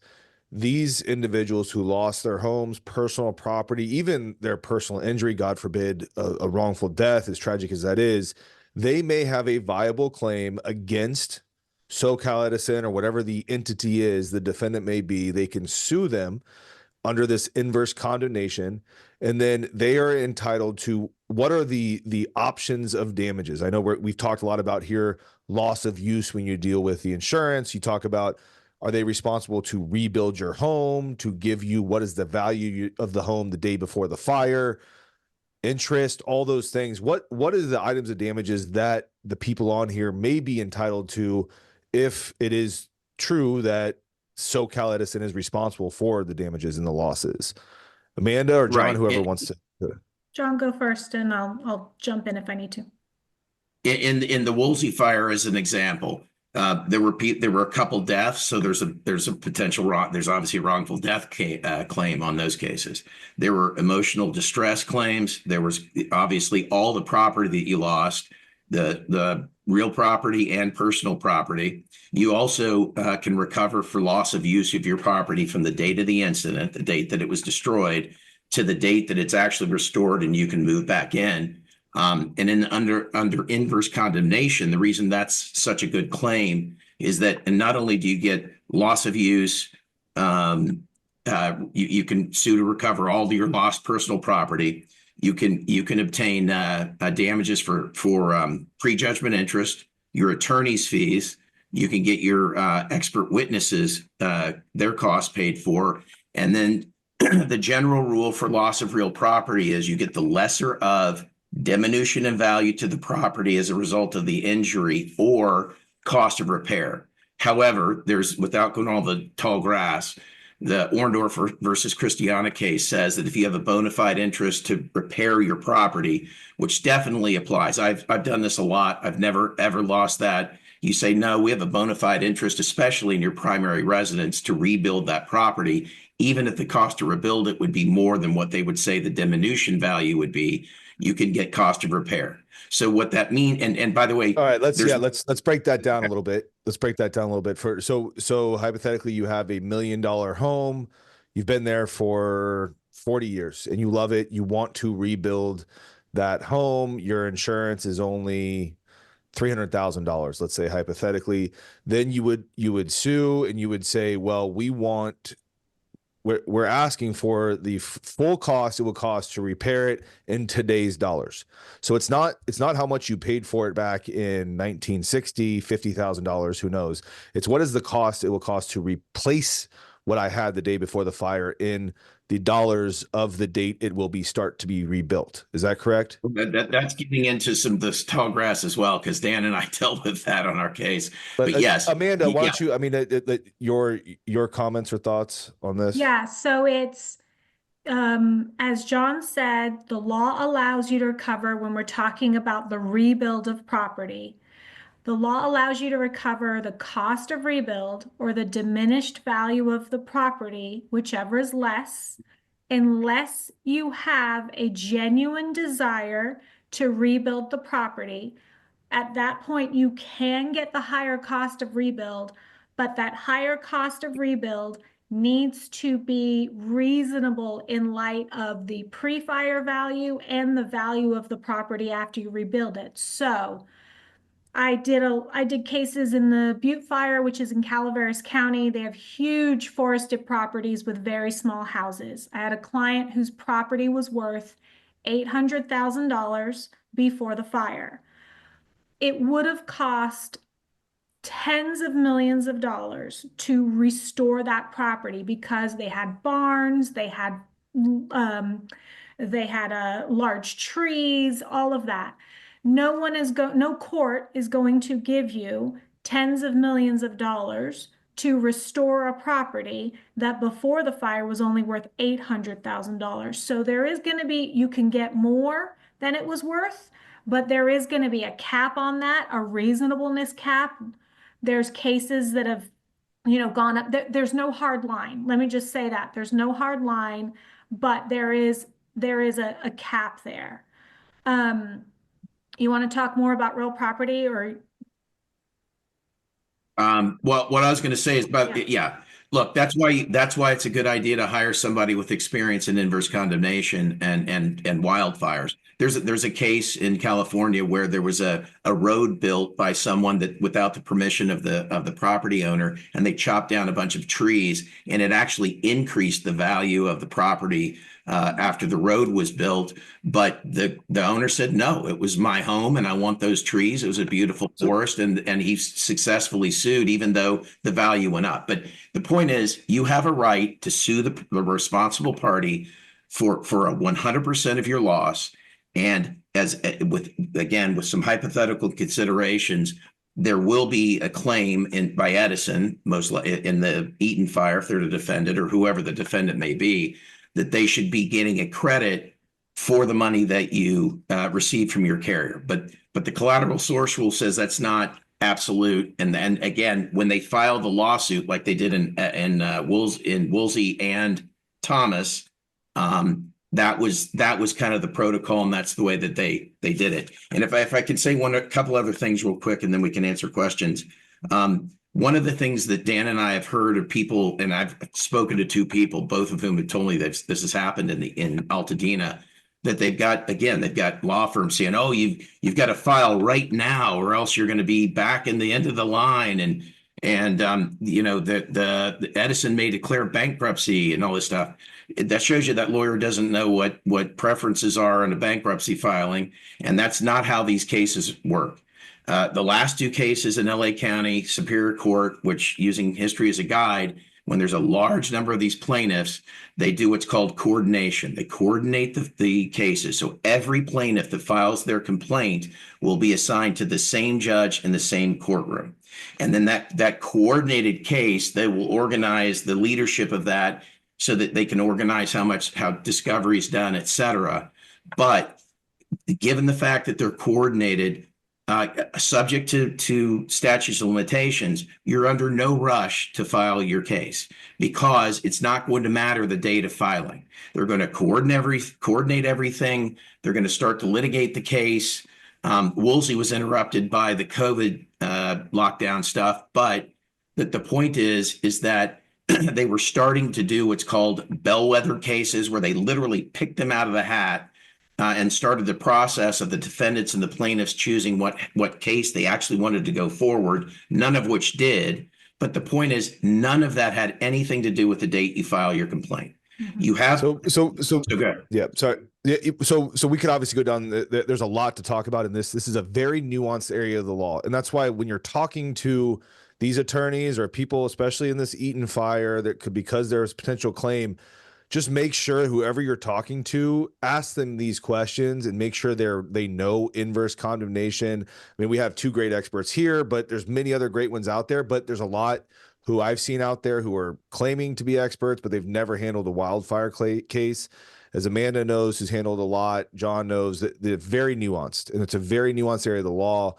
these individuals who lost their homes, personal property, even their personal injury, God forbid, a wrongful death, as tragic as that is, they may have a viable claim against SoCal Edison or whatever the entity is, the defendant may be. They can sue them under this inverse condemnation, and then they are entitled to, what are the options of damages? I know we've talked a lot about here loss of use when you deal with the insurance. You talk about, are they responsible to rebuild your home, to give you what is the value of the home the day before the fire, interest, all those things. What are the items of damages that the people on here may be entitled to if it is true that SoCal Edison is responsible for the damages and the losses? Amanda or John, Right. whoever wants to. John, go first, and I'll jump in if I need to. In the Woolsey fire, as an example, there were a couple deaths, so there's a potential there's obviously a wrongful death claim on those cases. There were emotional distress claims. There was obviously all the property that you lost, the real property and personal property. You also can recover for loss of use of your property from the date of the incident, the date that it was destroyed, to the date that it's actually restored and you can move back in. And under inverse condemnation, the reason that's such a good claim is that, and not only do you get loss of use, you can sue to recover all of your lost personal property. You can obtain damages for prejudgment interest, your attorney's fees. You can get your expert witnesses, their costs paid for, and then the general rule for loss of real property is you get the lesser of diminution in value to the property as a result of the injury or cost of repair. However, without going all the tall grass, the Orndorff versus Christiana case says that if you have a bona fide interest to repair your property, which definitely applies. I've done this a lot. I've never, ever lost that. You say, no, we have a bona fide interest, especially in your primary residence, to rebuild that property, even if the cost to rebuild it would be more than what they would say the diminution value would be. You can get cost of repair. So what that means, and by the way, all right, let's break that down a little bit. Let's break that down a little bit. So hypothetically, you have $1 million home. You've been there for 40 years and you love it. You want to rebuild that home. Your insurance is only $300,000, let's say hypothetically. Then you would sue and you would say, well, we're asking for the full cost it will cost to repair it in today's dollars. So it's not how much you paid for it back in 1960, $50,000, who knows. It's what is the cost it will cost to replace what I had the day before the fire in the dollars of the date it will start to be rebuilt. Is that correct? That's getting into some of this tall grass as well, because Dan and I dealt with that on our case. But yes, Amanda, why don't you? I mean, your comments or thoughts on this? Yeah, so it's as John said, the law allows you to recover when we're talking about the rebuild of property. The law allows you to recover the cost of rebuild or the diminished value of the property, whichever is less, unless you have a genuine desire to rebuild the property. At that point, you can get the higher cost of rebuild, but that higher cost of rebuild needs to be reasonable in light of the pre-fire value and the value of the property after you rebuild it. So I did cases in the Butte Fire, which is in Calaveras County. They have huge forested properties with very small houses. I had a client whose property was worth $800,000 before the fire. It would have cost tens of millions of dollars to restore that property because they had barns, they had large trees, all of that. No court is going to give you tens of millions of dollars to restore a property that before the fire was only worth $800,000. So there is going to be, you can get more than it was worth, but there is going to be a cap on that, a reasonableness cap. There's cases that have, gone up. There's no hard line. Let me just say that there's no hard line, but there is a cap there. You want to talk more about real property or? Well, what I was going to say is look, that's why it's a good idea to hire somebody with experience in inverse condemnation and wildfires. There's a case in California where there was a road built by someone that without the permission of the property owner, and they chopped down a bunch of trees, and it actually increased the value of the property after the road was built. But the owner said, no, it was my home and I want those trees. It was a beautiful forest, and he successfully sued, even though the value went up. But the point is, you have a right to sue the responsible party for a 100% of your loss. And with some hypothetical considerations, there will be a claim by Edison, most in the Eaton fire, if they're the defendant or whoever the defendant may be, that they should be getting a credit for the money that you received from your carrier. But the collateral source rule says that's not absolute. And then again, when they filed the lawsuit, like they did in Woolsey and Thomas, that was kind of the protocol, and that's the way that they did it. And if I can say a couple other things real quick, and then we can answer questions. One of the things that Dan and I have heard of people, and I've spoken to two people, both of whom have told me that this has happened in Altadena, that they've got law firms saying, oh, you've got to file right now, or else you're going to be back in the end of the line, and the Edison may declare bankruptcy and all this stuff. That shows you that lawyer doesn't know what preferences are in a bankruptcy filing, and that's not how these cases work. The last two cases in LA County Superior Court, which, using history as a guide, when there's a large number of these plaintiffs, they do what's called coordination. They coordinate the cases. So every plaintiff that files their complaint will be assigned to the same judge in the same courtroom. And then that coordinated case, they will organize the leadership of that so that they can organize how discovery is done, et cetera. But given the fact that they're coordinated, subject to statutes of limitations, you're under no rush to file your case, because it's not going to matter the date of filing. They're going to coordinate everything. They're going to start to litigate the case. Woolsey was interrupted by the COVID lockdown stuff, but the point is that they were starting to do what's called bellwether cases, where they literally picked them out of the hat and started the process of the defendants and the plaintiffs choosing what case they actually wanted to go forward, none of which did. But the point is, none of that had anything to do with the date you file your complaint. Mm-hmm. You have So good. yeah, sorry. Yeah, so we could obviously go down. There's a lot to talk about in this. This is a very nuanced area of the law, and that's why when you're talking to these attorneys or people, especially in this Eaton fire, that could, because there's potential claim, just make sure whoever you're talking to, ask them these questions and make sure they know inverse condemnation. I mean, we have two great experts here, but there's many other great ones out there. But there's a lot who I've seen out there who are claiming to be experts, but they've never handled a wildfire case. As Amanda knows, who's handled a lot, John knows that they're very nuanced, and it's a very nuanced area of the law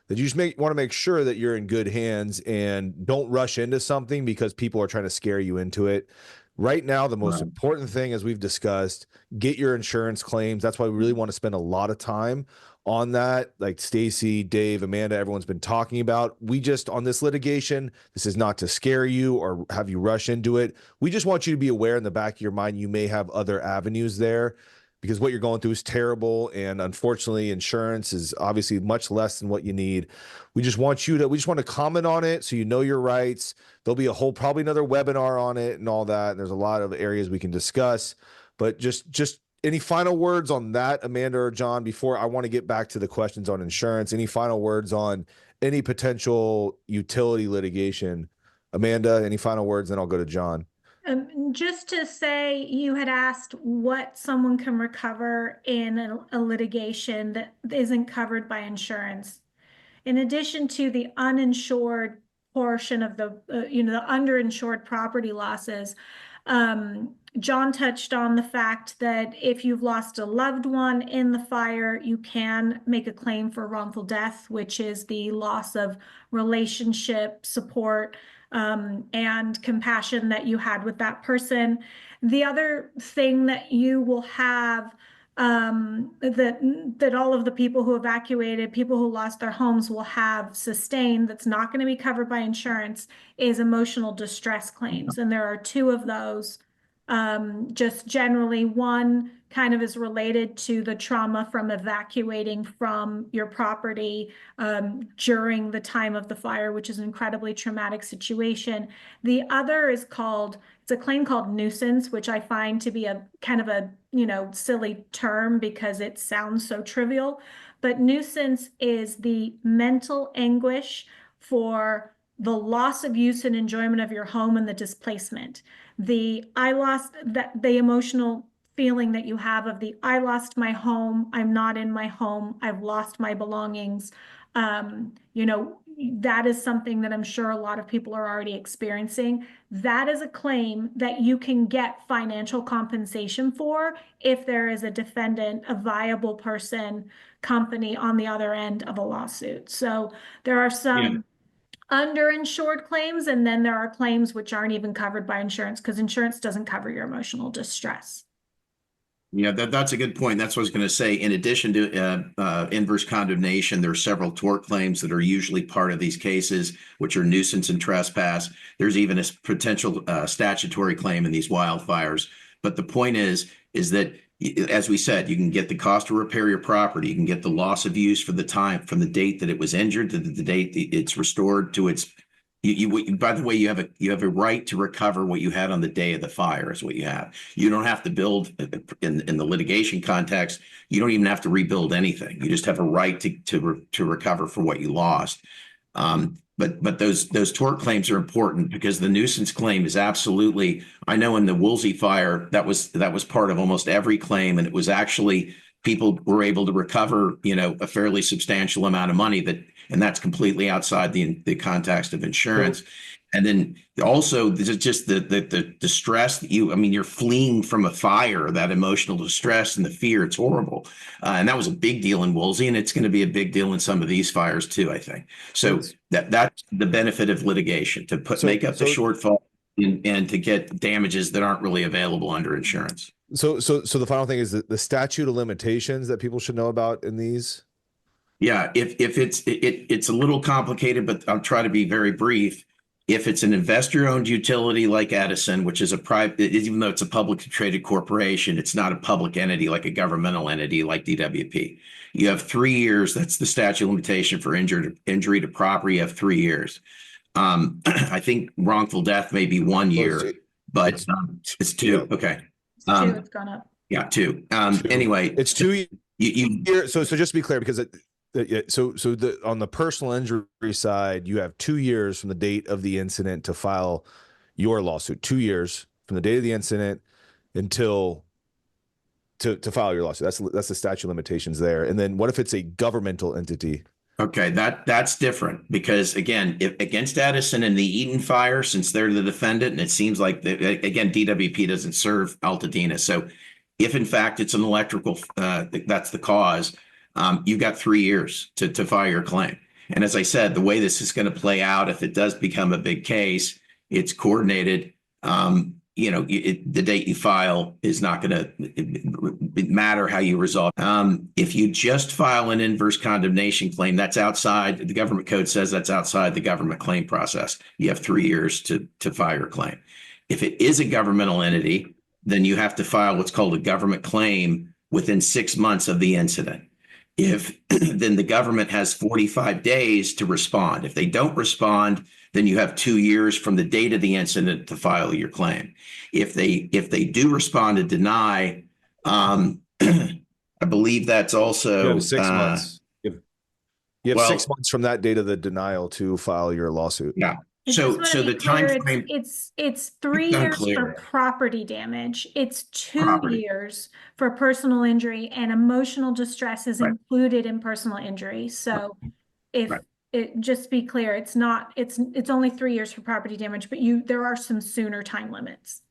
that you just want to make sure that you're in good hands and don't rush into something because people are trying to scare you into it. Right now, the most important thing, as we've discussed, get your insurance claims. That's why we really want to spend a lot of time on that. Like Stacy, Dave, Amanda, everyone's been talking about. We just, on this litigation, this is not to scare you or have you rush into it. We just want you to be aware in the back of your mind, you may have other avenues there, because what you're going through is terrible. And unfortunately, insurance is obviously much less than what you need. We just want to comment on it so you know your rights. There'll be probably another webinar on it and all that. And there's a lot of areas we can discuss, but just any final words on that, Amanda or John, before I want to get back to the questions on insurance. Any final words on any potential utility litigation? Amanda, any final words? Then I'll go to John. Just to say, you had asked what someone can recover in a litigation that isn't covered by insurance. In addition to the uninsured portion of the underinsured property losses, John touched on the fact that if you've lost a loved one in the fire, you can make a claim for wrongful death, which is the loss of relationship, support, and compassion that you had with that person. The other thing that you will have, that all of the people who evacuated, people who lost their homes will have sustained, that's not going to be covered by insurance, is emotional distress claims. And there are two of those. Just generally, one kind of is related to the trauma from evacuating from your property during the time of the fire, which is an incredibly traumatic situation. The other is it's a claim called nuisance, which I find to be a kind of a, silly term because it sounds so trivial. But nuisance is the mental anguish for the loss of use and enjoyment of your home and the displacement. The emotional feeling that you have of I lost my home, I'm not in my home, I've lost my belongings. That is something that I'm sure a lot of people are already experiencing. That is a claim that you can get financial compensation for if there is a defendant, a viable person, company on the other end of a lawsuit. So there are some underinsured claims, and then there are claims which aren't even covered by insurance because insurance doesn't cover your emotional distress. Yeah, that's a good point. That's what I was going to say. In addition to inverse condemnation, there are several tort claims that are usually part of these cases, which are nuisance and trespass. There's even a potential statutory claim in these wildfires. But the point is that, as we said, you can get the cost to repair your property. You can get the loss of use for the time from the date that it was injured to the date it's restored to its. By the way, you have a right to recover what you had on the day of the fire is what you have. You don't have to build in the litigation context. You don't even have to rebuild anything. You just have a right to recover for what you lost. But those tort claims are important because the nuisance claim is absolutely. I know in the Woolsey fire that was part of almost every claim, and it was actually people were able to recover a fairly substantial amount of money and that's completely outside the context of insurance. And then also just the distress that you're fleeing from a fire, that emotional distress and the fear, it's horrible. And that was a big deal in Woolsey, and it's going to be a big deal in some of these fires too, I think. So that's the benefit of litigation, to make up the shortfall and to get damages that aren't really available under insurance. So the final thing is the statute of limitations that people should know about in these. Yeah, if it's a little complicated, but I'll try to be very brief. If it's an investor-owned utility like Edison, which is a private, even though it's a publicly traded corporation, it's not a public entity like a governmental entity like DWP. You have 3 years. That's the statute of limitation for injury to property. You have 3 years. I think wrongful death may be 1 year, but it's 2. Okay. It's 2. It's gone up. Yeah, 2. Anyway, it's 2 years. So just to be clear, because on the personal injury side, you have 2 years from the date of the incident to file your lawsuit. 2 years from the date of the incident until to file your lawsuit. That's the statute of limitations there. And then what if it's a governmental entity? Okay, that's different because again, against Edison and the Eaton fire, since they're the defendant, and it seems like again DWP doesn't serve Altadena. So if in fact it's an electrical, that's the cause. You've got 3 years to file your claim. And as I said, the way this is going to play out, if it does become a big case, it's coordinated. The date you file is not going to matter how you resolve. If you just file an inverse condemnation claim, that's outside. The government code says that's outside the government claim process. You have 3 years to file your claim. If it is a governmental entity, then you have to file what's called a government claim within 6 months of the incident. If then the government has 45 days to respond. If they don't respond, then you have 2 years from the date of the incident to file your claim. If they do respond and deny, I believe that's also You have 6 months. You have 6 months from that date of the denial to file your lawsuit. Yeah. So the time frame, it's 3 years for property damage. It's 2 years for personal injury, and emotional distress is included in personal injury. So just be clear, it's only 3 years for property damage, but there are some sooner time limits.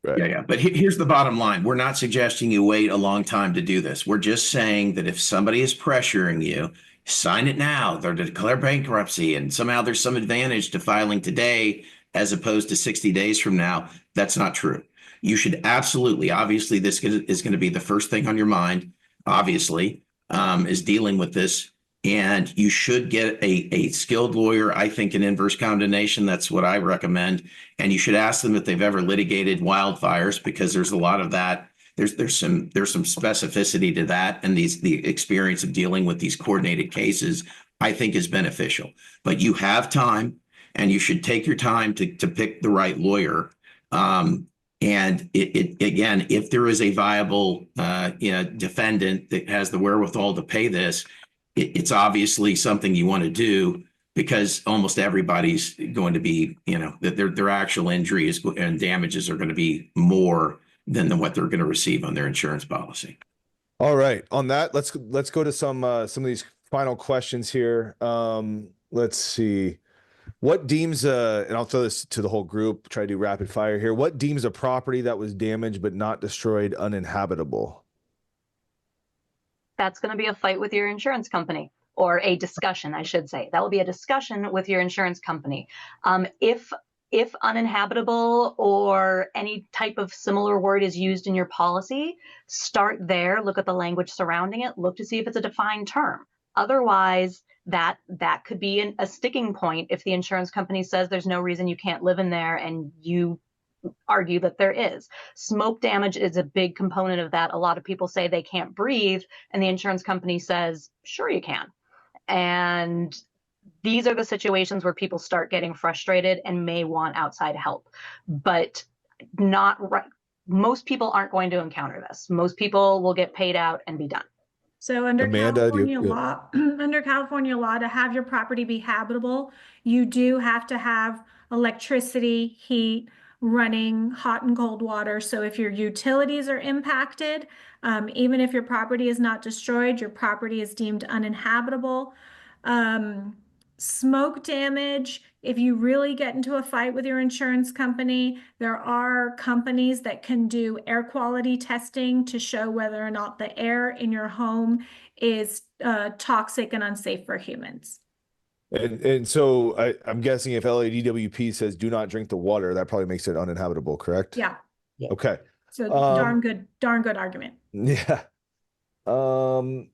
Right. Yeah. But here's the bottom line. We're not suggesting you wait a long time to do this. We're just saying that if somebody is pressuring you, sign it now. They're to declare bankruptcy, and somehow there's some advantage to filing today as opposed to 60 days from now. That's not true. You should obviously, this is going to be the first thing on your mind, obviously, is dealing with this. And you should get a skilled lawyer, I think, in inverse condemnation. That's what I recommend. And you should ask them if they've ever litigated wildfires, because there's a lot of that there's some specificity to that, and the experience of dealing with these coordinated cases, I think, is beneficial. But you have time, and you should take your time to pick the right lawyer. And again, if there is a viable defendant that has the wherewithal to pay this, it's obviously something you want to do, because almost everybody's going to be, that their actual injuries and damages are going to be more than what they're going to receive on their insurance policy. All right. On that, let's go to some of these final questions here. Let's see. What deems and I'll throw this to the whole group, try to do rapid fire here. What deems a property that was damaged but not destroyed uninhabitable? That's going to be a fight with your insurance company, or a discussion, I should say. That will be a discussion with your insurance company. If uninhabitable or any type of similar word is used in your policy, start there, look at the language surrounding it, look to see if it's a defined term. Otherwise, that could be a sticking point if the insurance company says there's no reason you can't live in there and you argue that there is. Smoke damage is a big component of that. A lot of people say they can't breathe, and the insurance company says, sure you can. And these are the situations where people start getting frustrated and may want outside help, but not right. Most people aren't going to encounter this. Most people will get paid out and be done. So under Amanda, California law, under California law, to have your property be habitable, you do have to have electricity, heat, running hot and cold water. So if your utilities are impacted, even if your property is not destroyed, your property is deemed uninhabitable. Smoke damage, if you really get into a fight with your insurance company, there are companies that can do air quality testing to show whether or not the air in your home is toxic and unsafe for humans. And so I'm guessing if LADWP says do not drink the water, that probably makes it uninhabitable, correct? Yeah. Okay. So darn good argument. Yeah. Lots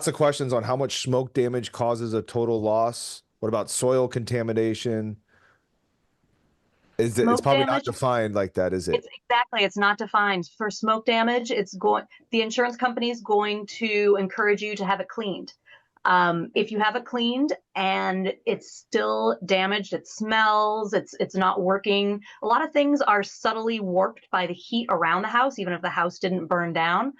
of questions on how much smoke damage causes a total loss. What about soil contamination? It's probably not defined like that, is it? It's not defined. For smoke damage, the insurance company is going to encourage you to have it cleaned. If you have it cleaned and it's still damaged, it smells, it's not working. A lot of things are subtly warped by the heat around the house, even if the house didn't burn down.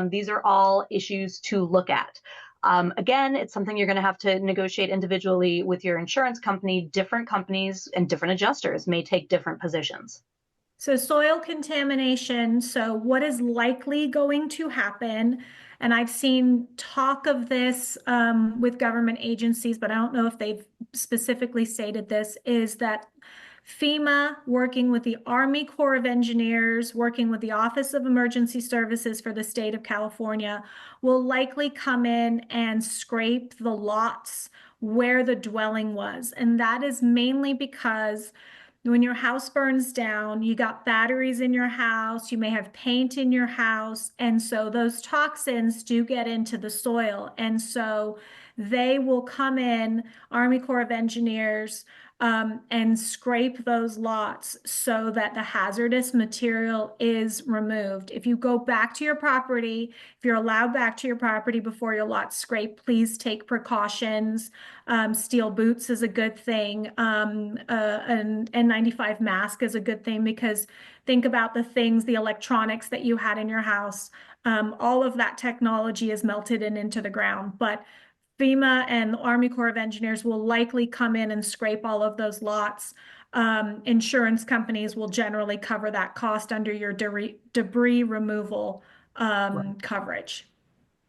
These are all issues to look at. Again, it's something you're going to have to negotiate individually with your insurance company. Different companies and different adjusters may take different positions. So soil contamination. So what is likely going to happen? And I've seen talk of this with government agencies, but I don't know if they've specifically stated this, is that FEMA, working with the Army Corps of Engineers, working with the Office of Emergency Services for the state of California, will likely come in and scrape the lots where the dwelling was. And that is mainly because when your house burns down, you got batteries in your house, you may have paint in your house, and so those toxins do get into the soil. And so they will come in, Army Corps of Engineers, and scrape those lots so that the hazardous material is removed. If you go back to your property, if you're allowed back to your property before your lot's scraped, please take precautions. Steel boots is a good thing. An N95 mask is a good thing, because think about the things, the electronics that you had in your house. All of that technology is melted and into the ground, but FEMA and the Army Corps of Engineers will likely come in and scrape all of those lots. Insurance companies will generally cover that cost under your debris removal coverage.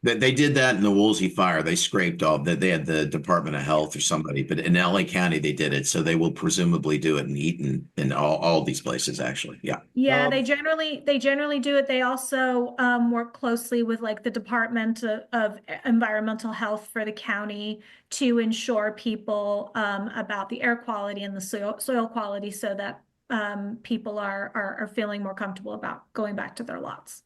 They did that in the Woolsey fire. They scraped all that. They had the Department of Health or somebody, but in LA County they did it. So they will presumably do it in Eaton and all these places, actually. Yeah. Yeah, they generally do it. They also work closely with like the Department of Environmental Health for the county to ensure people about the air quality and the soil quality, so that people are feeling more comfortable about going back to their lots.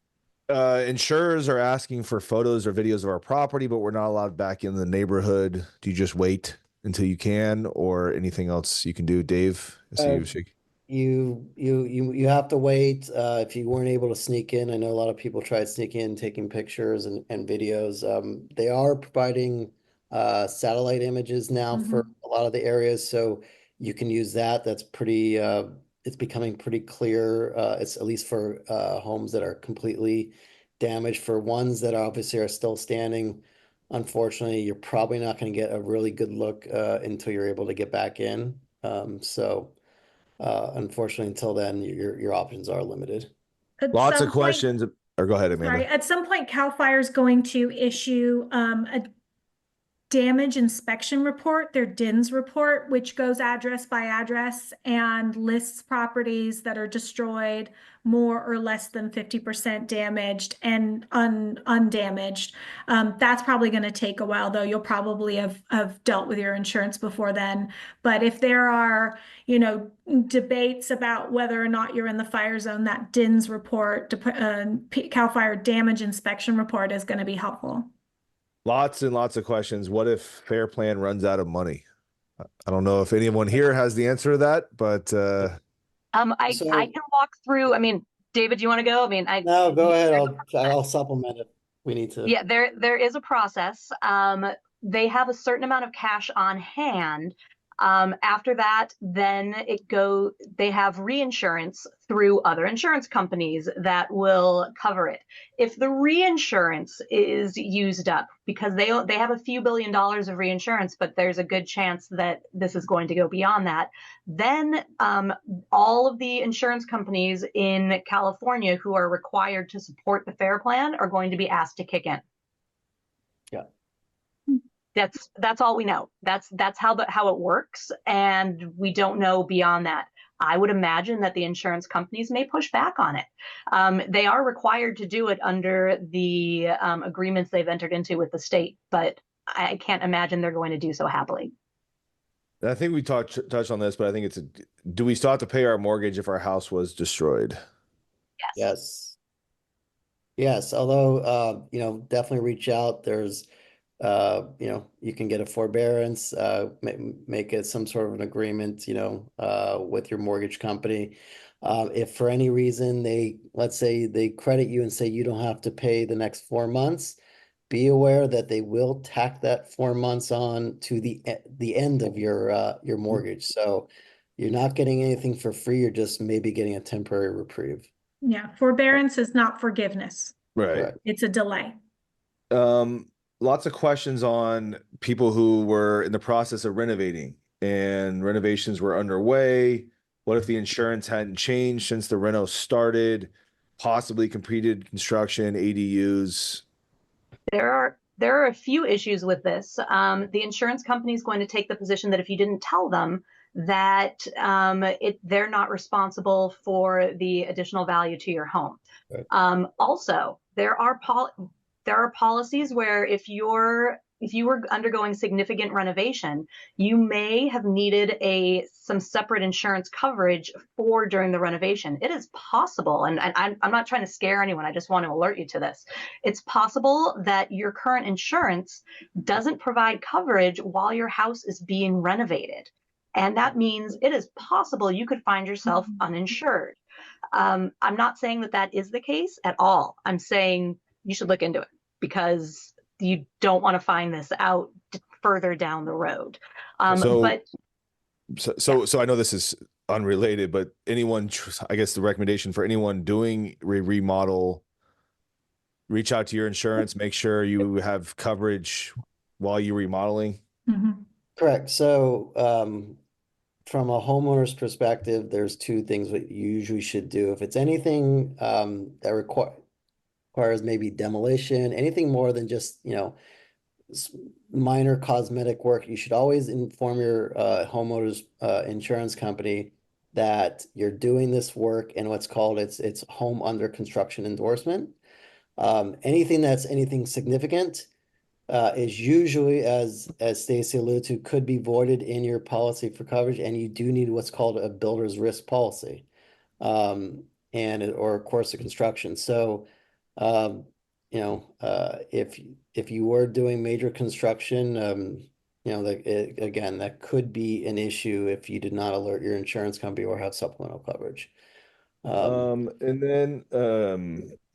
Insurers are asking for photos or videos of our property, but we're not allowed back in the neighborhood. Do you just wait until you can, or anything else you can do? Dave, I see you shaking. you have to wait if you weren't able to sneak in. I know a lot of people tried sneaking in, taking pictures and videos. They are providing satellite images now for a lot of the areas, so you can use that. That's pretty it's becoming pretty clear. It's at least for homes that are completely damaged. For ones that obviously are still standing, unfortunately, you're probably not going to get a really good look until you're able to get back in. Unfortunately, until then, your options are limited. At Lots of some point, questions. Or go ahead, sorry, Amanda. at some point, CAL FIRE is going to issue a damage inspection report, their DINS report, which goes address by address and lists properties that are destroyed, more or less than 50% damaged and undamaged. That's probably going to take a while, though. You'll probably have dealt with your insurance before then. But if there are, debates about whether or not you're in the fire zone, that DINS report, CAL FIRE damage inspection report, is going to be helpful. Lots and lots of questions. What if Fair Plan runs out of money? I don't know if anyone here has the answer to that, but I can walk through. I mean, David, do you want to go? I mean, No, go ahead. I'll supplement if we need to. Yeah, there is a process. They have a certain amount of cash on hand. After that, then they have reinsurance through other insurance companies that will cover it. If the reinsurance is used up, because they have a few $1 billion of reinsurance, but there's a good chance that this is going to go beyond that, then all of the insurance companies in California who are required to support the FAIR Plan are going to be asked to kick in. Yeah. That's all we know. That's how it works, and we don't know beyond that. I would imagine that the insurance companies may push back on it. They are required to do it under the agreements they've entered into with the state, but I can't imagine they're going to do so happily. I think we touched on this, but I think do we still have to pay our mortgage if our house was destroyed? Yes. Yes. Although, definitely reach out. There's you can get a forbearance, make it some sort of an agreement, with your mortgage company. If for any reason let's say they credit you and say you don't have to pay the next 4 months, be aware that they will tack that 4 months on to the end of your mortgage. So you're not getting anything for free. You're just maybe getting a temporary reprieve. Yeah, forbearance is not forgiveness. Right. Correct. It's a delay. Lots of questions on people who were in the process of renovating and renovations were underway. What if the insurance hadn't changed since the reno started? Possibly completed construction, ADUs. There are a few issues with this. The insurance company is going to take the position that if you didn't tell them that they're not responsible for the additional value to your home. Right. Also, there are policies where if you were undergoing significant renovation, you may have needed some separate insurance coverage during the renovation. It is possible, and I'm not trying to scare anyone, I just want to alert you to this. It's possible that your current insurance doesn't provide coverage while your house is being renovated. And that means it is possible you could find yourself uninsured. I'm not saying that is the case at all. I'm saying you should look into it, because you don't want to find this out further down the road. So I know this is unrelated, but I guess the recommendation for anyone doing remodel, reach out to your insurance, make sure you have coverage while you're remodeling. Mm-hmm. Correct. So, from a homeowner's perspective, there's two things that you usually should do. If it's anything that requires maybe demolition, anything more than just, minor cosmetic work, you should always inform your homeowner's insurance company that you're doing this work in what's called it's home under construction endorsement. Anything significant is usually, as Stacy alluded to, could be voided in your policy for coverage, and you do need what's called a builder's risk policy, or a course of construction. So, if you were doing major construction, You know, again, that could be an issue if you did not alert your insurance company or have supplemental coverage. And then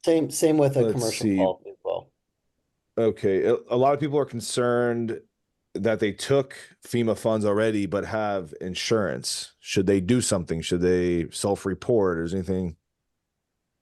Same with a let's commercial see. policy as well. Okay, a lot of people are concerned that they took FEMA funds already but have insurance. Should they do something? Should they self-report or is anything?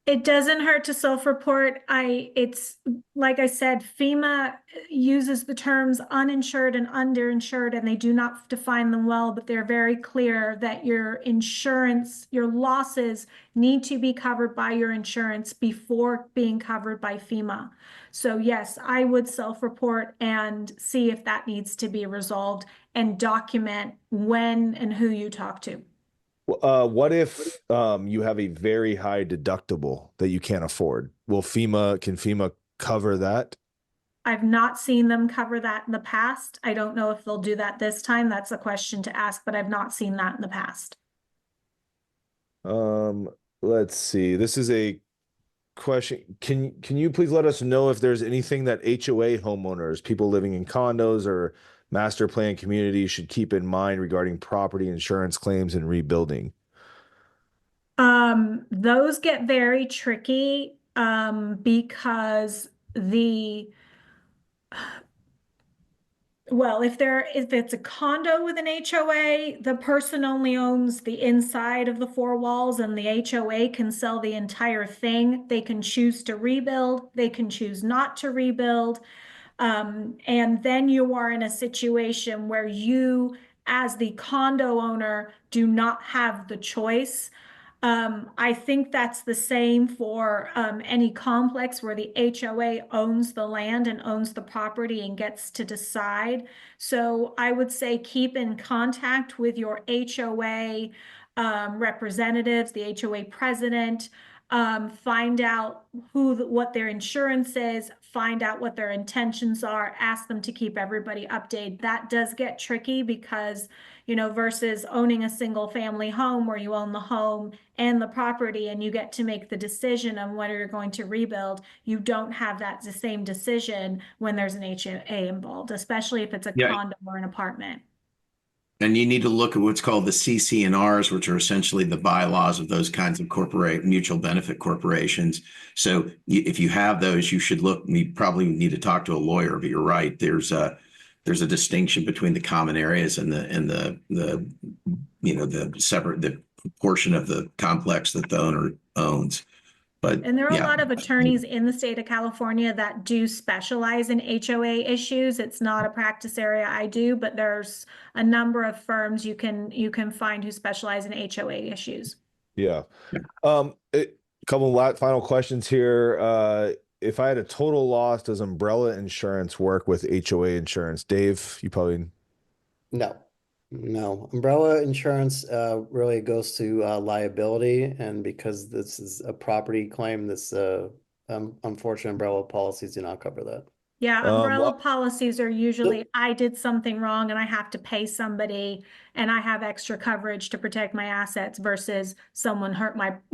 It doesn't hurt to self-report. It's like I said, FEMA uses the terms uninsured and underinsured, and they do not define them well, but they're very clear that your insurance, your losses need to be covered by your insurance before being covered by FEMA. So yes, I would self-report and see if that needs to be resolved and document when and who you talk to. What if you have a very high deductible that you can't afford? Can FEMA cover that? I've not seen them cover that in the past. I don't know if they'll do that this time. That's a question to ask, but I've not seen that in the past. Let's see. This is a question. Can you please let us know if there's anything that HOA homeowners, people living in condos or master plan communities should keep in mind regarding property insurance claims and rebuilding? Those get very tricky because if it's a condo with an HOA, the person only owns the inside of the four walls and the HOA can sell the entire thing. They can choose to rebuild, they can choose not to rebuild. And then you are in a situation where you, as the condo owner, do not have the choice. I think that's the same for any complex where the HOA owns the land and owns the property and gets to decide. So I would say keep in contact with your HOA representatives, the HOA president, find out what their insurance is, find out what their intentions are, ask them to keep everybody updated. That does get tricky because, versus owning a single family home where you own the home and the property and you get to make the decision on whether you're going to rebuild, you don't have the same decision when there's an HOA involved, especially if it's a condo or an apartment. And you need to look at what's called the CC&Rs, which are essentially the bylaws of those kinds of mutual benefit corporations. So if you have those, you probably need to talk to a lawyer, but you're right. There's a distinction between the common areas and the separate portion of the complex that the owner owns. And there are a lot of attorneys in the state of California that do specialize in HOA issues. It's not a practice area I do, but there's a number of firms you can find who specialize in HOA issues. Yeah. A couple final questions here. If I had a total loss, does umbrella insurance work with HOA insurance? Dave, you probably... No, umbrella insurance really goes to liability, and because this is a property claim, this unfortunate umbrella policies do not cover that. Yeah, umbrella policies are usually I did something wrong and I have to pay somebody and I have extra coverage to protect my assets versus someone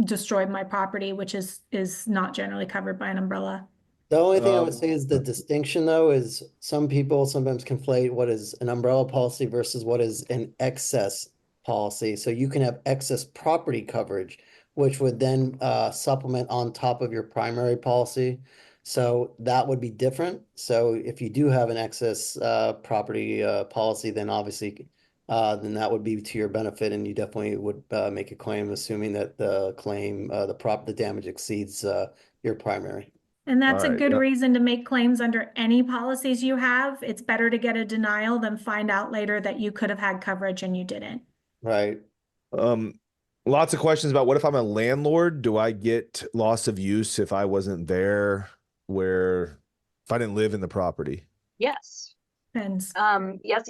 destroyed my property, which is not generally covered by an umbrella. The only thing I would say is the distinction, though, is some people sometimes conflate what is an umbrella policy versus what is an excess policy. So you can have excess property coverage, which would then supplement on top of your primary policy. So that would be different. So if you do have an excess property policy, then obviously then that would be to your benefit, and you definitely would make a claim, assuming that the damage exceeds your primary. And that's a good reason to make claims under any policies you have. It's better to get a denial than find out later that you could have had coverage and you didn't. Right. Lots of questions about what if I'm a landlord? Do I get loss of use if I wasn't there, if I didn't live in the property? Yes. Depends. Yes,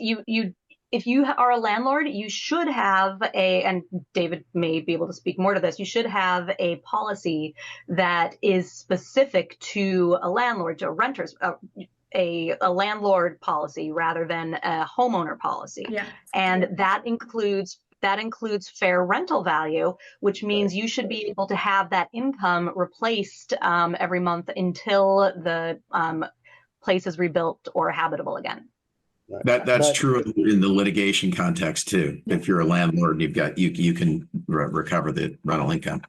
if you are a landlord, you should have and David may be able to speak more to this, you should have a policy that is specific to a landlord, to renters, a landlord policy rather than a homeowner policy. Yeah. And that includes fair rental value, which means you should be able to have that income replaced every month until the place is rebuilt or habitable again. That's But- true in the litigation context too. If you're a landlord, you've got, you can recover the rental income.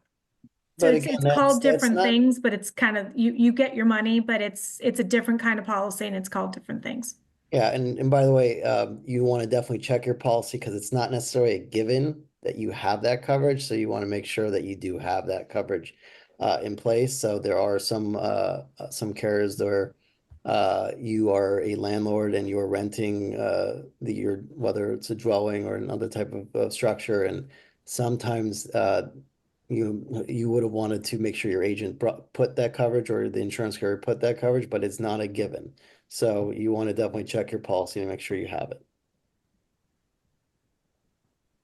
So But it's, again, it's called that's different not- things, but it's kind of, you get your money, but it's a different kind of policy and it's called different things. Yeah, and by the way, you want to definitely check your policy because it's not necessarily a given that you have that coverage. So you want to make sure that you do have that coverage in place. So there are some carriers where you are a landlord and you're renting your whether it's a dwelling or another type of structure, and sometimes you would have wanted to make sure your agent put that coverage or the insurance carrier put that coverage, but it's not a given. So you want to definitely check your policy and make sure you have it.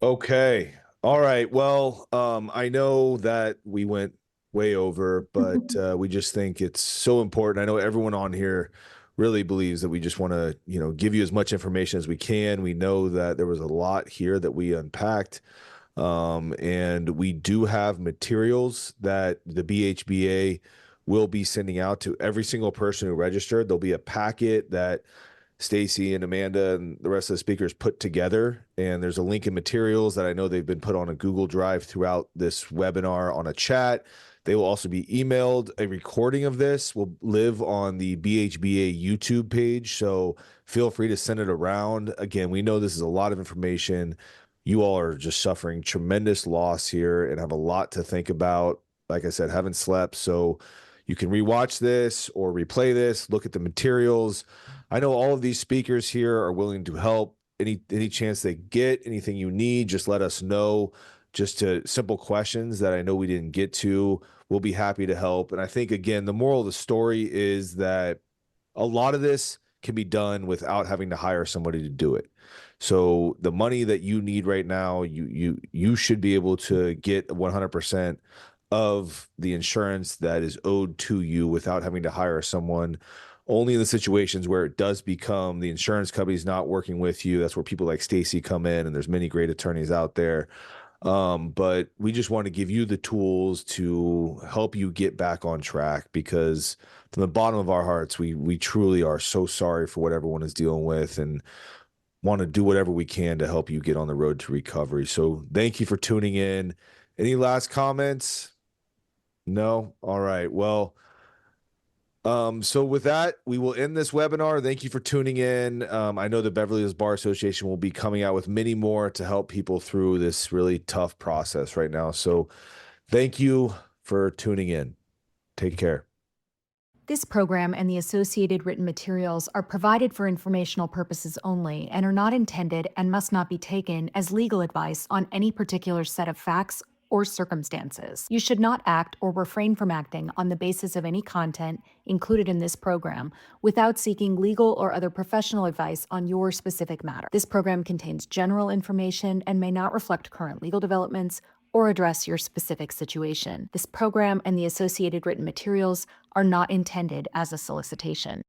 Okay. All right. Well, I know that we went way over, but we just think it's so important. I know everyone on here really believes that we just want to, give you as much information as we can. We know that there was a lot here that we unpacked. And we do have materials that the BHBA will be sending out to every single person who registered. There'll be a packet that Stacy and Amanda and the rest of the speakers put together. And there's a link in materials that I know they've been put on a Google Drive throughout this webinar on a chat. They will also be emailed. A recording of this will live on the BHBA YouTube page. So feel free to send it around. Again, we know this is a lot of information. You all are just suffering tremendous loss here and have a lot to think about. Like I said, haven't slept. So you can rewatch this or replay this, look at the materials. I know all of these speakers here are willing to help. Any chance they get, anything you need, just let us know. Just to simple questions that I know we didn't get to, we'll be happy to help. And I think, again, the moral of the story is that a lot of this can be done without having to hire somebody to do it. So the money that you need right now, you should be able to get 100% of the insurance that is owed to you without having to hire someone. Only in the situations where it does become the insurance company's not working with you. That's where people like Stacy come in, and there's many great attorneys out there. But we just want to give you the tools to help you get back on track, because from the bottom of our hearts, we truly are so sorry for what everyone is dealing with and want to do whatever we can to help you get on the road to recovery. So thank you for tuning in. Any last comments? No? All right. Well, so with that, we will end this webinar. Thank you for tuning in. I know the Beverly Hills Bar Association will be coming out with many more to help people through this really tough process right now. So thank you for tuning in. Take care. This program and the associated written materials are provided for informational purposes only and are not intended and must not be taken as legal advice on any particular set of facts or circumstances. You should not act or refrain from acting on the basis of any content included in this program without seeking legal or other professional advice on your specific matter. This program contains general information and may not reflect current legal developments or address your specific situation. This program and the associated written materials are not intended as a solicitation.